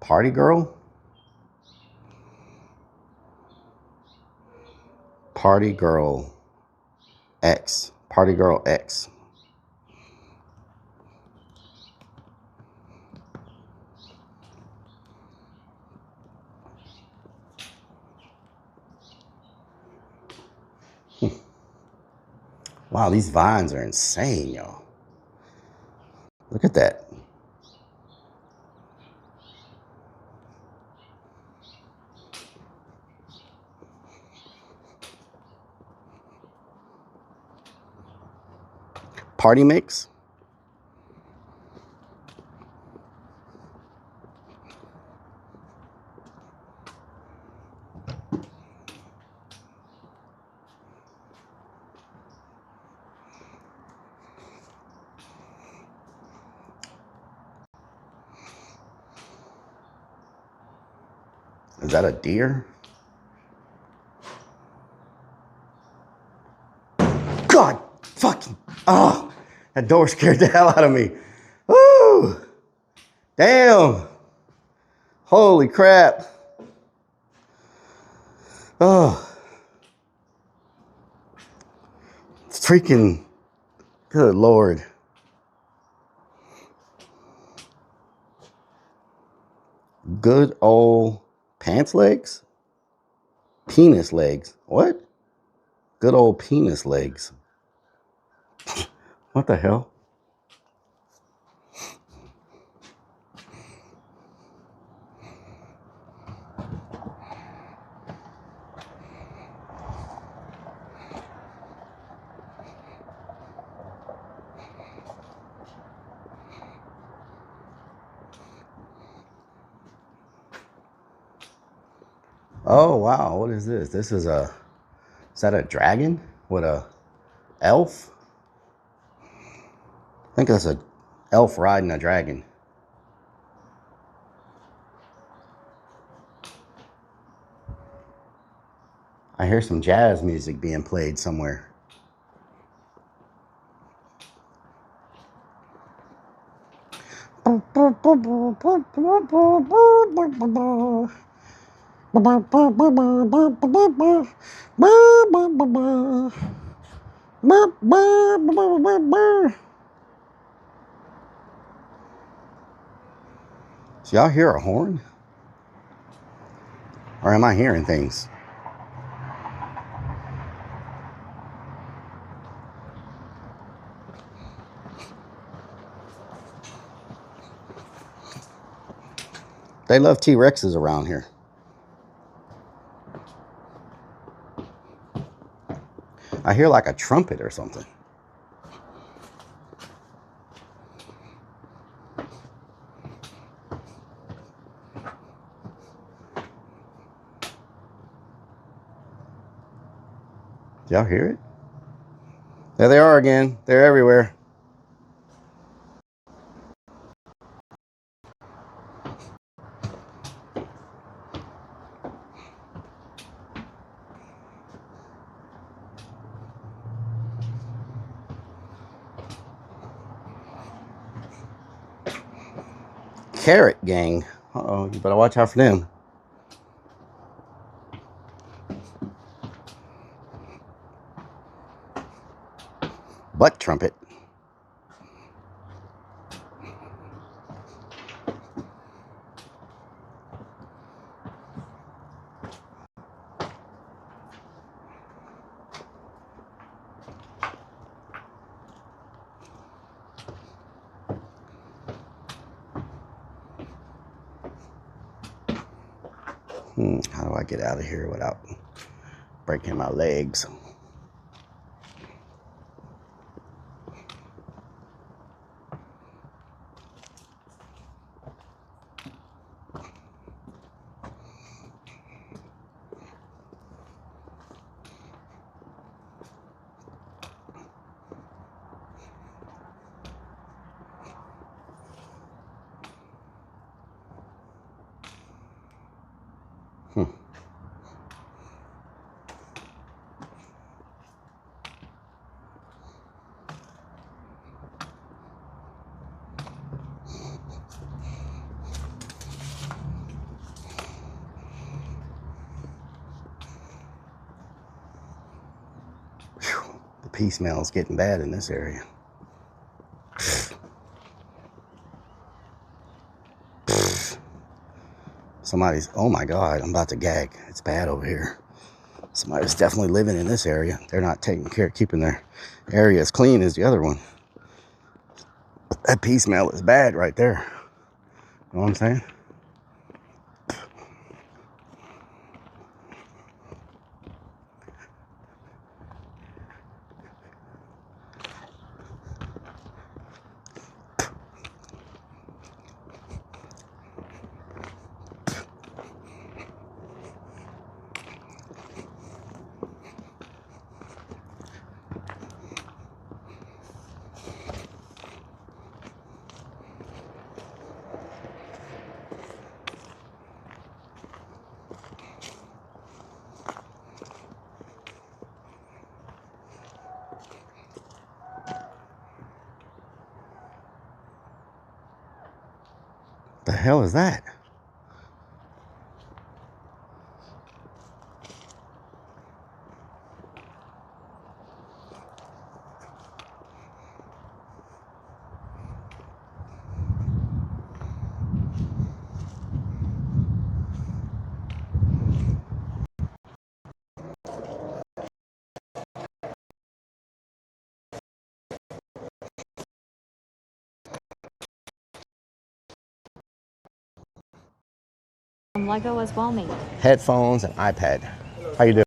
girl? Party girl X. Party girl X. Wow, these vines are insane, y'all. Look at that. party mix. Is that a deer? God fucking, oh, that door scared the hell out of me. Woo! Damn. Holy crap. Oh. Freaking, good Lord. Good old pants legs? Penis legs. What? Good old penis legs. What the hell? Oh, wow. What is this? This is a, is that a dragon? What, a elf? I think that's a elf riding a dragon. I hear some jazz music being played somewhere. So y'all hear a horn? Or am I hearing things? They love T-Rexes around here. I hear like a trumpet or something. Y'all hear it? There they are again. They're everywhere. Carrot gang. Uh-oh, you better watch out for them. Butt trumpet. How do I get out of here without breaking my legs? The pee smell is getting bad in this area. Somebody's, oh my God, I'm about to gag. It's bad over here. Somebody's definitely living in this area. They're not taking care of keeping their area as clean as the other one. That pee smell is bad right there. You know what I'm saying? The hell is that? Lego as well, mate. Headphones and iPad. How you doing?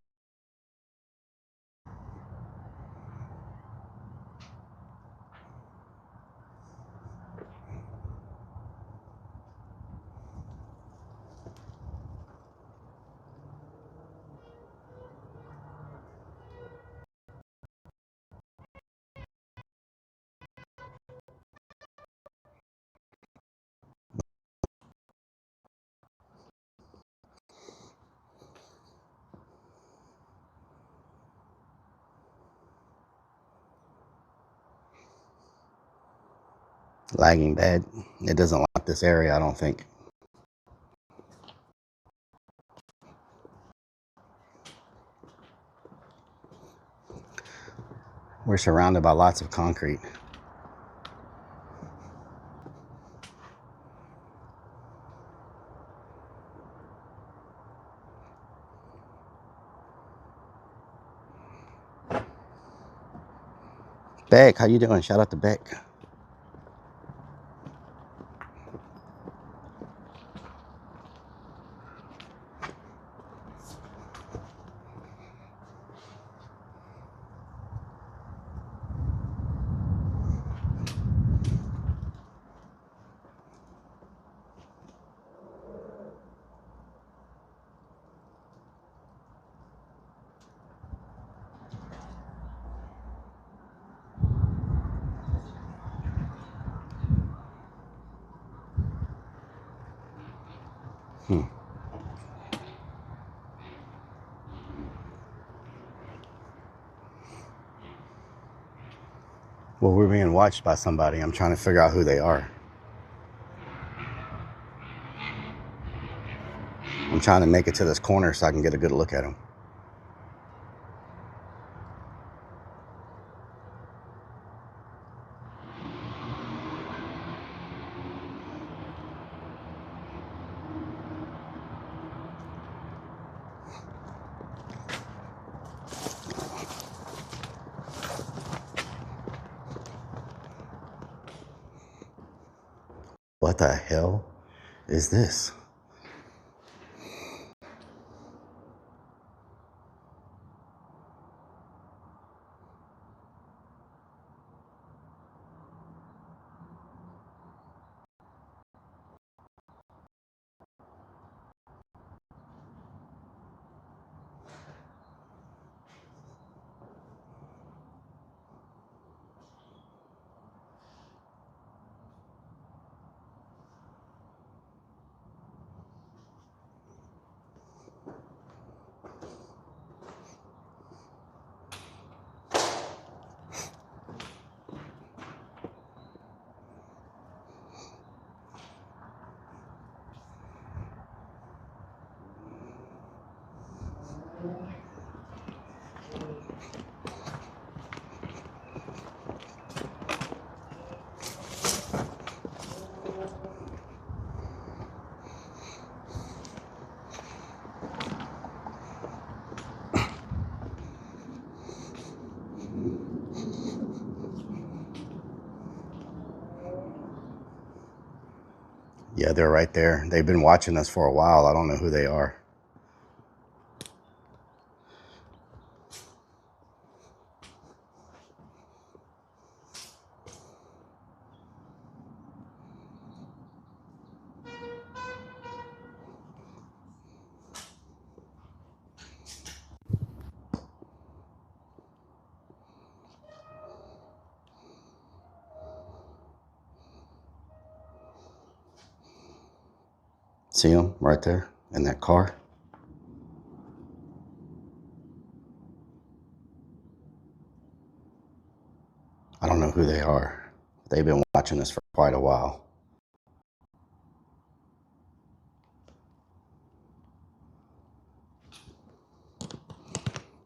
Lagging bad. It doesn't like this area, I don't think. We're surrounded by lots of concrete. Beck, how you doing? Shout out to Beck. Well, we're being watched by somebody. I'm trying to figure out who they are. I'm trying to make it to this corner so I can get a good look at them. What the hell is this? Yeah, they're right there. They've been watching us for a while. I don't know who they are. See them right there in that car? I don't know who they are. They've been watching us for quite a while.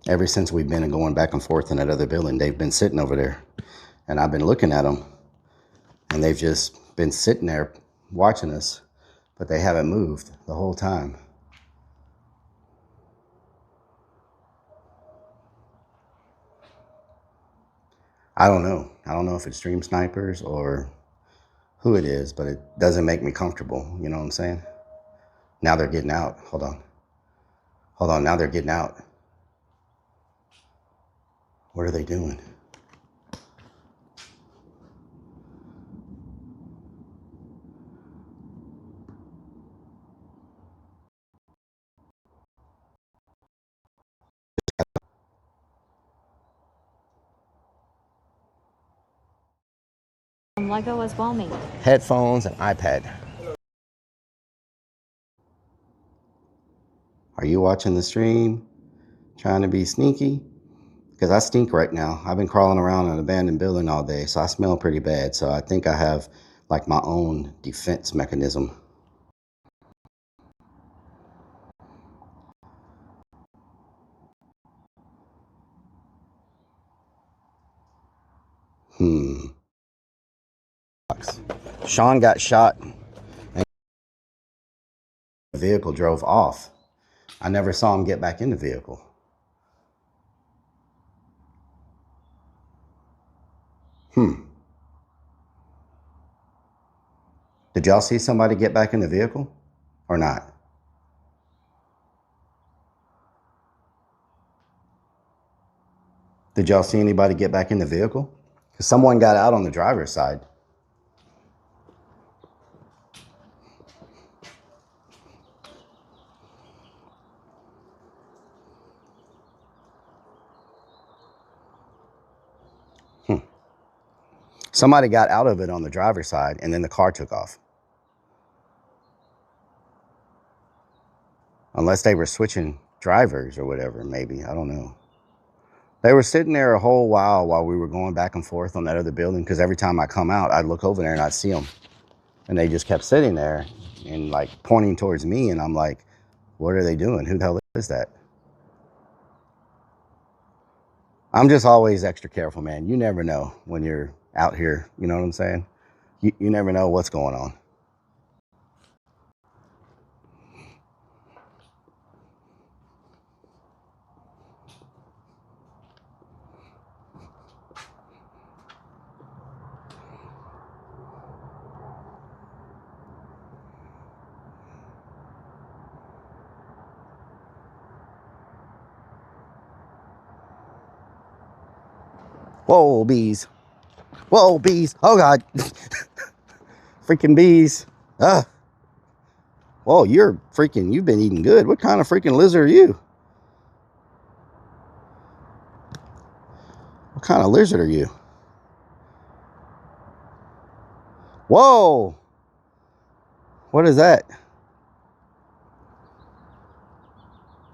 Ever since we've been going back and forth in that other building, they've been sitting over there. And I've been looking at them. And they've just been sitting there watching us. But they haven't moved the whole time. I don't know. I don't know if it's stream snipers or who it is, but it doesn't make me comfortable. You know what I'm saying? Now they're getting out. Hold on. Hold on. Now they're getting out. What are they doing? Lego as well, mate. Headphones and iPad. Are you watching the stream? Trying to be sneaky? Because I stink right now. I've been crawling around an abandoned building all day, so I smell pretty bad. So I think I have like my own defense mechanism. Sean got shot and the vehicle drove off. I never saw him get back in the vehicle. Did y'all see somebody get back in the vehicle or not? Did y'all see anybody get back in the vehicle? Because someone got out on the driver's side. Somebody got out of it on the driver's side and then the car took off. Unless they were switching drivers or whatever, maybe. I don't know. They were sitting there a whole while we were going back and forth on that other building, because every time I come out, I'd look over there and I'd see them. And they just kept sitting there and like pointing towards me. And I'm like, what are they doing? Who the hell is that? I'm just always extra careful, man. You never know when you're out here. You know what I'm saying? You never know what's going on. Whoa, bees. Whoa, bees. Oh, God. Freaking bees. Whoa, you've been eating good. What kind of freaking lizard are you? What kind of lizard are you? Whoa. What is that?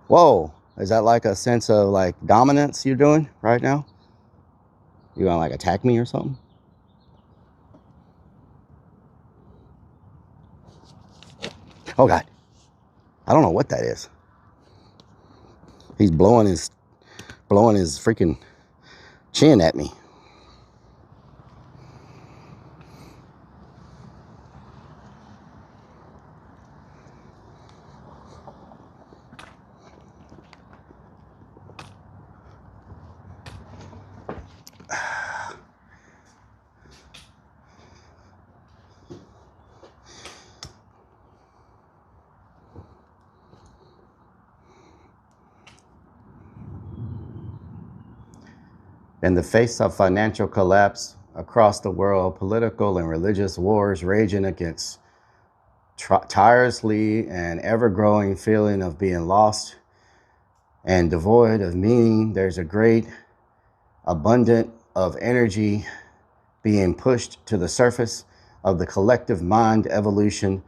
Whoa. Is that like a sense of like dominance you're doing right now? You gonna like attack me or something? Oh, God. I don't know what that is. He's blowing his freaking chin at me. In the face of financial collapse across the world, political and religious wars raging against tirelessly and ever-growing feeling of being lost and devoid of meaning, there's a great abundance of energy being pushed to the surface of the collective mind. Evolution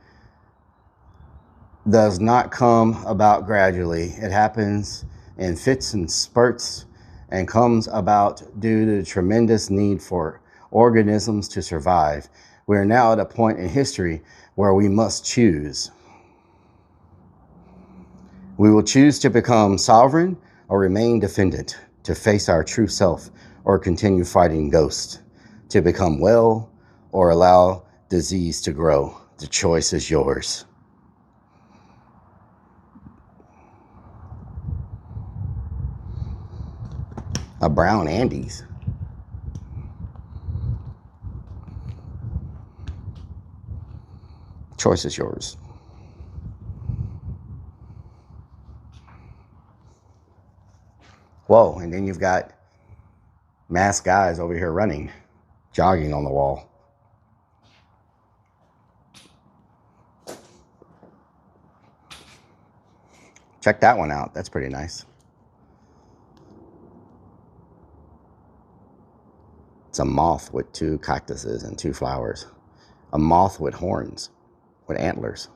does not come about gradually. It happens in fits and spurts and comes about due to the tremendous need for organisms to survive. We are now at a point in history where we must choose. We will choose to become sovereign, or remain defendant, to face our true self or continue fighting ghosts, to become well or allow disease to grow. The choice is yours. A brown Andes. Choice is yours. Whoa, and then you've got masked guys over here running, jogging on the wall. Check that one out. That's pretty nice. It's a moth with 2 cactuses and 2 flowers. A moth with horns, with antlers.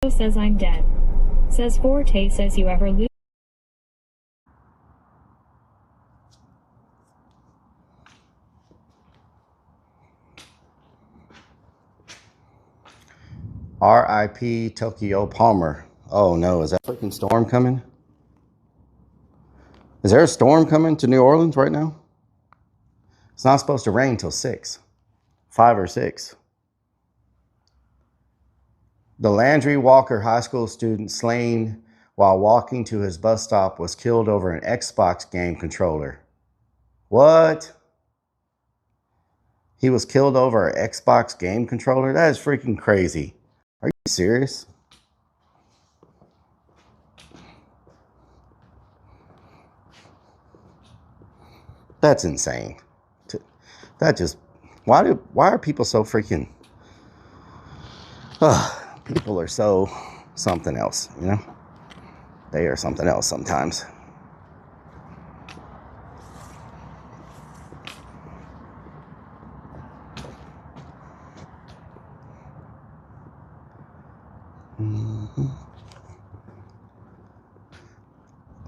Says I'm dead. Says Forte says you ever lose. R.I.P. Tokyo Palmer. Oh no, is that a freaking storm coming? Is there a storm coming to New Orleans right now? It's not supposed to rain till 6, 5 or 6. The Landry Walker High School student slain while walking to his bus stop was killed over an Xbox game controller. What? He was killed over an Xbox game controller? That is freaking crazy. Are you serious? That's insane. That just, why are people so freaking, people are so something else, you know? They are something else sometimes.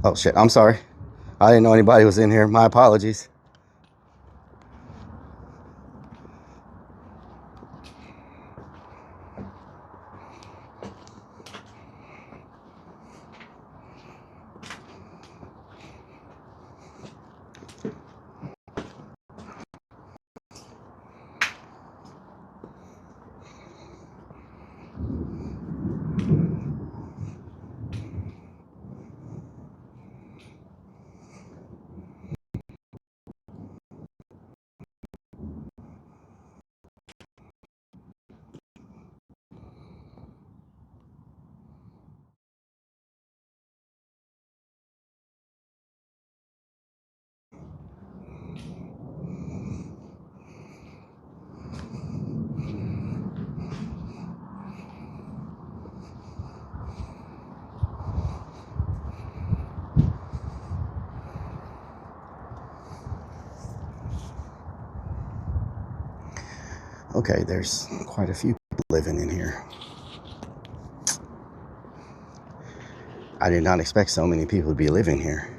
Oh shit, I'm sorry. I didn't know anybody was in here. My apologies. Okay, there's quite a few people living in here. I did not expect so many people to be living here.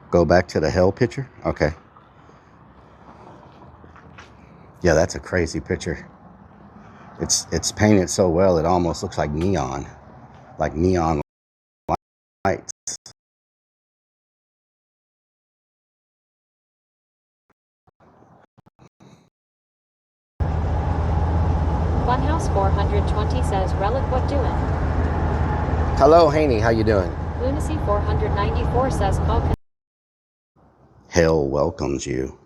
Go back to the hell picture? Okay. Yeah, that's a crazy picture. It's painted so well it almost looks like neon lights. Funhouse 420 says Relic what doing? Hello, Haney, how you doing? Lunacy 494 says call. Hell welcomes you.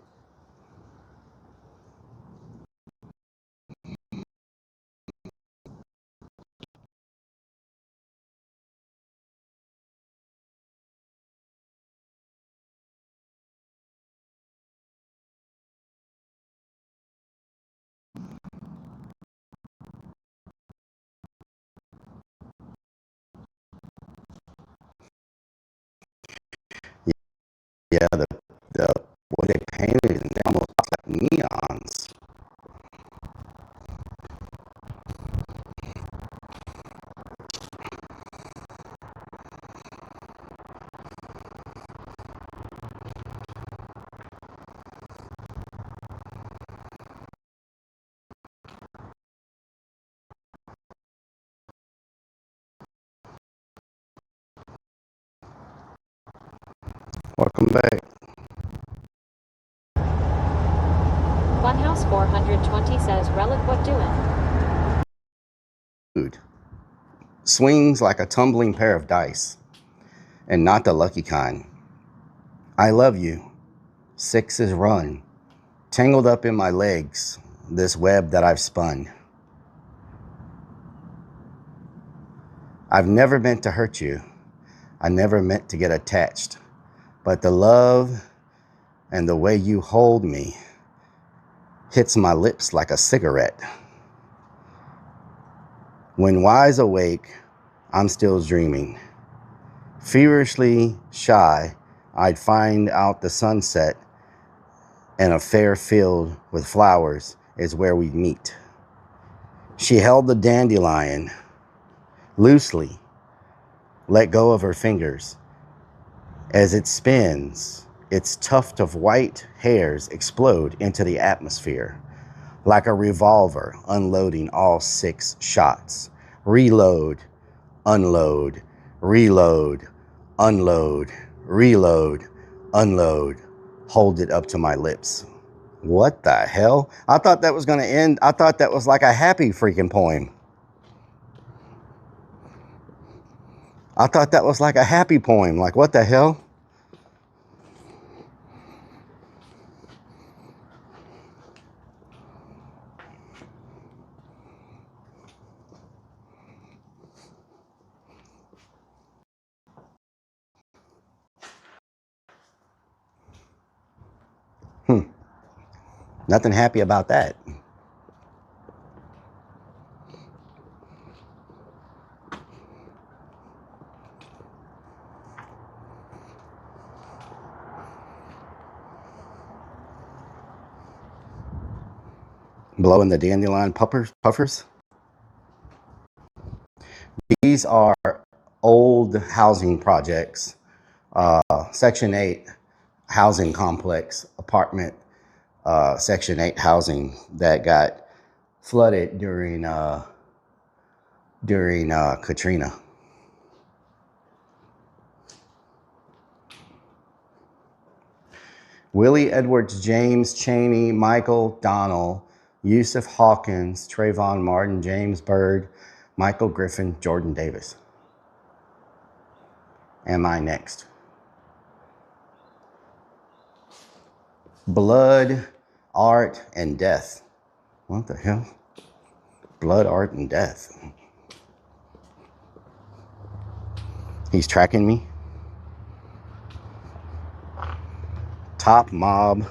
Yeah, the what they painted, they almost look like neons. Welcome back. Funhouse 420 says, Relic, what doing? Dude. Swings like a tumbling pair of dice, and not the lucky kind. I love you. 6 is run. Tangled up in my legs, this web that I've spun. I've never meant to hurt you. I never meant to get attached. But the love and the way you hold me hits my lips like a cigarette. When wise awake, I'm still dreaming. Feverishly shy, I'd find out the sunset and a fair field with flowers is where we meet. She held the dandelion loosely, let go of her fingers. As it spins, its tuft of white hairs explode into the atmosphere, like a revolver unloading all 6 shots. Reload, unload, reload, unload, reload, unload. Hold it up to my lips. What the hell? I thought that was going to end. I thought that was like a happy freaking poem. I thought that was like a happy poem. Like, what the hell? Nothing happy about that. Blowing the dandelion puffers. These are old housing projects, Section 8 housing complex, apartment, Section 8 housing that got flooded during Katrina. Willie Edwards, James Chaney, Michael Donnell, Yusuf Hawkins, Trayvon Martin, James Byrd, Michael Griffin, Jordan Davis. Am I next? Blood, art, and death. What the hell? Blood, art, and death. He's tracking me. Top mob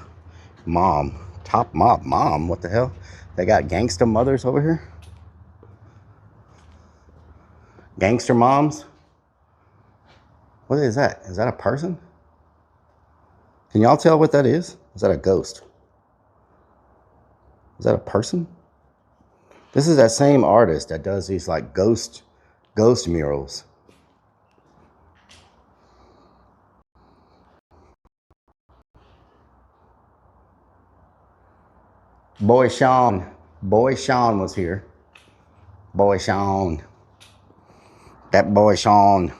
mom. Top mob mom. What the hell? They got gangster mothers over here? Gangster moms? What is that? Is that a person? Can y'all tell what that is? Is that a ghost? Is that a person? This is that same artist that does these like ghost murals. Boy Sean was here. Boy Sean. That boy Sean,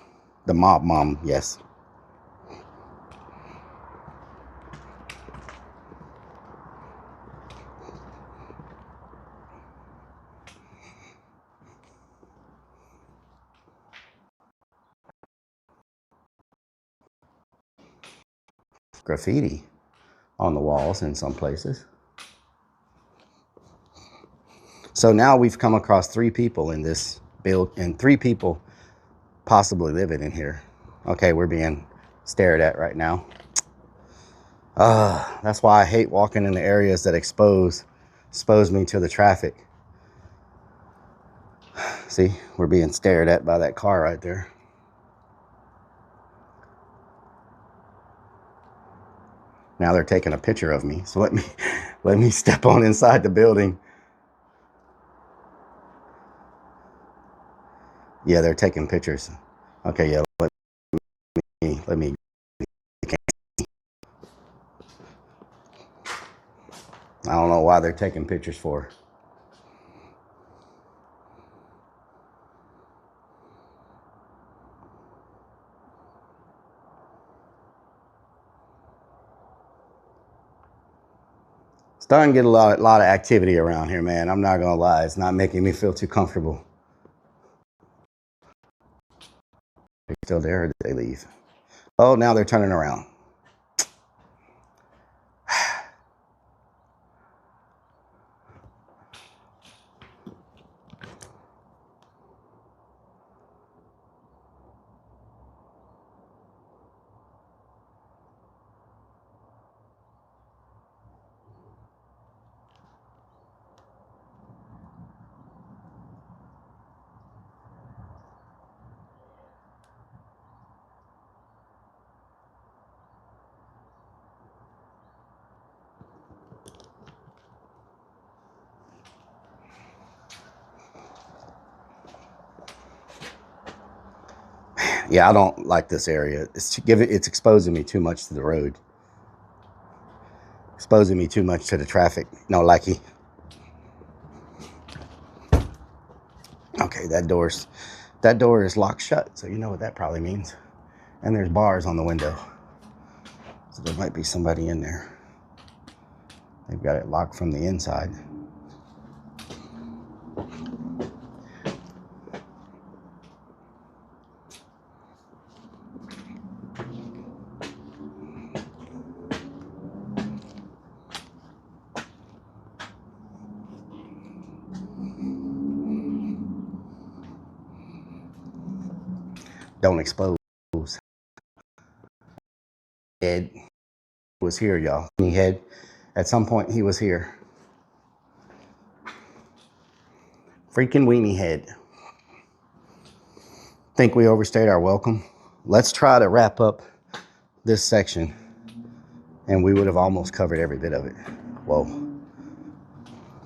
the mob mom, yes. Graffiti on the walls in some places. So now we've come across 3 people in this build, and 3 people possibly living in here. Okay, we're being stared at right now. That's why I hate walking in the areas that expose me to the traffic. See, we're being stared at by that car right there. Now they're taking a picture of me. So let me step on inside the building. Yeah, they're taking pictures. Okay, yeah, let me. I don't know why they're taking pictures for. Starting to get a lot of activity around here, man. I'm not gonna lie. It's not making me feel too comfortable. They're still there or did they leave? Oh, now they're turning around. Yeah, I don't like this area. It's exposing me too much to the road. Exposing me too much to the traffic. No likey. Okay, that door is locked shut, so you know what that probably means. And there's bars on the window. So there might be somebody in there. They've got it locked from the inside. Don't expose. Ed was here, y'all. Head. At some point, he was here. Freaking weenie head. Think we overstayed our welcome? Let's try to wrap up this section, and we would have almost covered every bit of it. Whoa.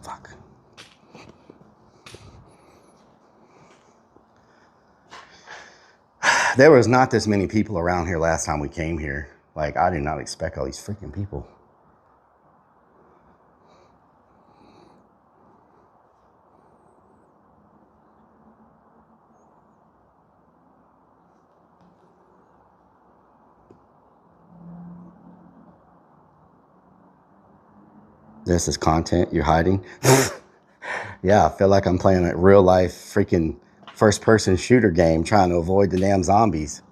Fuck. There was not this many people around here last time we came here. Like, I did not expect all these freaking people. This is content you're hiding. Yeah, I feel like I'm playing a real life freaking first person shooter game trying to avoid the damn zombies.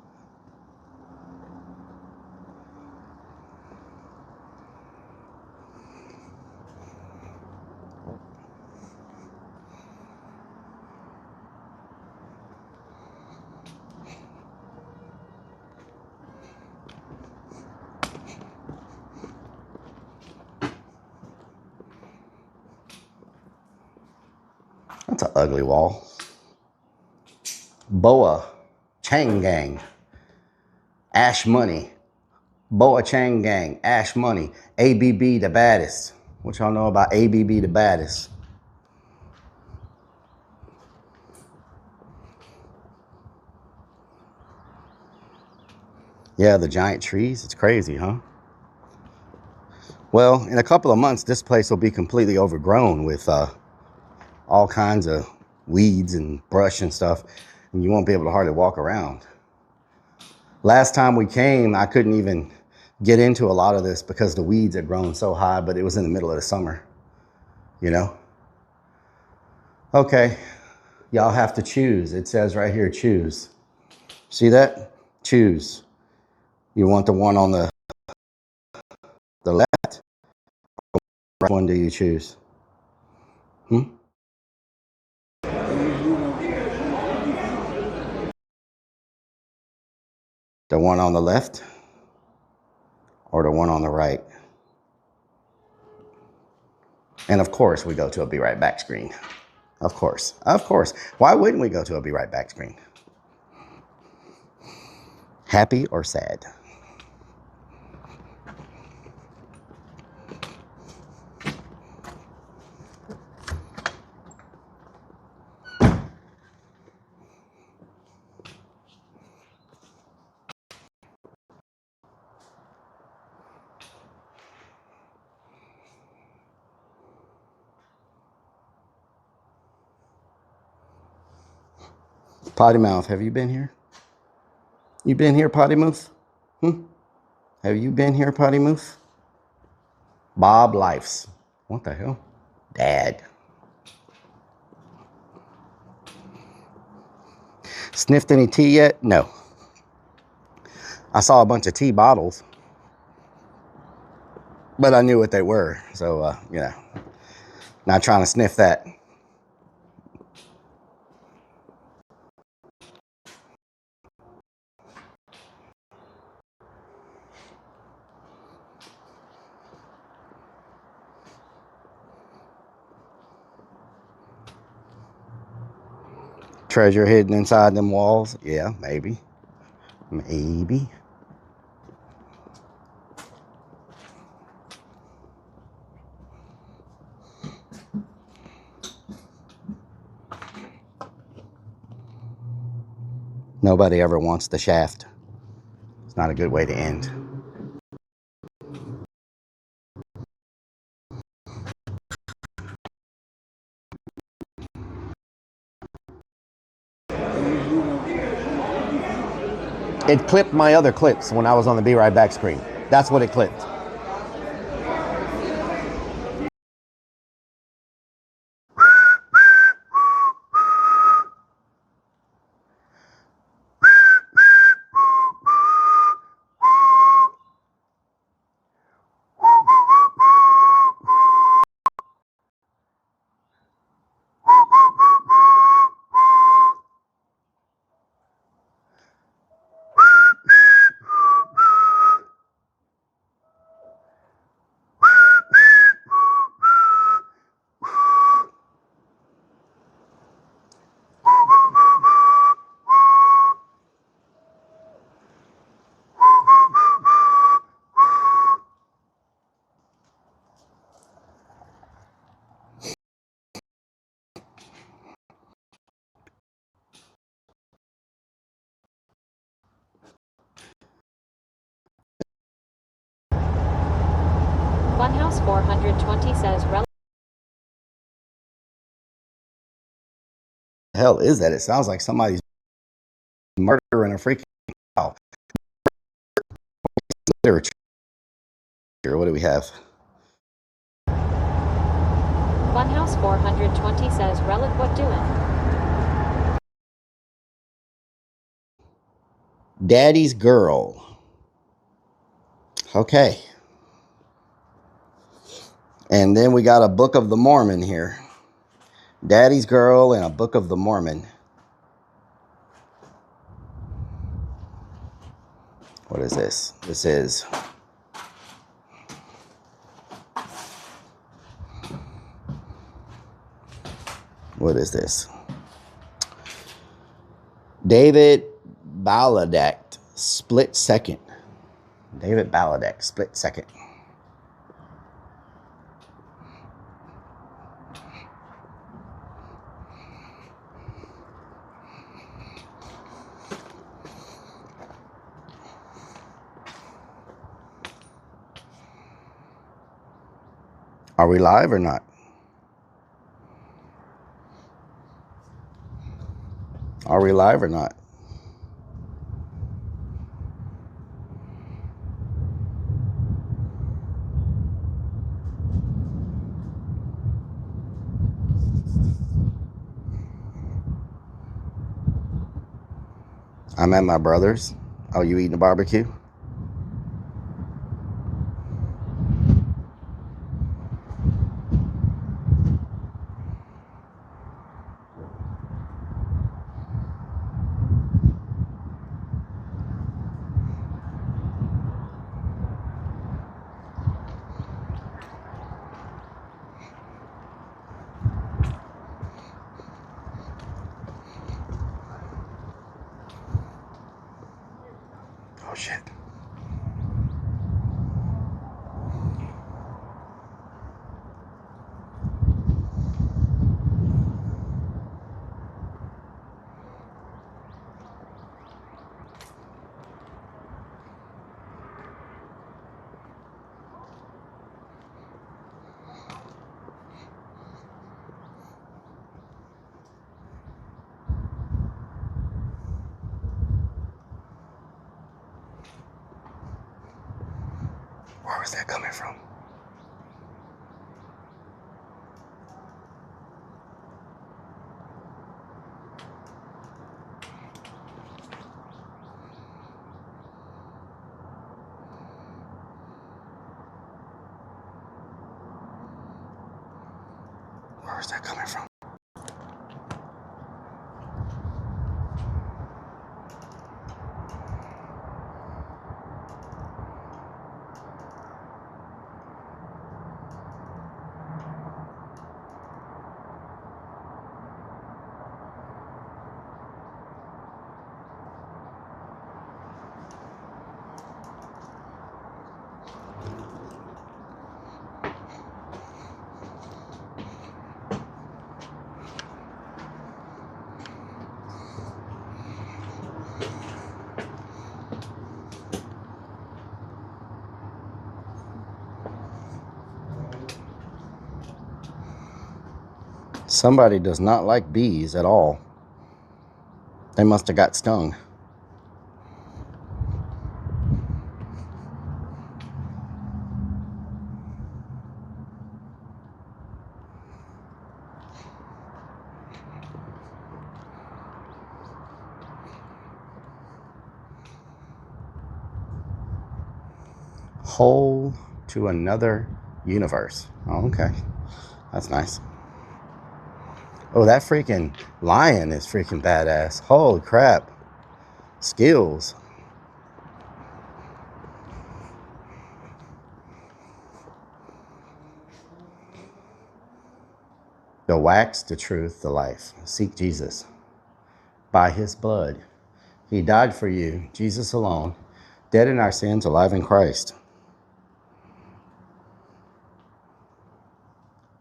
That's an ugly wall. Boa Chain Gang. Ash Money. Boa Chain Gang. Ash Money. ABB the baddest. What y'all know about ABB the baddest? Yeah, the giant trees. It's crazy, huh? Well, in a couple of months, this place will be completely overgrown with all kinds of weeds and brush and stuff, and you won't be able to hardly walk around. Last time we came, I couldn't even get into a lot of this because the weeds had grown so high, but it was in the middle of the summer, you know? Okay, y'all have to choose. It says right here, choose. See that? Choose. You want the one on the left? Which one do you choose? The one on the left or the one on the right? And of course, we go to a be right back screen. Of course. Of course. Why wouldn't we go to a be right back screen? Happy or sad? Potty Mouth, have you been here? You been here, Potty Mouth? Have you been here, Potty Mouth? Bob Lifes. What the hell? Dad. Sniffed any tea yet? No. I saw a bunch of tea bottles, but I knew what they were. So, you know, not trying to sniff that. Treasure hidden inside them walls? Yeah, maybe. Maybe. Nobody ever wants the shaft. It's not a good way to end. It clipped my other clips when I was on the Be Right Back screen. That's what it clipped. Funhouse 420 says The hell is that? It sounds like somebody's murdering a freaking cow. Literature. What do we have? Funhouse 420 says Relic, what doing? Daddy's Girl. Okay. And then we got a Book of the Mormon here. Daddy's Girl and a Book of the Mormon. What is this? This is... What is this? David Balladeck, Split Second. David Balladeck, Split Second. Are we live or not? Are we live or not? I'm at my brother's. Oh, you eating a barbecue? Oh, shit. Where was that coming from? that coming from? Somebody does not like bees at all. They must have got stung. Whole to another universe. Oh, okay. That's nice. Oh, that freaking lion is freaking badass. Holy crap. Skills. The wax, the truth, the life. Seek Jesus. By his blood. He died for you, Jesus alone. Dead in our sins, alive in Christ.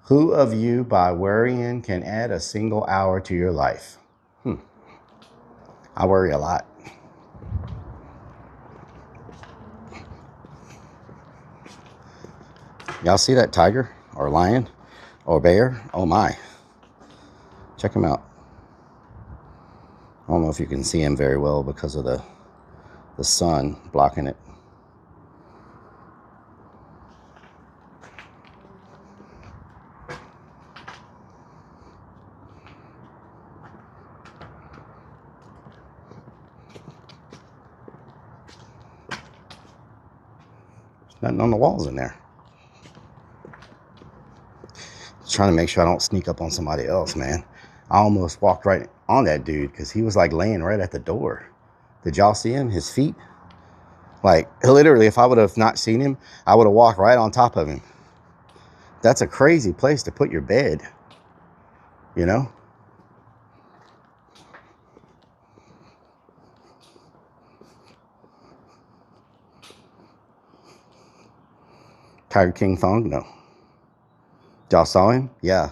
Who of you, by worrying, can add a single hour to your life? I worry a lot. Y'all see that tiger or lion or bear? Oh my. Check him out. I don't know if you can see him very well because of the sun blocking it. Nothing on the walls in there. Trying to make sure I don't sneak up on somebody else, man. I almost walked right on that dude because he was like laying right at the door. Did y'all see him? His feet? Like literally, if I would have not seen him, I would have walked right on top of him. That's a crazy place to put your bed, you know? Tiger King Thong? No. Y'all saw him? Yeah.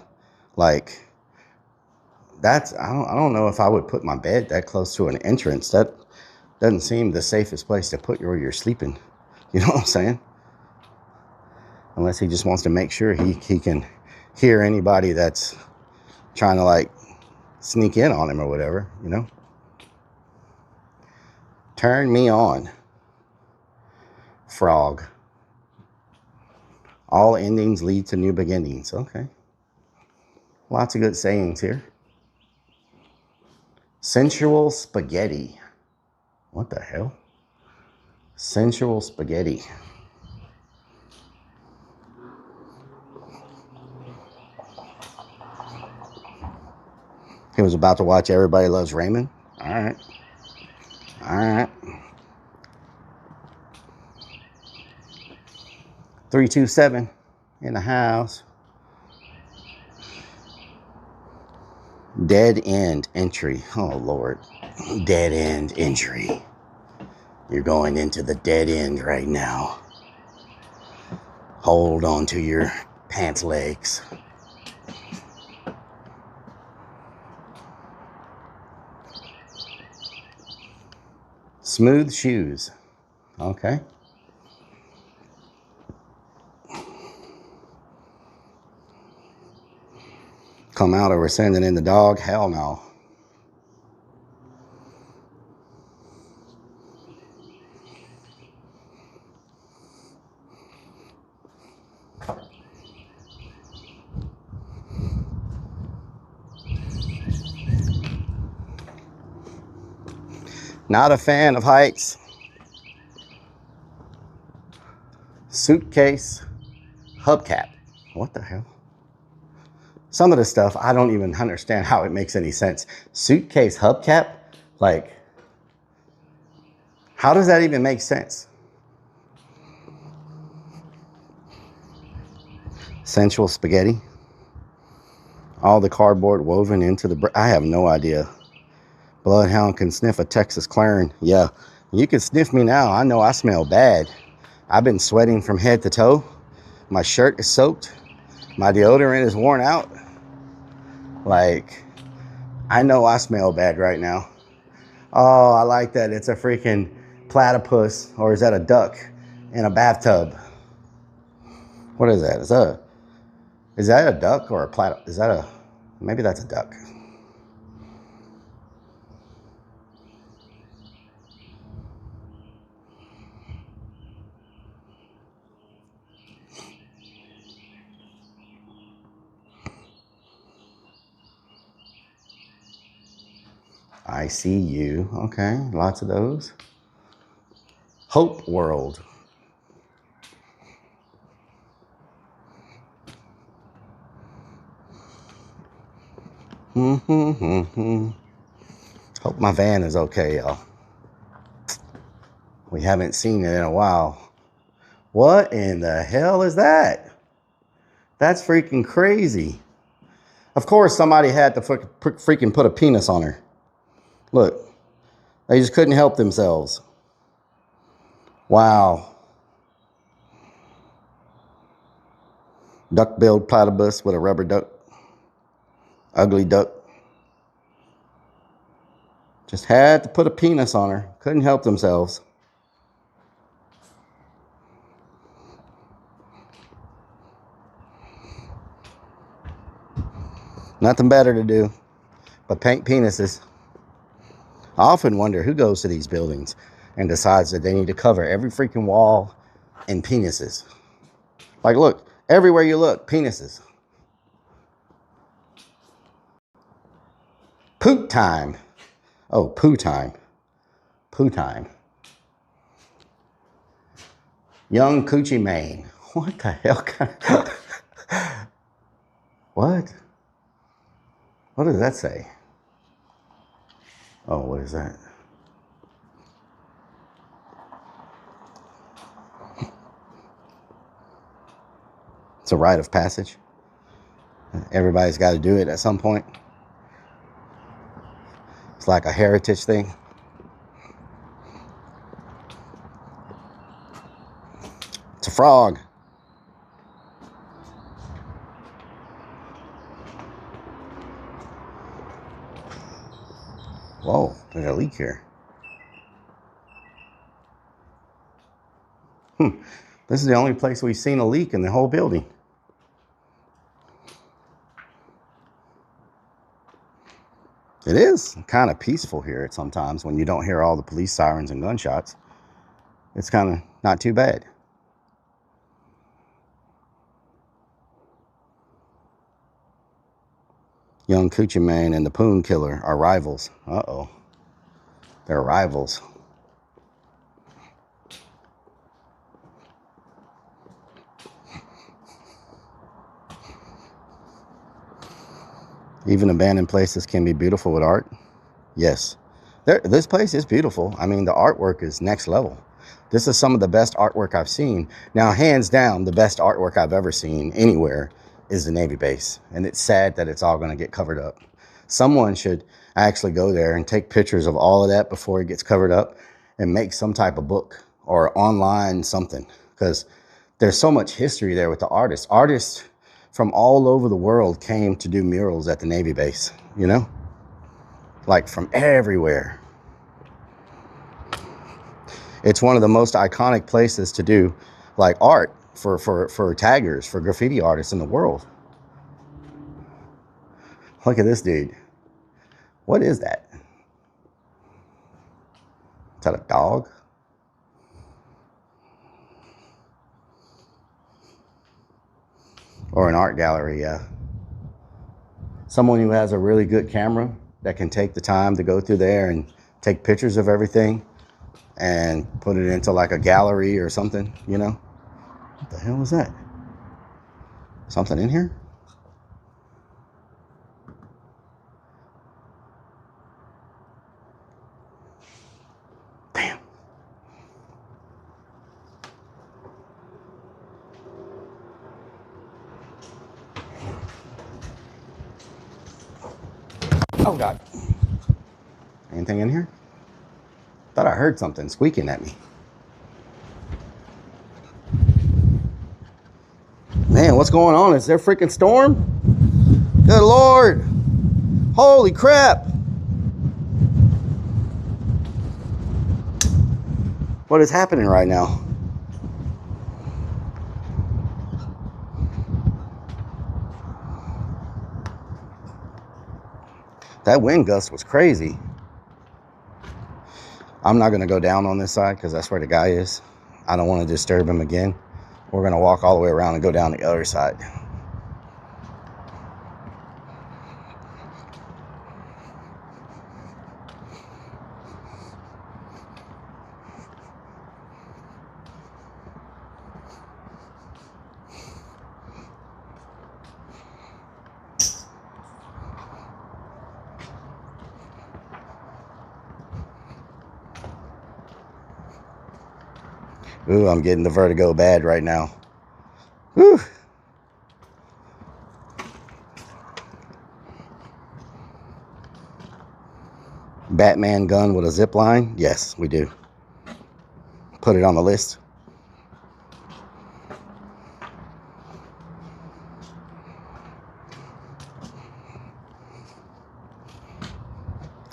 Like, that's, I don't know if I would put my bed that close to an entrance. That doesn't seem the safest place to put you where you're sleeping. You know what I'm saying? Unless he just wants to make sure he can hear anybody that's trying to like sneak in on him or whatever, you know? Turn me on. Frog. All endings lead to new beginnings. Okay. Lots of good sayings here. Sensual spaghetti. What the hell? Sensual spaghetti. He was about to watch Everybody Loves Raymond. All right. All right. 327 in the house. Dead end entry. Oh, Lord. Dead end entry. You're going into the dead end right now. Hold on to your pants legs. Smooth shoes. Okay. Come out over sending in the dog? Hell no. Not a fan of heights. Suitcase hubcap. What the hell? Some of the stuff, I don't even understand how it makes any sense. Suitcase hubcap? Like, how does that even make sense? Sensual spaghetti. All the cardboard woven into the... I have no idea. Bloodhound can sniff a Texas Clarin. Yeah, you can sniff me now. I know I smell bad. I've been sweating from head to toe. My shirt is soaked. My deodorant is worn out. Like, I know I smell bad right now. Oh, I like that. It's a freaking platypus, or is that a duck in a bathtub? What is that? Is that a duck or a platypus? Is that a... Maybe that's a duck. I see you. Okay, lots of those. Hope World. Hope my van is okay, y'all. We haven't seen it in a while. What in the hell is that? That's freaking crazy. Of course, somebody had to freaking put a penis on her. Look, they just couldn't help themselves. Wow. Duck-billed platypus with a rubber duck. Ugly duck. Just had to put a penis on her. Couldn't help themselves. Nothing better to do but paint penises. I often wonder who goes to these buildings and decides that they need to cover every freaking wall in penises. Like, look, everywhere you look, penises. Poop time. Oh, poo time. Poo time. Young Coochie Mane. What the hell? What? What does that say? Oh, what is that? It's a rite of passage. Everybody's got to do it at some point. It's like a heritage thing. It's a frog. Whoa, there's a leak here. This is the only place we've seen a leak in the whole building. It is kind of peaceful here at sometimes when you don't hear all the police sirens and gunshots. It's kind of not too bad. Young Coochie Man and the Poon Killer are rivals. Uh-oh. They're rivals. Even abandoned places can be beautiful with art. Yes. This place is beautiful. I mean, the artwork is next level. This is some of the best artwork I've seen. Now, hands down, the best artwork I've ever seen anywhere is the Navy base. And it's sad that it's all going to get covered up. Someone should actually go there and take pictures of all of that before it gets covered up and make some type of book or online something. Because there's so much history there with the artists. Artists from all over the world came to do murals at the Navy base, you know? Like from everywhere. It's one of the most iconic places to do like art for taggers, for graffiti artists in the world. Look at this dude. What is that? Is that a dog? Or an art gallery, yeah. Someone who has a really good camera that can take the time to go through there and take pictures of everything and put it into like a gallery or something, you know? What the hell was that? Something in here? Oh, God. Anything in here? Thought I heard something squeaking at me. Man, what's going on? Is there a freaking storm? Good Lord. Holy crap. What is happening right now? That wind gust was crazy. I'm not going to go down on this side because that's where the guy is. I don't want to disturb him again. We're going to walk all the way around and go down the other side. Ooh, I'm getting the vertigo bad right now. Whew. Batman gun with a zip line? Yes, we do. Put it on the list.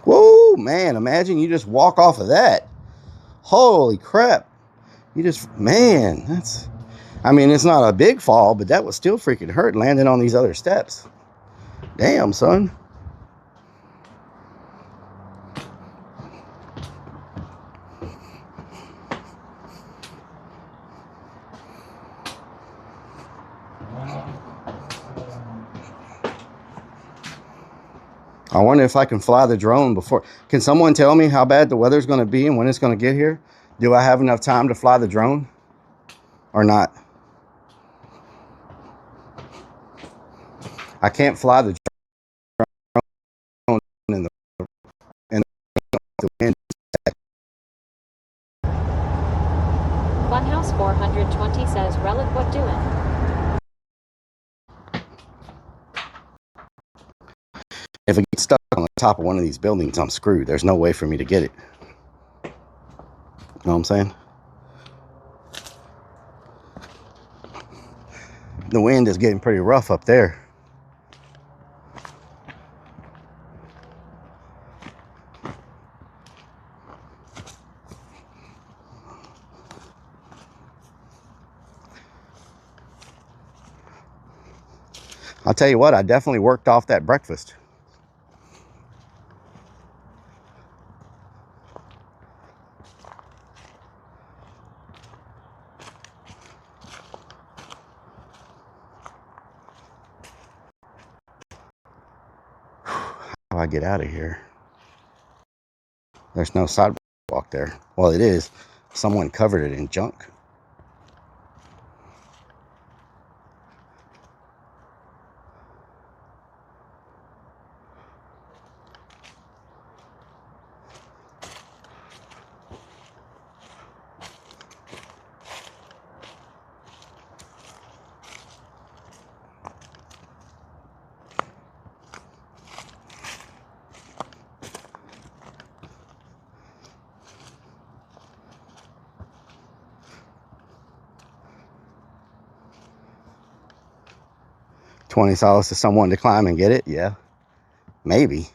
Whoa, man, imagine you just walk off of that. Holy crap. You just, man, that's, I mean, it's not a big fall, but that was still freaking hurt landing on these other steps. Damn, son. I wonder if I can fly the drone before. Can someone tell me how bad the weather's going to be and when it's going to get here? Do I have enough time to fly the drone or not? I can't fly the drone in the wind. Funhouse 420 says, Relic, what doing? If it gets stuck on the top of one of these buildings, I'm screwed. There's no way for me to get it. You know what I'm saying? The wind is getting pretty rough up there. I'll tell you what, I definitely worked off that breakfast. How do I get out of here? There's no sidewalk there. Well, it is. Someone covered it in junk. $20 to someone to climb and get it? Yeah, maybe.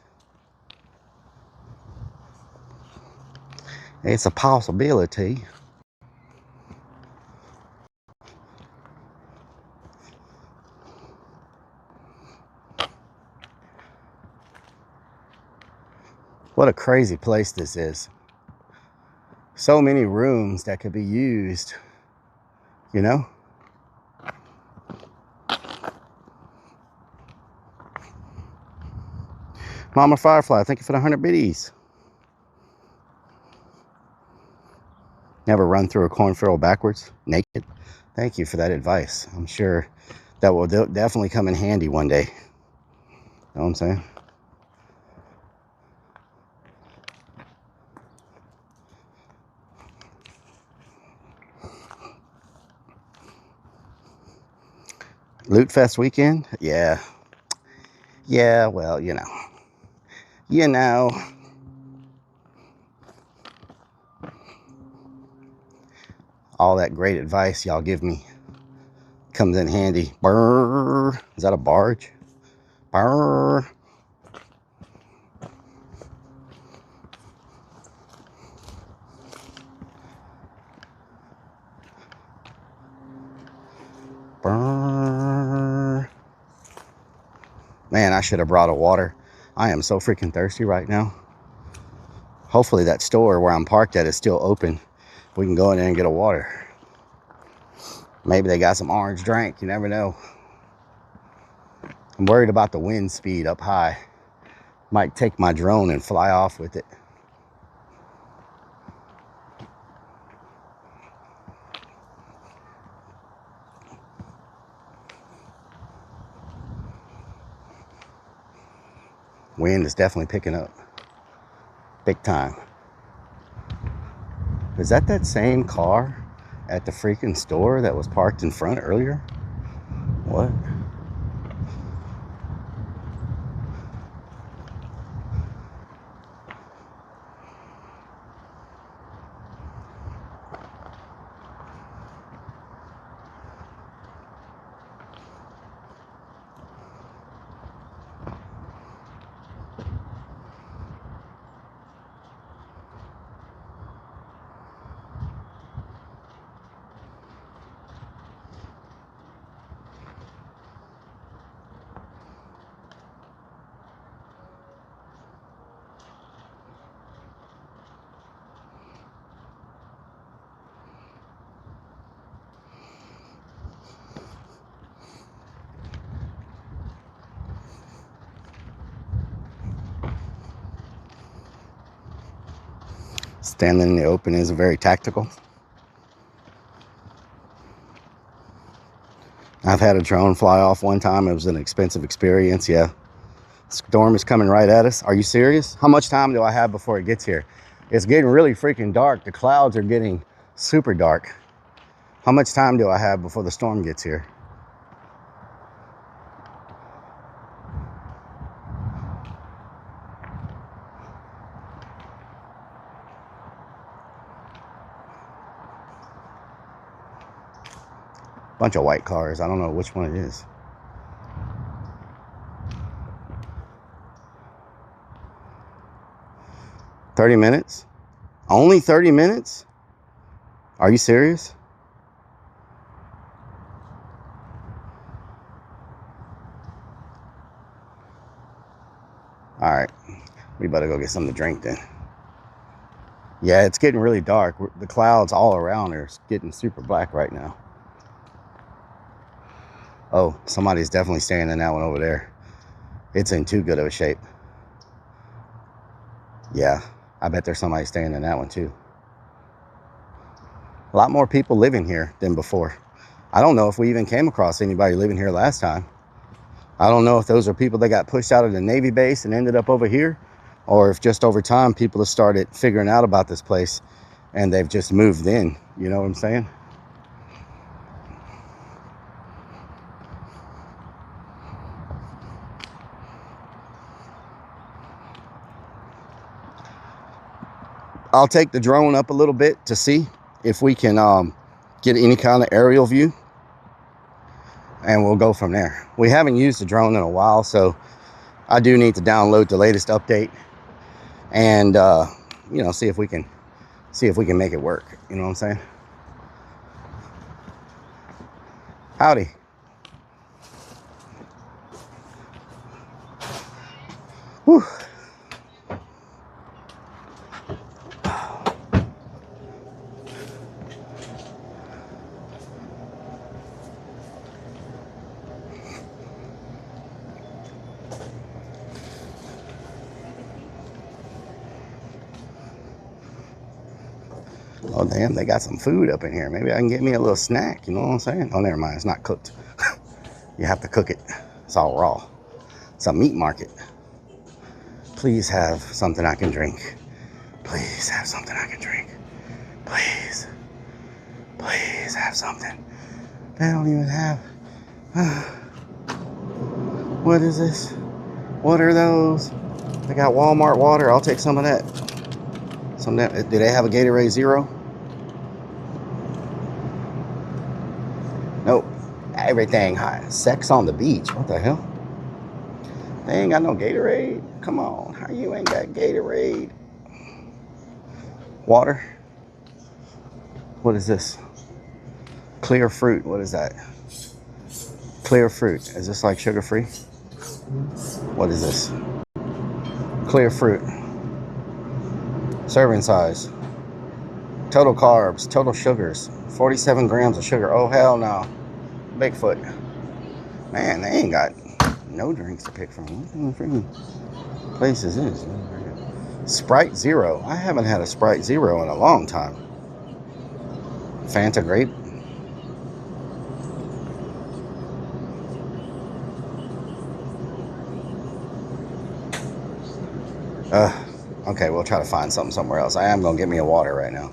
It's a possibility. What a crazy place this is. So many rooms that could be used, you know? Mama Firefly, thank you for the 100 biddies. Never run through a cornfield backwards, naked. Thank you for that advice. I'm sure that will definitely come in handy one day. Know what I'm saying? Loot Fest weekend? Yeah. Yeah, well, you know. You know. All that great advice y'all give me comes in handy. Brrr. Is that a barge? Brrr. Brrr. Man, I should have brought a water. I am so freaking thirsty right now. Hopefully that store where I'm parked at is still open. We can go in there and get a water. Maybe they got some orange drink. You never know. I'm worried about the wind speed up high. Might take my drone and fly off with it. Wind is definitely picking up. Big time. Is that same car at the freaking store that was parked in front earlier? What? Standing in the open is very tactical. I've had a drone fly off one time. It was an expensive experience. Yeah. Storm is coming right at us. Are you serious? How much time do I have before it gets here? It's getting really freaking dark. The clouds are getting super dark. How much time do I have before the storm gets here? Bunch of white cars. I don't know which one it is. $30 minutes? Only 30 minutes? Are you serious? All right. We better go get something to drink then. Yeah, it's getting really dark. The clouds all around are getting super black right now. Oh, somebody's definitely staying in that one over there. It's in too good of a shape. Yeah, I bet there's somebody staying in that one too. A lot more people living here than before. I don't know if we even came across anybody living here last time. I don't know if those are people that got pushed out of the Navy base and ended up over here, or if just over time people have started figuring out about this place and they've just moved in. You know what I'm saying? I'll take the drone up a little bit to see if we can get any kind of aerial view, and we'll go from there. We haven't used the drone in a while, so I do need to download the latest update and you know, see if we can make it work. You know what I'm saying? Howdy. Whew. Oh, damn, they got some food up in here. Maybe I can get me a little snack, you know what I'm saying? Oh, never mind, it's not cooked. You have to cook it. It's all raw. It's a meat market. Please have something I can drink. Please have something I can drink. Please. Please have something. They don't even have... What is this? What are those? They got Walmart water. I'll take some of that. Some of that. Do they have a Gatorade Zero? Nope. Everything high. Sex on the beach. What the hell? They ain't got no Gatorade. Come on. How you ain't got Gatorade? Water. What is this? Clear fruit. What is that? Clear fruit. Is this like sugar free? What is this? Clear fruit. Serving size. Total carbs. Total sugars. 47 grams of sugar. Oh, hell no. Bigfoot. Man, they ain't got no drinks to pick from. What kind of freaking place is this? Sprite Zero. I haven't had a Sprite Zero in a long time. Fanta grape. Okay, we'll try to find something somewhere else. I am gonna get me a water right now.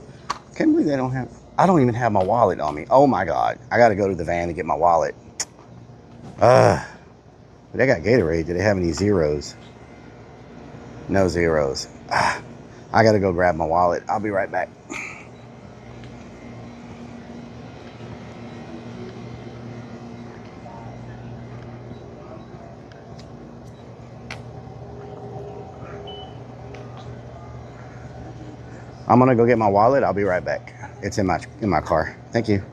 Can't believe they don't have. I don't even have my wallet on me. Oh my god! I gotta go to the van to get my wallet. They got Gatorade. Do they have any zeros? No zeros. I gotta go grab my wallet. I'll be right back. I'm gonna go get my wallet. I'll be right back. It's in my car. Thank you.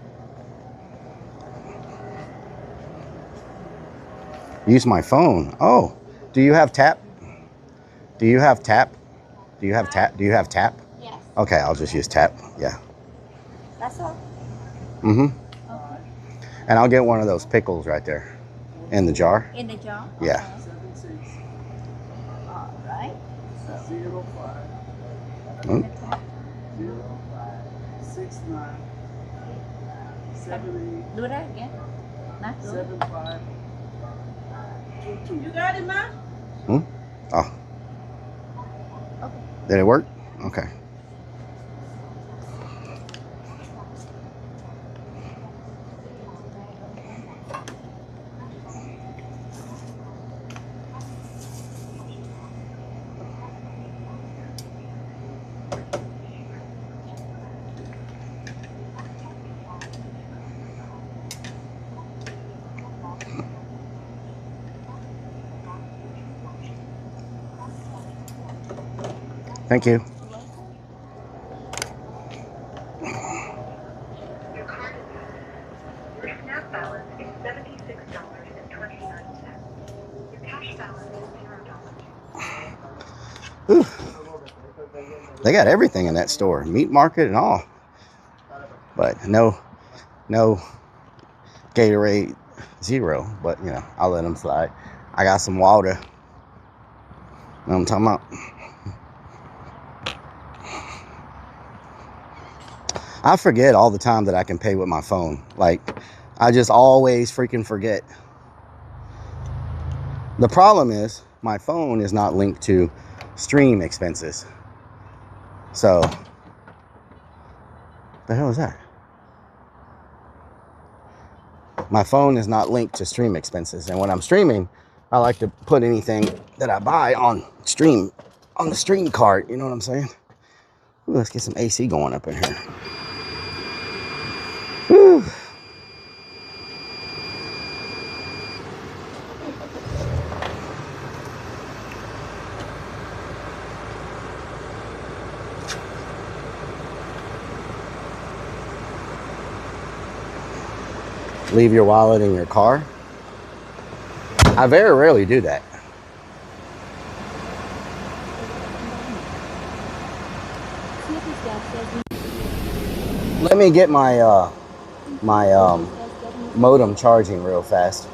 Use my phone. Oh, do you have tap? Do you have tap? Do you have tap? Do you have tap? Yes. Okay, I'll just use tap. Yeah. That's all. Mm-hmm. Okay. And I'll get one of those pickles right there in the jar. In the jar? Yeah. Okay. All right. Zero Mm. 5 7 Do that again. Not 8 good. 7 5 2 2. You got it, ma? Hmm? Oh. Okay. Did it work? Okay. Thank you. Your card is valid. Your snap balance is $76.29. Your cash balance is $0. Ooh. They got everything in that store. Meat market and all. But no Gatorade Zero. But, you know, I'll let them slide. I got some water. You know what I'm talking about? I forget all the time that I can pay with my phone. Like, I just always freaking forget. The problem is my phone is not linked to stream expenses. So, the hell is that? My phone is not linked to stream expenses. And when I'm streaming, I like to put anything that I buy on the stream card. You know what I'm saying? Ooh, let's get some AC going up in here. Whew. Leave your wallet in your car? I very rarely do that. Let me get my modem charging real fast.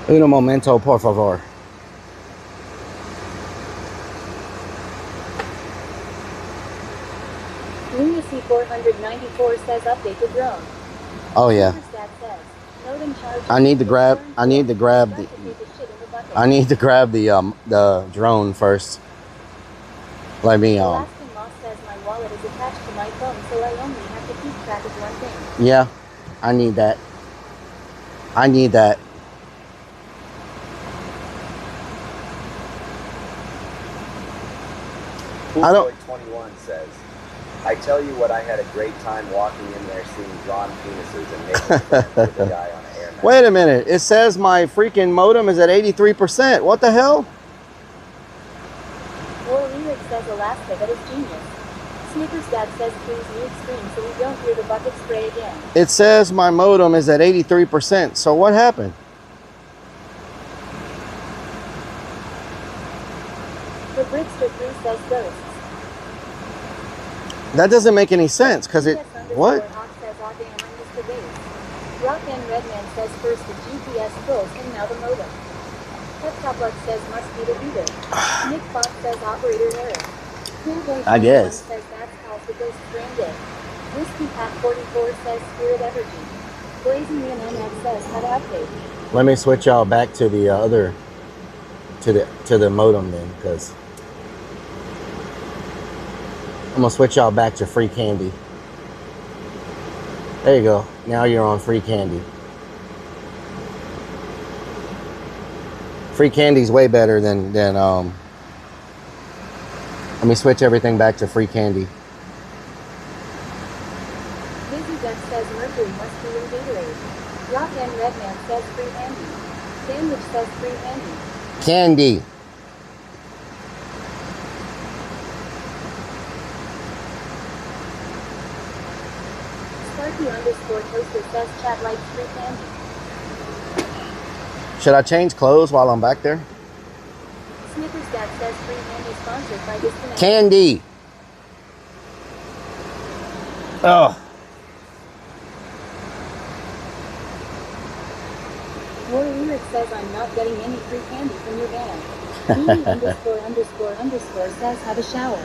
Uno momento, por favor. Luna C494 says update the drone. Oh yeah. Stat says, modem charge I need to grab. return I need to grab Got the. to take the shit in the bucket. I need to grab the drone first. Let me Alaskan Moss says my wallet is attached to my phone, so I only have to keep track of one thing. Yeah, I need that. I need that. I don't- 21 says, I tell you what, I had a great time walking in there seeing drawn penises and making friends with a guy on an air match. Wait a minute. It says my freaking modem is at 83%. What the hell? Or Lyric says Alaska, that is genius. Snickers Dad says please mute screen so we don't hear the bucket spray again. It says my modem is at 83%. So what happened? The Brickster 3 says ghosts. That doesn't make any sense because it. What? Hawk says oh damn, I missed the base. Rock and Redman says first the GPS pulls and now the modem. Peptopluck says must be the reader. Nick Fox says operator error. Cool Boy I guess. says that's how the ghost stranded. Whiskey Pack 44 says spirit energy. Blazing Ian MX says how to update. Let me switch y'all back to the other. To the modem then, because I'm gonna switch y'all back to free candy. There you go. Now you're on free candy. Free candy's way better than let me switch everything back to free candy. Busy Duck says Mercury must be in Gatorade. Rock and Redman says free handy. Sandwich says free handy. Candy. Sparky _ toaster says chat likes free candy. Should I change clothes while I'm back there? Snickers Dad says free handy sponsored by Disconnect. Candy. Oh. War Lyric says I'm not getting any free candy from your van. Beanie _ says have a shower.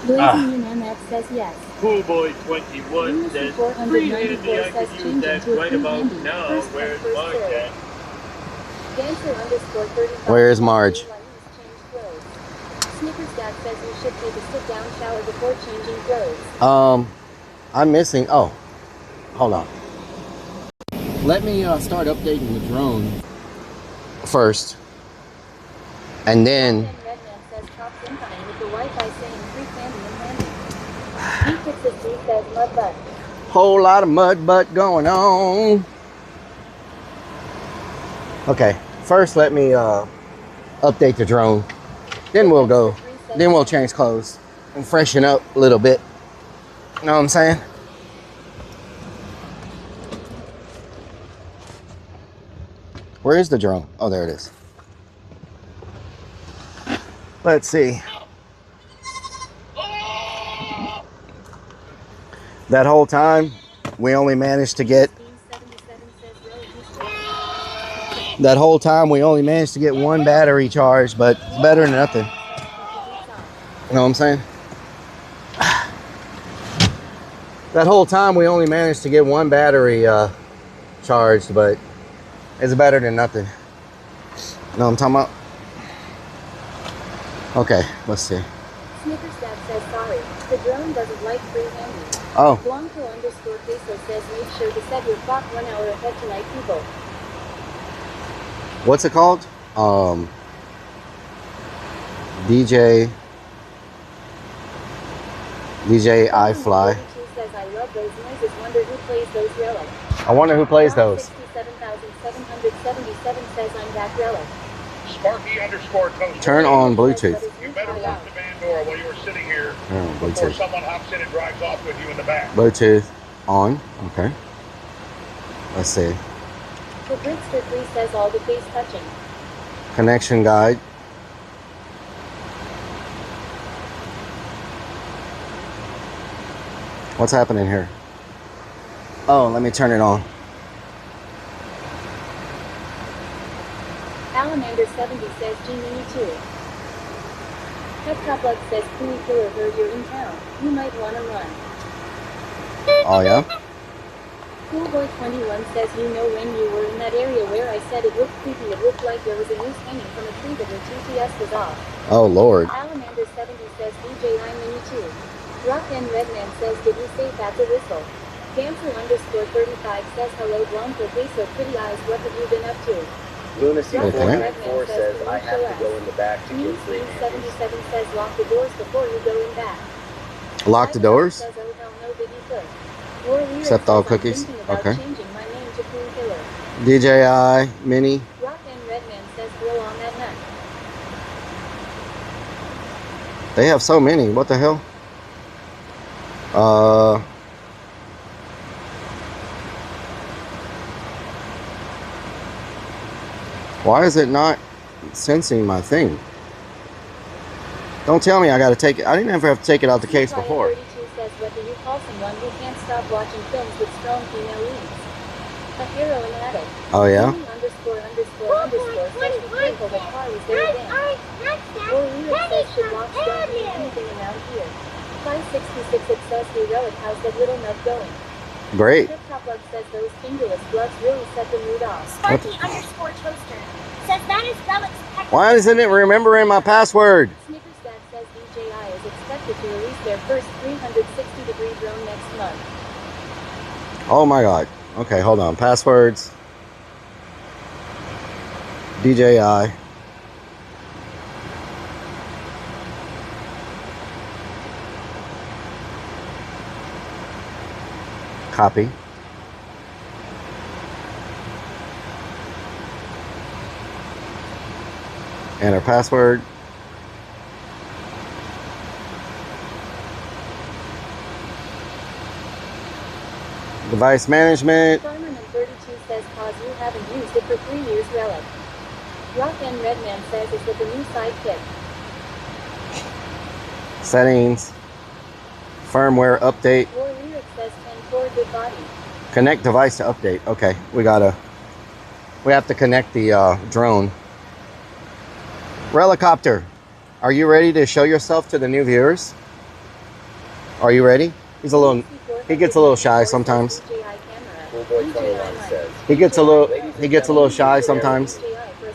Blazing Ian MX says yes. Pool Boy 21 says free handy. I could use that right about now. Where's Marge at? Dancer _ 35. Where's Marge? Snickers Dad says you should take a sit-down shower before changing clothes. I'm missing. Oh, hold on. Let me start updating the drone first, and then. Redman says Cops incoming with the Wi-Fi saying free candy and handy. D6 says mud butt. Whole lot of mud butt going on. Okay, first let me update the drone. Then we'll go. Then we'll change clothes and freshen up a little bit. You know what I'm saying? Where is the drone? Oh, there it is. Let's see. That whole time, we only managed to get. That whole time, we only managed to get one battery charged, but it's better than nothing. You know what I'm saying? That whole time, we only managed to get one battery charged, but it's better than nothing. You know what I'm talking about? Okay, let's see. Snickers Dad says sorry. The drone doesn't like free handy. Oh, Blanco _ Queso says make sure to set your clock 1 hour ahead tonight, people. what's it called? DJ I Fly. Says I love those noises. Wonder who plays those relics. I wonder who plays those. 67,777 says I'm that relic. Sparky _ Turn on Bluetooth. You better work the van door while you're sitting here Turn on before Bluetooth. someone hops in and drives off with you in the back. Bluetooth on. Okay. Let's see. The Brickster 3 says all the face touching. Connection guide. What's happening here? Oh, let me turn it on. Alamander 70 says G-Mini 2. Peptopluck says Cool Killer heard you're in town. You might want to run. Oh, yeah? Coolboy21 says, you know, when you were in that area where I said it looked creepy, it looked like there was a noose hanging from a tree, but your GPS was off. Oh, Lord. Alamander70 says, DJ, I'm Mini too. Rock and Redman says, did you say that's a whistle? Dancer_35 says, hello, Blanco Queso, pretty eyes, what have you been up to? Lunacy494 says, I have to go in the back to get free handies. 77 says, lock the doors before you go in back. Lock the doors? Says, oh, hell no, Biggie could. Your lyric Accept says, all I'm cookies? thinking about Okay. changing my name to Cool Killer. DJI Mini. Rock and Redman says, blow on that nut. They have so many. What the hell? Why is it not sensing my thing? Don't tell me I gotta take it. I didn't ever have to take it out the case before. 32 says, what do you call someone who can't stop watching films with strong female leads? A heroin addict. Oh, yeah? Mini____ says, be careful, the car was there again. Your lyric says, should rocks don't mean anything around here. 566 it says, heroic, how's that little nut going? Great. Tip-Top says, those fingerless gloves really set the mood off. Sparky_toaster says that is Relics. Why isn't it remembering my password? Snickersdad says DJI is expected to release their first 360-degree drone next month. Oh my God. Okay, hold on. Passwords. DJI. Copy. Enter password. Device management. Farmerman32 says, pause, you haven't used it for 3 years, Relic. Rock and Redman says, is with the new sidekick. Settings. Firmware update. Your lyric says 10-4 good body. Connect device to update. Okay, we have to connect the drone. Relicopter, are you ready to show yourself to the new viewers? Are you ready? He gets a little shy sometimes. Coolboy21 says, He gets a little shy sometimes.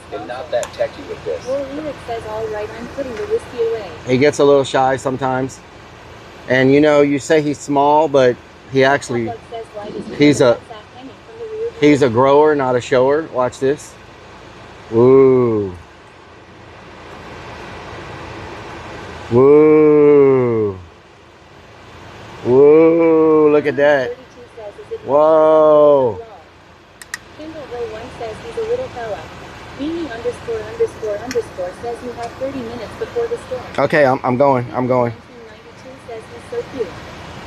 get not that techie with this. Your lyric says, all right, I'm putting the whiskey away. He gets a little shy sometimes. And you know, you say he's small, but he actually, he's a grower, not a shower. Watch this. Woo. Woo. Woo. Look at that. Whoa. Kindle01 says he's a little fella. Beanie___ says you have 30 minutes before the storm. Okay, I'm going. 1992 says he's so cute.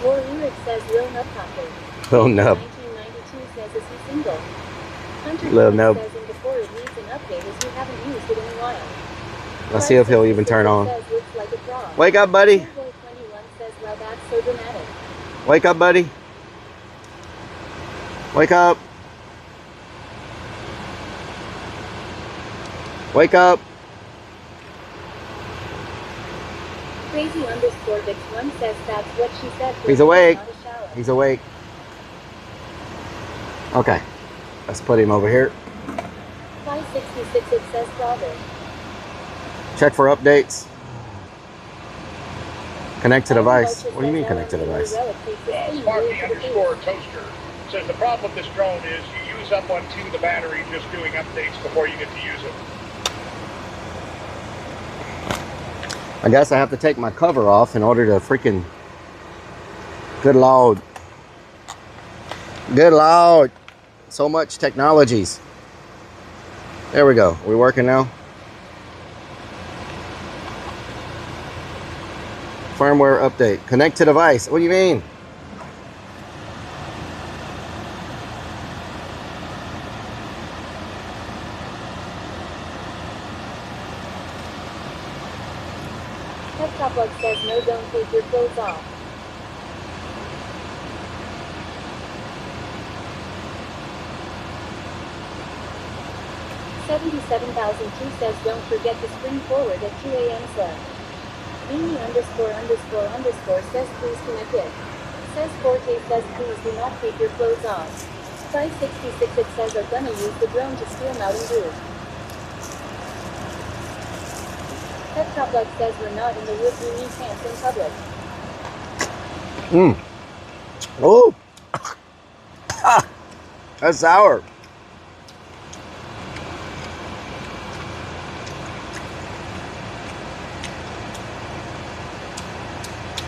Your lyric says Lil Nub Copter. Little nub. 1992 says is he single? Hunter Little nub. says and before it needs an update as you haven't used it in a while. Let's see if he'll even turn on. Says, looks like a frog. Wake up, buddy. Boy21 says, well, that's so dramatic. Wake up, buddy. Wake up. Wake up. Crazy_Vix1 says that's what she said. He's awake. Not a shower. He's awake. Okay. Let's put him over here. 566 it says father. Check for updates. Connect to device. What do you mean connect to device? Sparky_toaster says the problem with this drone is you use up on the battery just doing updates before you get to use it. I guess I have to take my cover off in order to freaking... Good Lord. Good Lord. So much technologies. There we go. Are we working now? Firmware update. Connect to device. What do you mean? Topbug says no, don't take your clothes off. $77,002 says don't forget to spring forward at 2 a.m. Beanie____ says please connect it. Says Forte says please do not take your clothes off. 566 it says are gonna use the drone to steal Mountain Dew. Peptoplex says we're not in the woods, we need pants in public. Oh, that's sour.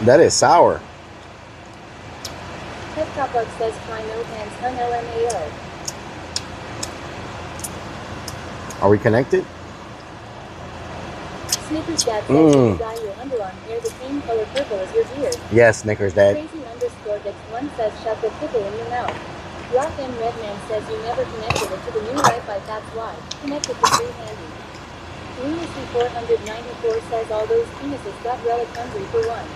That is sour. Peptoplex says try no pants unLMAO. Are we connected? Snickers Dad says you dye your underarm hair the same color purple as your beard. Yes, Snickers Dad. Crazy_Dix1 says shove the pickle in your mouth. Rock M Redman says you never connected it to the new Wi-Fi, that's why. Connect it to free handy. Lunacy 494 says all those penises got relic hungry for one.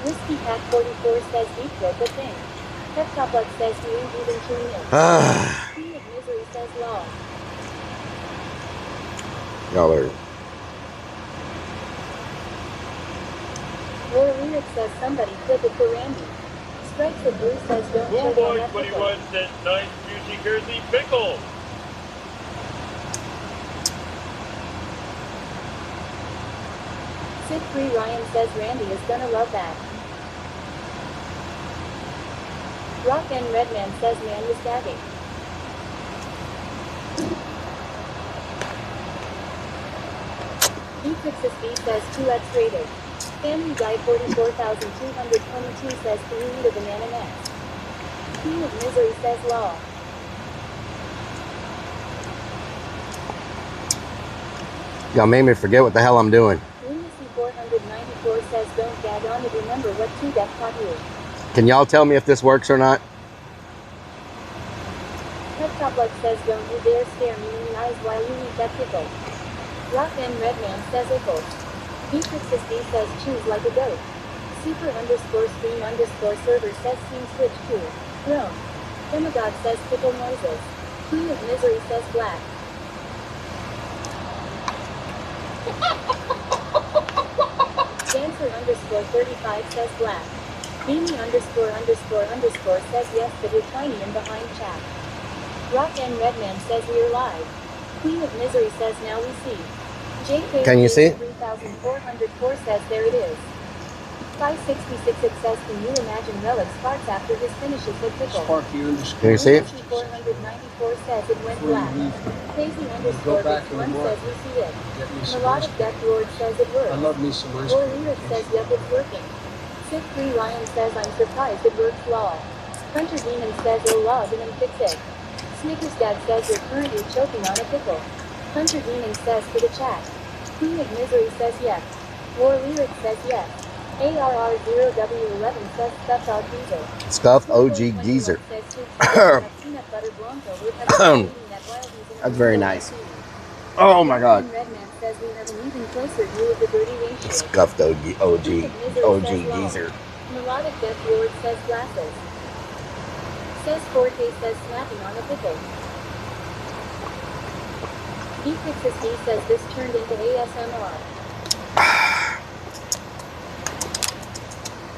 Whiskey Pack 44 says deep throat the thing. Peptoplex says he ain't even tuning in. Queen of Misery says law. Y'all are. Roar Lyric says somebody flip it for Randy. Strikes the Blue says don't Blue choke on Boy that 21 pickle. says nice juicy girthy pickle. Sick Free Ryan says Randy is gonna love that. Rock and Redman says man was gagging. Efixis B says 2x rated. Family Guy 44,222 says can you eat a banana next? Queen of Misery says law. Y'all made me forget what the hell I'm doing. Lunacy 494 says don't gag on it, remember what 2 death taught you. Can y'all tell me if this works or not? Peptoplex says don't you dare stare me in the eyes while you eat that pickle. Rock and Redman says ickle. Efixis D says choose like a goat. Super_stream_server says scene switch to Rome. Demigod says pickle noises. Queen of Misery says black. Dancer_35 says black. Beanie___ says yes but you're tiny and behind chat. Rock and Redman says we're live. Queen of Misery says now we see. JK Can you see? 3404 says there it is. 566 it says can you imagine Relic farts after his finishes the pickle. Can you see it? 494 says it went black. Crazy_Dix1 says we see it. Melodic Death Lord says it works. I love me some ice Roar cream. Lyric says yep it's working. Sick Free Ryan says I'm surprised it works law. Hunter Demon says oh log and fix it. Snickers Dad says you're currently choking on a pickle. Hunter Demon says to the chat. Queen of Misery says yes. Roar Lyric says yes. ARR0W11 says stuffed dog geezer. Stuffed OG geezer. That's very nice. Oh my god. Redman says we have an even closer view of the dirty ratio. Scuffed OG geezer. Melodic Death Lord says glasses. Says Forte says snapping on a pickle. Efixis D says this turned into ASMR.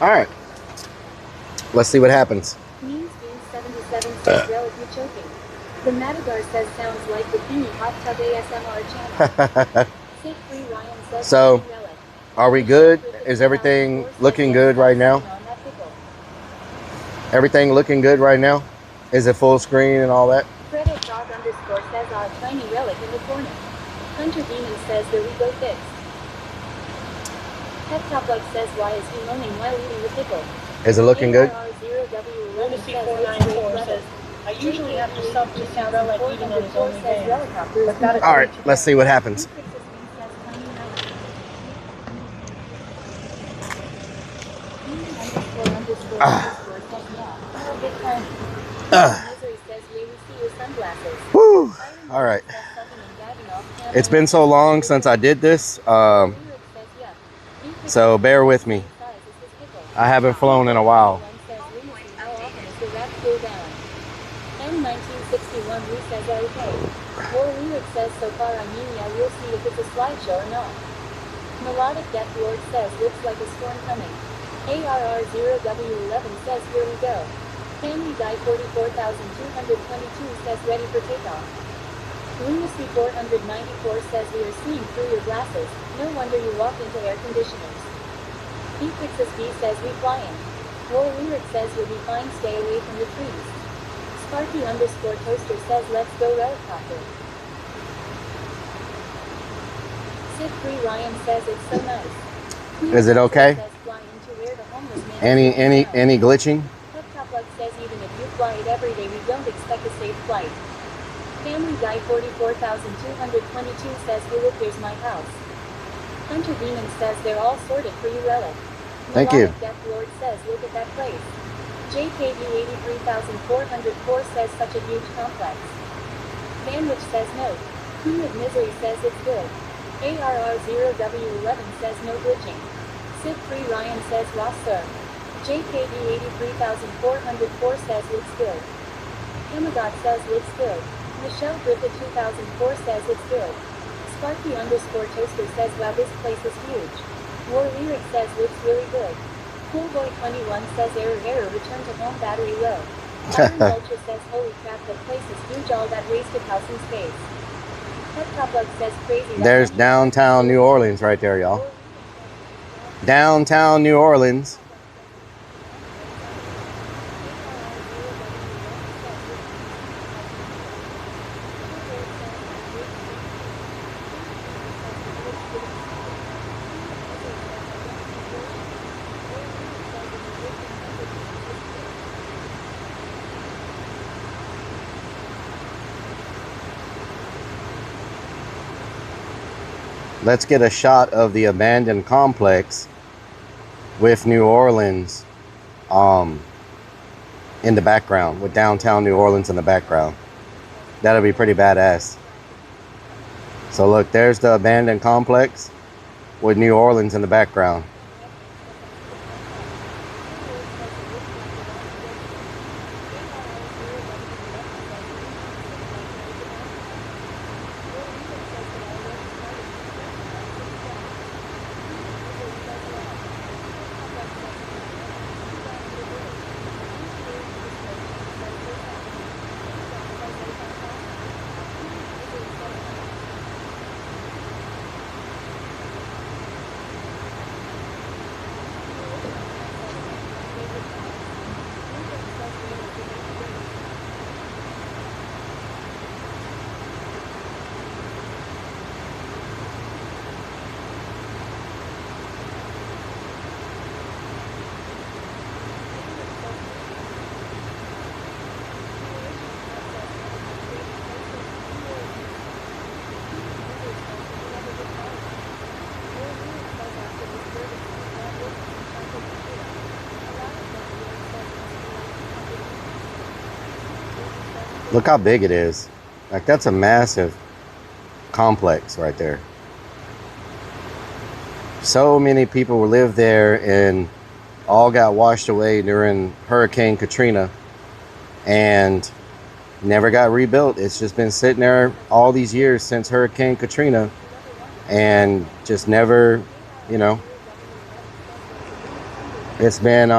Alright. Let's see what happens. Means 77 says relic you choking. The Madagar says sounds like the Beanie Hot Tub ASMR channel. Sick Free Ryan says So, relic. are we good? Is everything looking good right now? Everything looking good right now? Is it full screen and all that? Credit dog underscore says tiny relic in the corner. Hunter Demon says there we go fixed. Peptoplex says why is he moaning while eating the pickle? Is it looking good? Lunacy 494 says I usually have to sub to see Relic eating on his own van. But that Alright, let's see what happens. Woo! Alright. It's been so long since I did this, so bear with me. I haven't flown in a while. M1961 Lee says okay. Roar Lyric says so far I'm meaning I will see if it's a slideshow or not. Melodic Death Lord says looks like a storm coming. ARR0W11 says here we go. Family Guy 44,222 says ready for takeoff. Lunacy 494 says we are seeing through your glasses, no wonder you walk into air conditioners. Efixus B says we flying. War Lyric says you'll be fine, stay away from the trees. Sparky_toaster says let's go helicopter. Sid 3 Ryan says it's so nice. Is it okay? Says fly into where the homeless man is Any glitching? Hubtopluck says even if you fly it every day we don't expect a safe flight. Family Guy 44,222 says hey look there's my house. Hunter Demon says they're all sorted for you relic. Thank you. Death Lord says look at that place. JKV 83,404 says such a huge complex. Vanwich says no. Queen of Misery says it's good. ARR0W11 says no glitching. Sid 3 Ryan says Ross sir. JKV 83,404 says looks good. Hemagot says looks good. Michelle Griffith 2004 says it's good. Sparky_toaster says wow this place is huge. War Lyric says looks really good. Coolboy21 says error return to home battery low. Iron Vulture says holy crap that place is huge all that wasted house and space. Hubtopluck says crazy. There's downtown New Orleans right there, y'all. Downtown New Orleans. Let's get a shot of the abandoned complex with New Orleans in the background, with downtown New Orleans in the background. That'll be pretty badass. So look, there's the abandoned complex with New Orleans in the background. Look how big it is. Like, that's a massive complex right there. So many people live there and all got washed away during Hurricane Katrina and never got rebuilt. It's just been sitting there all these years since Hurricane Katrina and just never, you know, it's been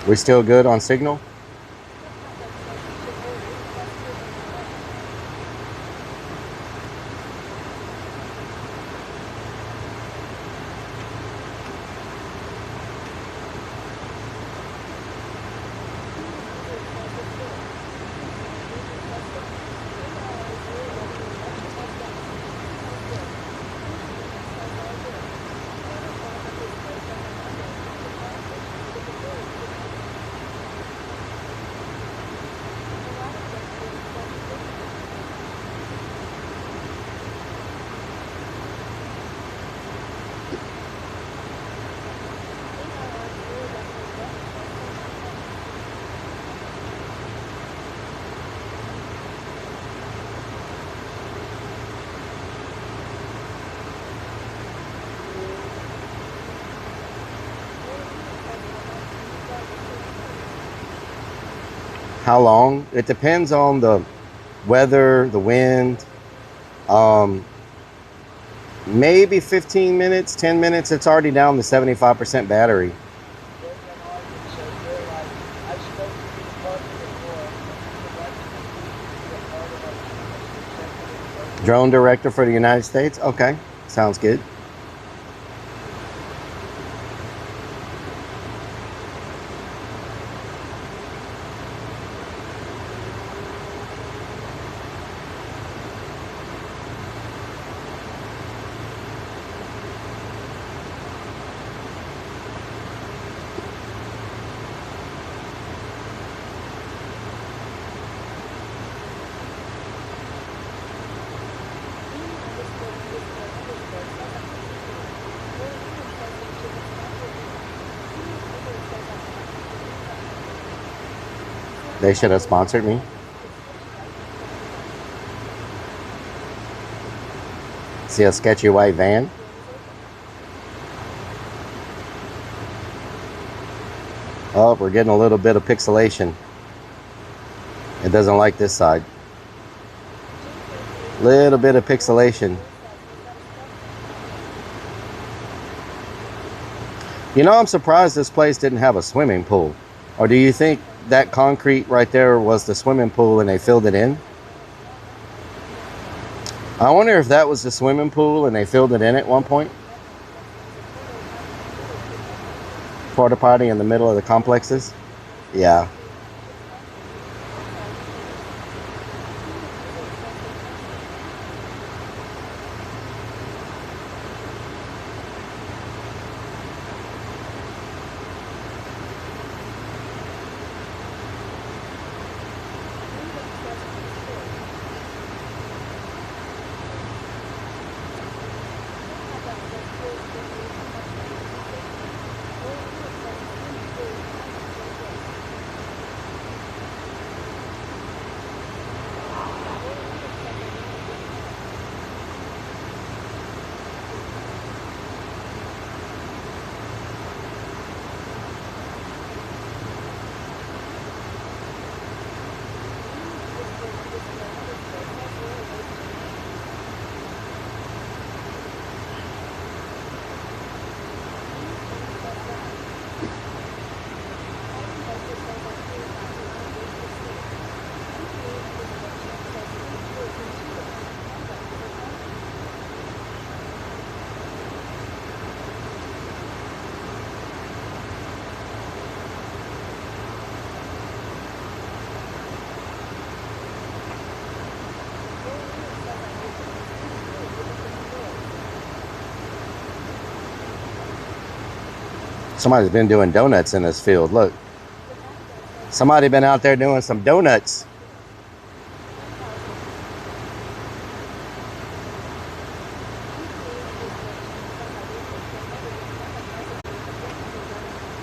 we still good on signal? How long? It depends on the weather, the wind. Maybe 15 minutes, 10 minutes. It's already down to 75% battery. Drone director for the United States? Okay, sounds good. They should have sponsored me. See a sketchy white van? Oh, we're getting a little bit of pixelation. It doesn't like this side. Little bit of pixelation. You know, I'm surprised this place didn't have a swimming pool. Or do you think that concrete right there was the swimming pool and they filled it in? I wonder if that was the swimming pool and they filled it in at one point. Porta potty in the middle of the complexes? Yeah. Somebody's been doing donuts in this field. Look. Somebody been out there doing some donuts.